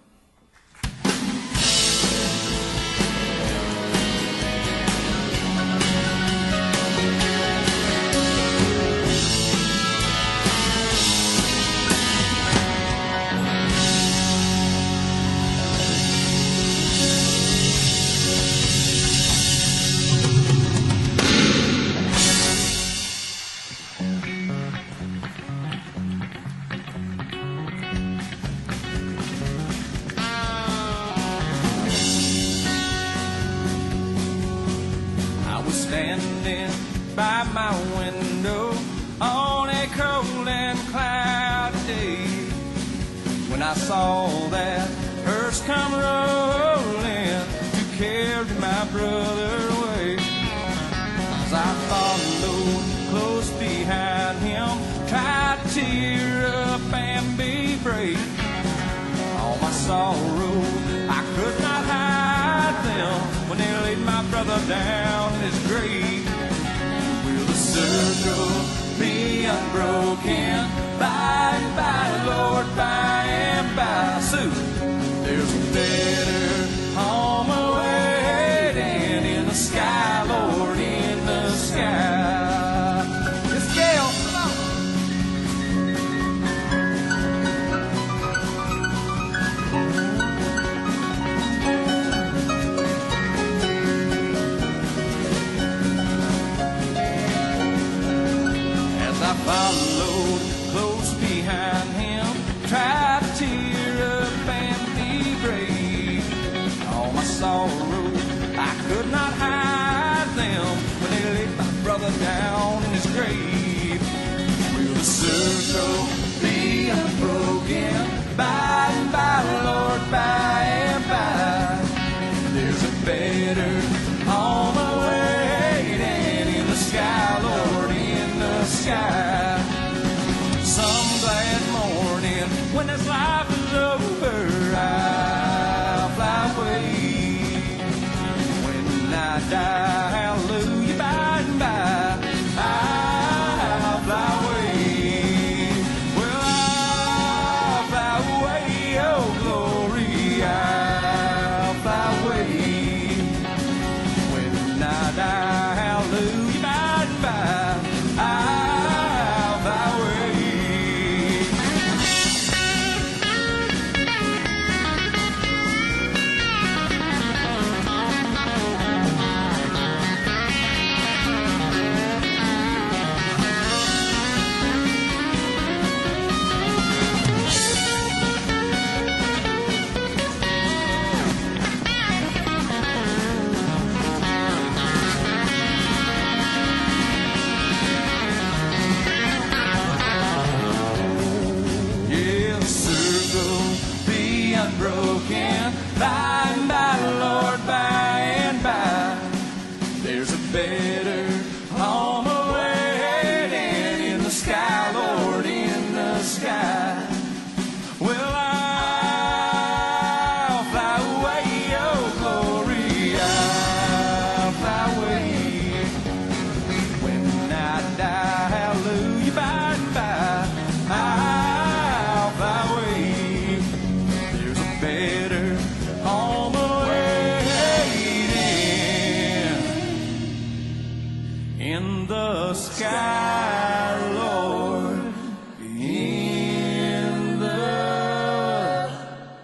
Standing by my window on a cold and cloudy day, when I saw that hearse come rolling to carry my brother away. As I followed close behind him, tried to cheer up and be brave. All my sorrow, I could not hide them when they laid my brother down his grave. Will the circle be unbroken? By and by, Lord, by and by. Soon there's a better home awaiting in the sky, Lord, in the sky. It's Gail, come on. As I followed close behind him, tried to tear up and be brave. All my sorrow, I could not hide them when they laid my brother down in his grave. Will the circle be unbroken? By and by, Lord, by and by. There's a better home awaiting in the sky, Lord, in the sky. Some glad morning when this life is over, I'll fly away. When I die, hallelujah, by and by, I'll fly away. Well, I'll fly away, oh glory, I'll fly away. When I die, hallelujah, by and by, I'll fly away. Yeah, the circle be unbroken. By and by, Lord, by and by. There's a better home awaiting in the sky, Lord, in the sky. Well, I'll fly away, oh glory, I'll fly away. When I die, hallelujah, by and by, I'll fly away. There's a better home awaiting in the sky, Lord, in the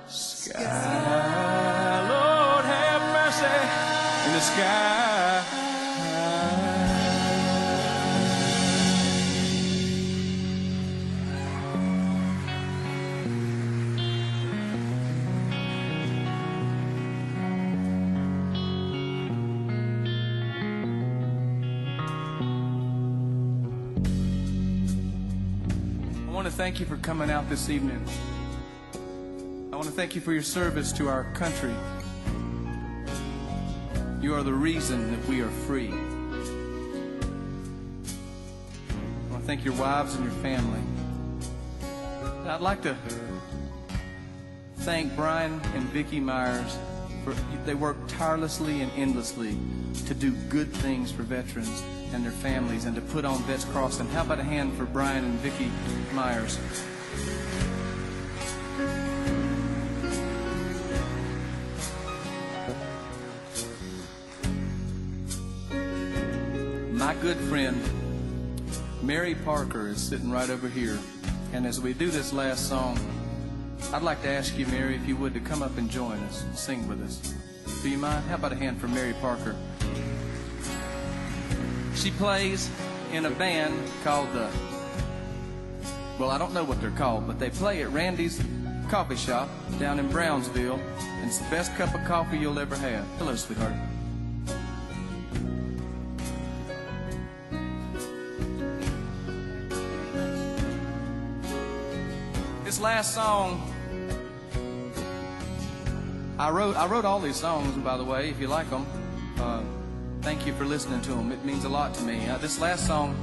sky. Lord, have mercy in the sky. I want to thank you for coming out this evening. I want to thank you for your service to our country. You are the reason that we are free. I want to thank your wives and your family. And I'd like to thank Brian and Vicki Myers for they work tirelessly and endlessly to do good things for veterans and their families and to put on Vets Crossing. How about a hand for Brian and Vicki Myers? My good friend Mary Parker is sitting right over here, and as we do this last song, I'd like to ask you, Mary, if you would, to come up and join us and sing with us. Do you mind? How about a hand for Mary Parker? She plays in a band called well, I don't know what they're called, but they play at Randy's Coffee Shop down in Brownsville, and it's the best cup of coffee you'll ever have. Hello, sweetheart. This last song, I wrote all these songs, by the way, if you like them. Thank you for listening to them. It means a lot to me. This last song,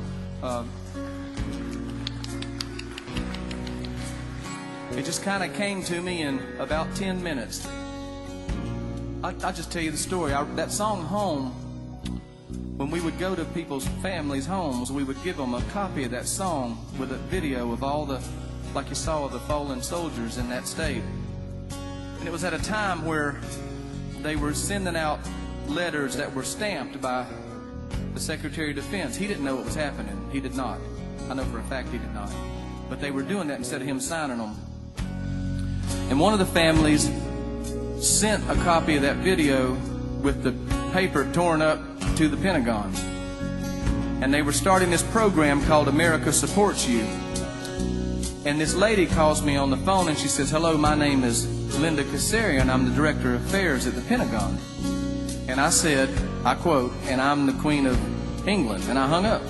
it just kind of came to me in about 10 minutes. I'll just tell you the story. That song, Home, when we would go to people's families' homes, we would give them a copy of that song with a video of all the, like you saw, the fallen soldiers in that state. And it was at a time where they were sending out letters that were stamped by the Secretary of Defense. He didn't know what was happening. He did not. I know for a fact he did not. But they were doing that instead of him signing them. And one of the families sent a copy of that video with the paper torn up to the Pentagon. And they were starting this program called America Supports You. And this lady calls me on the phone and she says, "Hello, my name is Linda Kassarian. I'm the Director of Affairs at the Pentagon." And I said, I quote, "And I'm the Queen of England." And I hung up.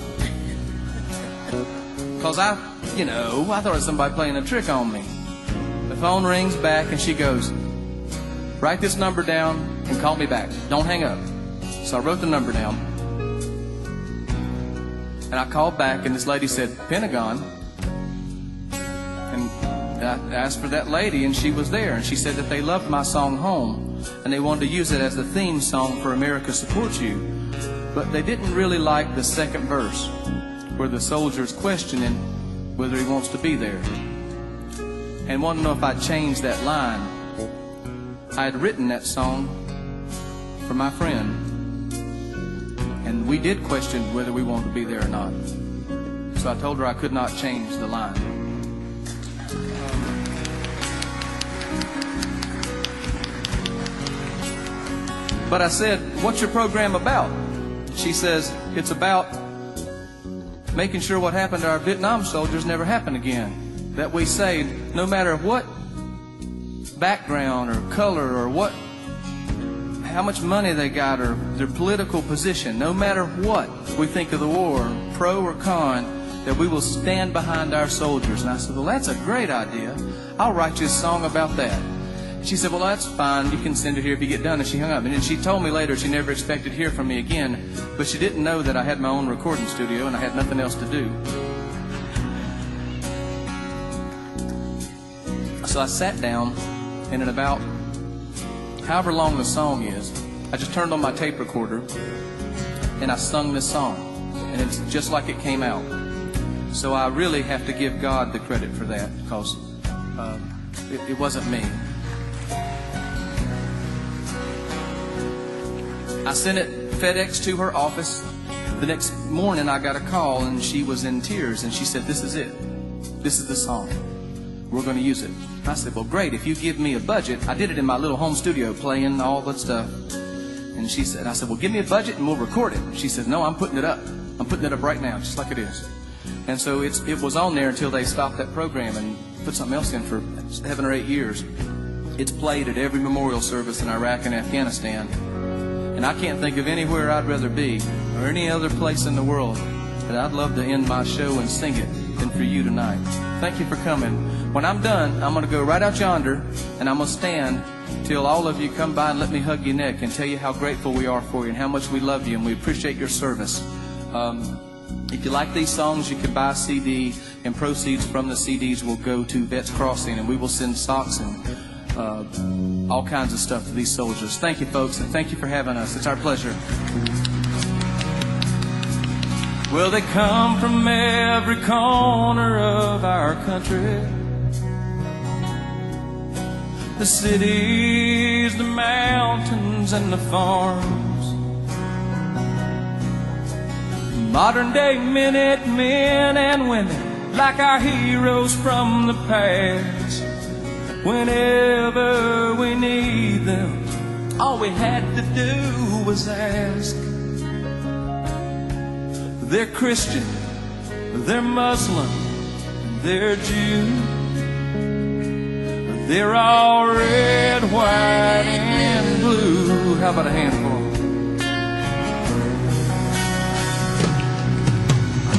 Because I thought it was somebody playing a trick on me. The phone rings back and she goes, "Write this number down and call me back. Don't hang up." So I wrote the number down. And I called back and this lady said, "Pentagon." And I asked for that lady and she was there. And she said that they loved my song Home. And they wanted to use it as the theme song for America Supports You. But they didn't really like the second verse, where the soldier's questioning whether he wants to be there. And wanted to know if I'd changed that line. I had written that song for my friend. And we did question whether we wanted to be there or not. So I told her I could not change the line. But I said, "What's your program about?" She says, "It's about making sure what happened to our Vietnam soldiers never happen again. That we say, no matter what background or color or how much money they got or their political position, no matter what we think of the war, pro or con, that we will stand behind our soldiers." And I said, "Well, that's a great idea. I'll write you a song about that." She said, "Well, that's fine. You can send it here if you get done." And she hung up. And then she told me later she never expected to hear from me again, but she didn't know that I had my own recording studio and I had nothing else to do. So I sat down, and in about however long the song is, I just turned on my tape recorder and I sung this song. And it's just like it came out. So I really have to give God the credit for that, because it wasn't me. I sent it FedEx to her office. The next morning I got a call and she was in tears and she said, "This is it. This is the song. We're going to use it." I said, "Well, great. If you give me a budget." I did it in my little home studio playing all that stuff. And I said, "Well, give me a budget and we'll record it." She said, "No, I'm putting it up. I'm putting it up right now, just like it is." And so it was on there until they stopped that program and put something else in for 7 or 8 years. It's played at every memorial service in Iraq and Afghanistan. And I can't think of anywhere I'd rather be, or any other place in the world, that I'd love to end my show and sing it than for you tonight. Thank you for coming. When I'm done, I'm going to go right out yonder, and I'm going to stand till all of you come by and let me hug your neck and tell you how grateful we are for you and how much we love you and we appreciate your service. If you like these songs, you can buy a CD, and proceeds from the CDs will go to Vets Crossing, and we will send socks and all kinds of stuff to these soldiers. Thank you, folks, and thank you for having us. It's our pleasure. Well, they come from every corner of our country. The cities, the mountains, and the farms. Modern day Minutemen and women, like our heroes from the past. Whenever we need them, all we had to do was ask. They're Christian, they're Muslim, they're Jew. They're all red, white, and blue. How about a handful?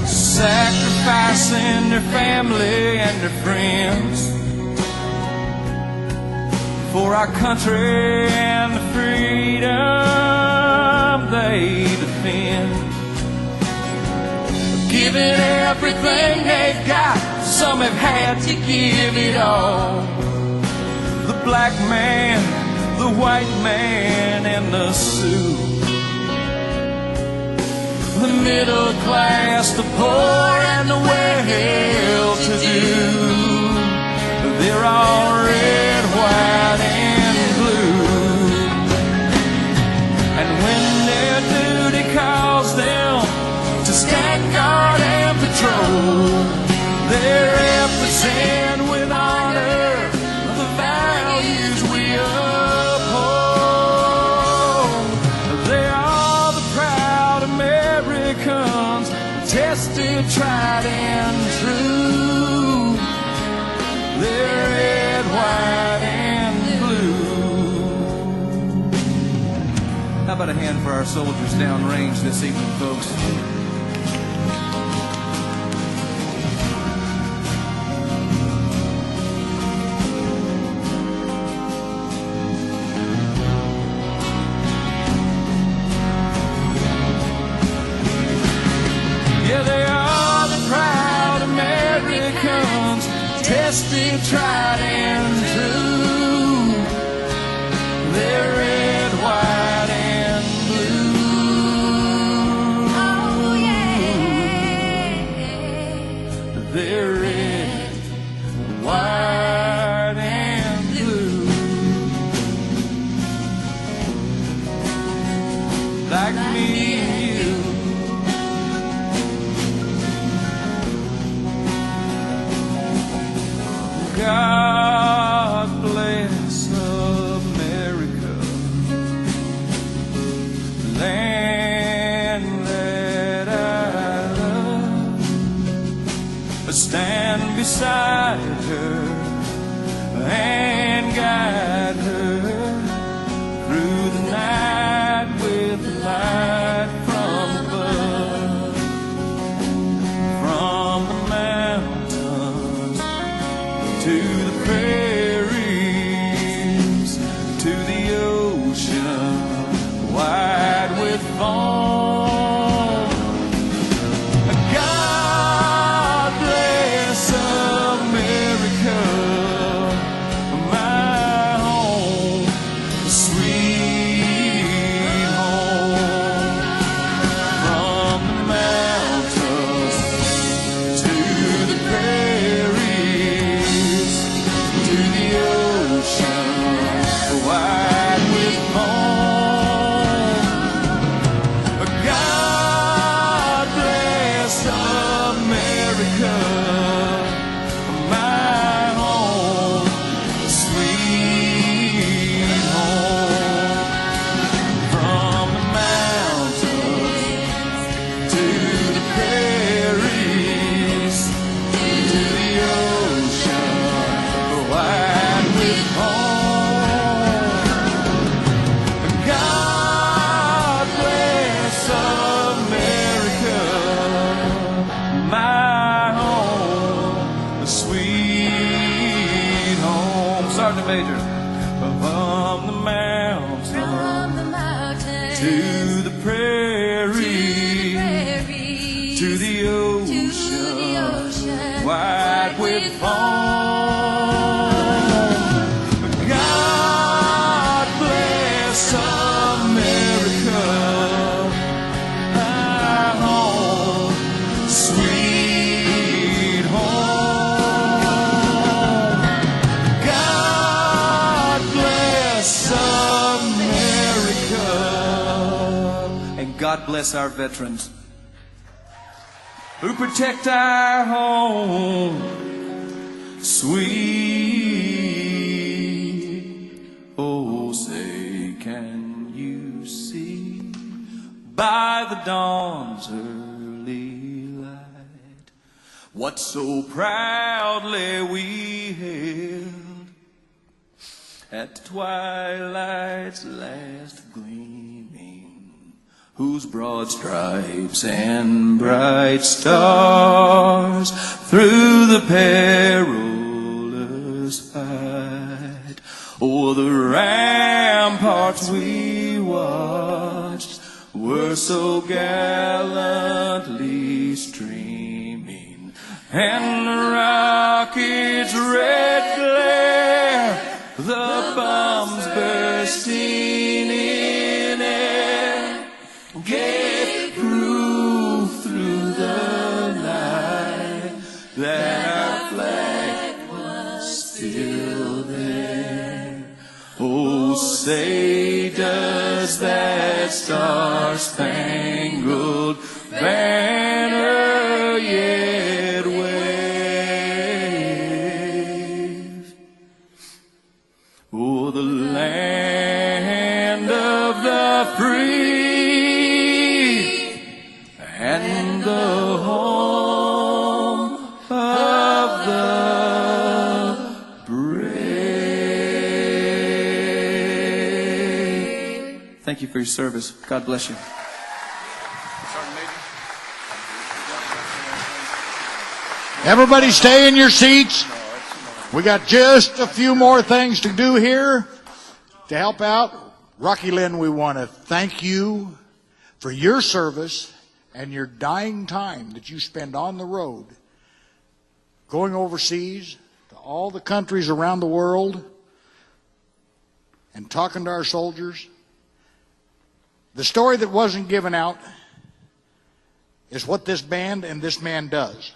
Sacrificing their family and their friends for our country and the freedom they defend. Giving everything they've got, some have had to give it all. The black man, the white man, and the Sioux. the middle class, the poor, and the well-to-do. They're all red, white, and blue. And when their duty calls them to stand guard and patrol, they represent with honor the values we uphold. They are the proud Americans, tested, tried, and true. They're red, white, and blue. How about a hand for our soldiers downrange this evening, folks? Yeah, they are the proud Americans, tested, tried, and true. They're red, white, and blue. Oh, yeah. They're red, white, and blue. Like me and you. God bless America, land that I love. Stand beside her and guide her through the night with the light from above, from the mountains to the prairies, to the ocean, wide with foam. God bless America, my home, sweet home. From the mountains to the prairies, to the ocean, wide with foam. God bless America, my home, sweet home. From the mountains to the prairies, to the ocean, wide with foam. God bless America, my home, sweet home. Sergeant Major, from the mountains From the mountains to the prairie, to the ocean, wide with foam. God bless America, my home, sweet home. God bless America. And God bless our veterans. Who protect our home, sweet. Oh, say, can you see by the dawn's early light what so proudly we held at twilight's last gleaming, whose broad stripes and bright stars through the perilous fight o'er the ramparts we watched were so gallantly streaming, and the rocket's red glare, the bombs bursting in air, gave proof say, does that star-spangled banner yet wave? Oh, the land of the free and the home of the brave. Thank you for your service. God bless you. Everybody stay in your seats. We got just a few more things to do here to help out. Rockie, Lynne, we want to thank you for your service and your dying time that you spend on the road, going overseas to all the countries around the world and talking to our soldiers. The story that wasn't given out is what this band and this man does.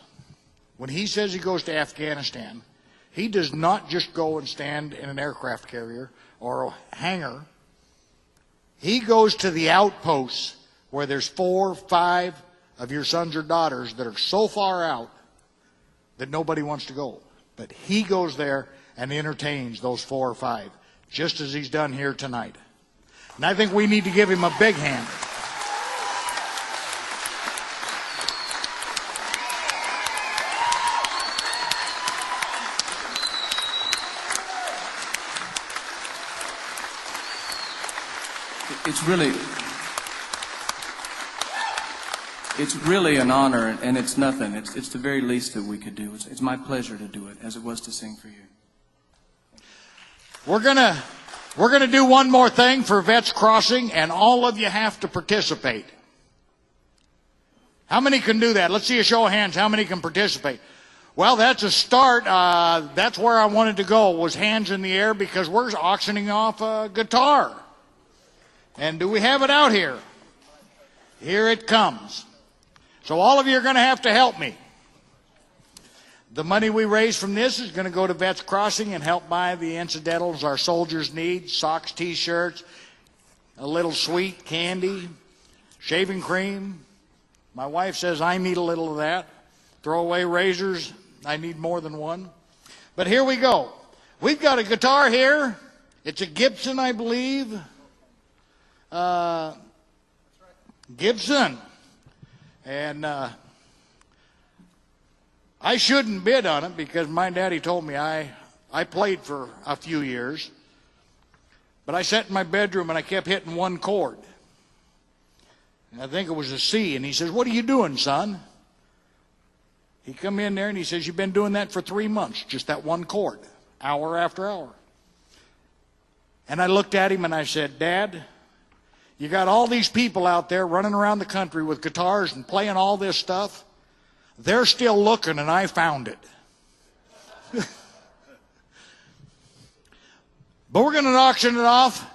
When he says he goes to Afghanistan, he does not just go and stand in an aircraft carrier or a hangar. He goes to the outposts where there's 4 or 5 of your sons or daughters that are so far out that nobody wants to go. But he goes there and entertains those 4 or 5, just as he's done here tonight. And I think we need to give him a big hand. It's really an honor, and it's nothing. It's the very least that we could do. It's my pleasure to do it, as it was to sing for you. We're gonna do one more thing for Vets Crossing, and all of you have to participate. How many can do that? Let's see a show of hands. How many can participate? Well, that's a start. That's where I wanted to go, was hands in the air, because we're auctioning off a guitar. And do we have it out here? Here it comes. So all of you are going to have to help me. The money we raise from this is going to go to Vets Crossing and help buy the incidentals our soldiers need: socks, T-shirts, a little sweet candy, shaving cream. My wife says I need a little of that. Throwaway razors, I need more than one. But here we go. We've got a guitar here. It's a Gibson, I believe. Gibson. And I shouldn't bid on it because my daddy told me I played for a few years. But I sat in my bedroom and I kept hitting one chord. And I think it was a C. And he says, "What are you doing, son?" He come in there and he says, "You've been doing that for 3 months, just that one chord, hour after hour." And I looked at him and I said, "Dad, you got all these people out there running around the country with guitars and playing all this stuff. They're still looking, and I found it." But we're going to auction it off.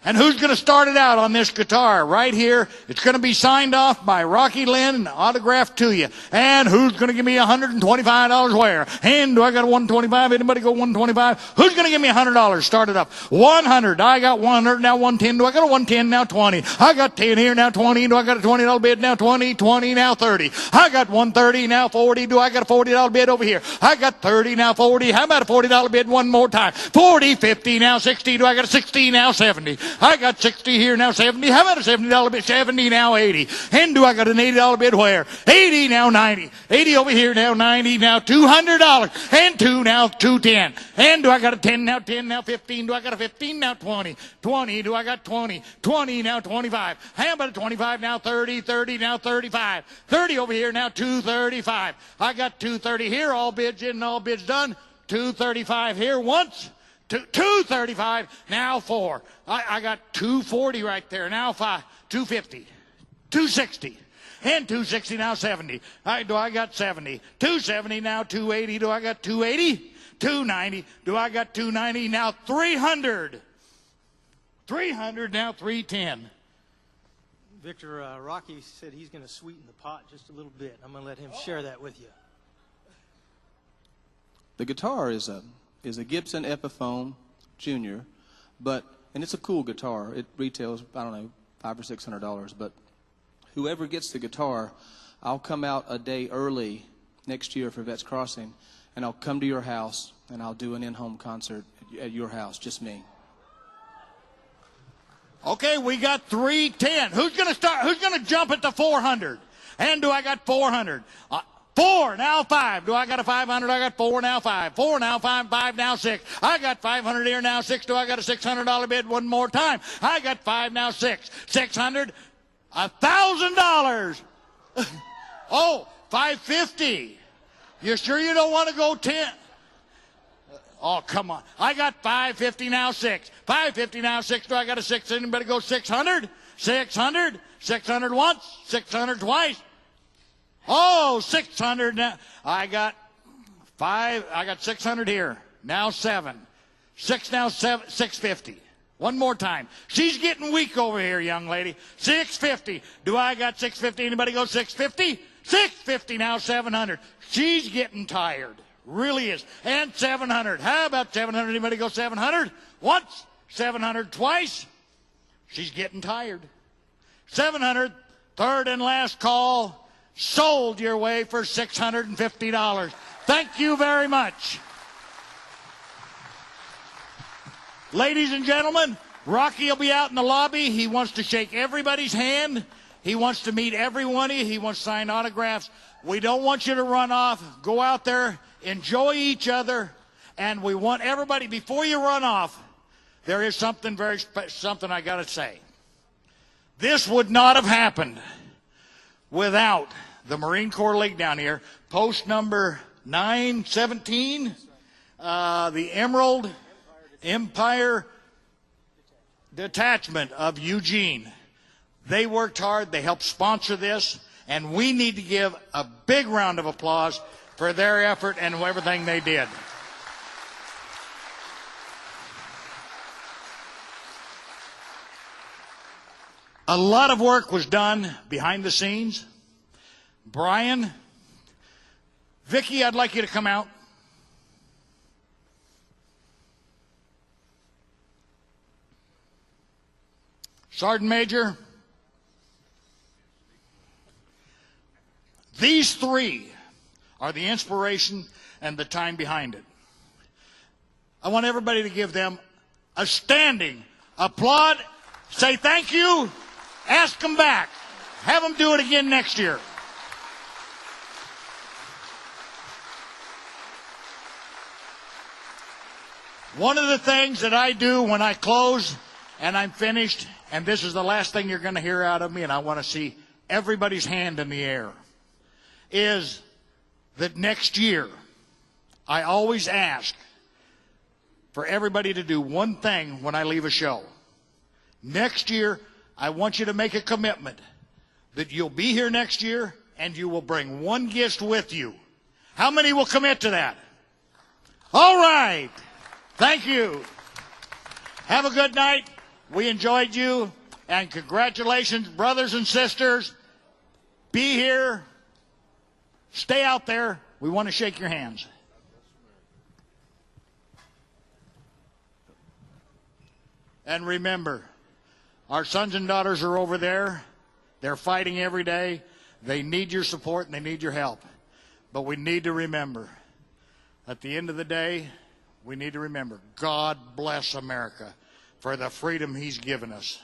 And who's going to start it out on this guitar? Right here. It's going to be signed off by Rockie, Lynne, and autographed to you. And who's going to give me $125 where? And do I got a $125? Anybody go $125? Who's going to give me $100? Start it up. $100. I got $100. Now $110. Do I got a $110? Now $20. I got $10 here. Now $20. Do I got a $20 bid? Now $20. $20. Now $30. I got $130. Now $40. Do I got a $40 bid over here? I got $30. Now $40. How about a $40 bid one more time? $40. $50. Now $60. Do I got a $60? Now $70. I got $60 here, now $70. How about a $70 bid? $70, now $80. And do I got an $80 bid where? $80, now $90. $80 over here, now $90, now $200. And $2, now $210. And do I got a $10, now $10, now $15. Do I got a $15, now $20. $20, do I got $20. $20, now $25. How about a $25, now $30. $30, now $35. $30 over here, now $235. I got $230 here, all bids in, all bids done. $235 here once. $235, now $4. I got $240 right there, now $5. $250, $260, and $260, now $70. Do I got $70? $270, now $280. Do I got $280? $290. Do I got $290? Now $300. $300, now $310. Victor, Rockie said he's going to sweeten the pot just a little bit. I'm going to let him share that with you. The guitar is a Gibson Epiphone Junior, but And it's a cool guitar. It retails, I don't know, $500 or $600. But whoever gets the guitar, I'll come out a day early next year for Vets Crossing, and I'll come to your house, and I'll do an in-home concert at your house, just me. Okay, we got 310. Who's going to start? Who's going to jump at the 400? And do I got 400? 4, now 5. Do I got a 500? I got 4, now 5. 4, now 5, 5, now 6. I got 500 here, now 6. Do I got a $600 bid one more time? I got 5, now 6. 600, $1,000. Oh, 550. You sure you don't want to go 10? Oh, come on. I got 550, now 6. 550, now 6. Do I got a 6? Anybody go 600? 600? 600 once? 600 twice? Oh, 600 now. I got 5. I got 600 here. Now 7. 6 now 7. 650. One more time. She's getting weak over here, young lady. 650. Do I got 650? Anybody go 650? 650 now 700. She's getting tired. Really is. And 700. How about 700? Anybody go 700? Once. 700 twice. She's getting tired. 700. Third and last call. Sold your way for $650. Thank you very much. Ladies and gentlemen, Rocky will be out in the lobby. He wants to shake everybody's hand. He wants to meet everyone. He wants to sign autographs. We don't want you to run off. Go out there, enjoy each other, and we want everybody, before you run off, there is something something I got to say. This would not have happened without the Marine Corps League down here, post number 917, the Emerald Empire Detachment of Eugene. They worked hard. They helped sponsor this, and we need to give a big round of applause for their effort and everything they did. A lot of work was done behind the scenes. Brian, Vicki, I'd like you to come out. Sergeant Major, these three are the inspiration and the time behind it. I want everybody to give them a standing applaud. Say thank you. Ask them back. Have them do it again next year. One of the things that I do when I close and I'm finished, and this is the last thing you're going to hear out of me, and I want to see everybody's hand in the air, is that next year I always ask for everybody to do one thing when I leave a show. Next year, I want you to make a commitment that you'll be here next year and you will bring one gift with you. How many will commit to that? All right. Thank you. Have a good night. We enjoyed you. And congratulations, brothers and sisters. Be here. Stay out there. We want to shake your hands. And remember, our sons and daughters are over there. They're fighting every day. They need your support and they need your help. But we need to remember, at the end of the day, we need to remember, God bless America for the freedom He's given us.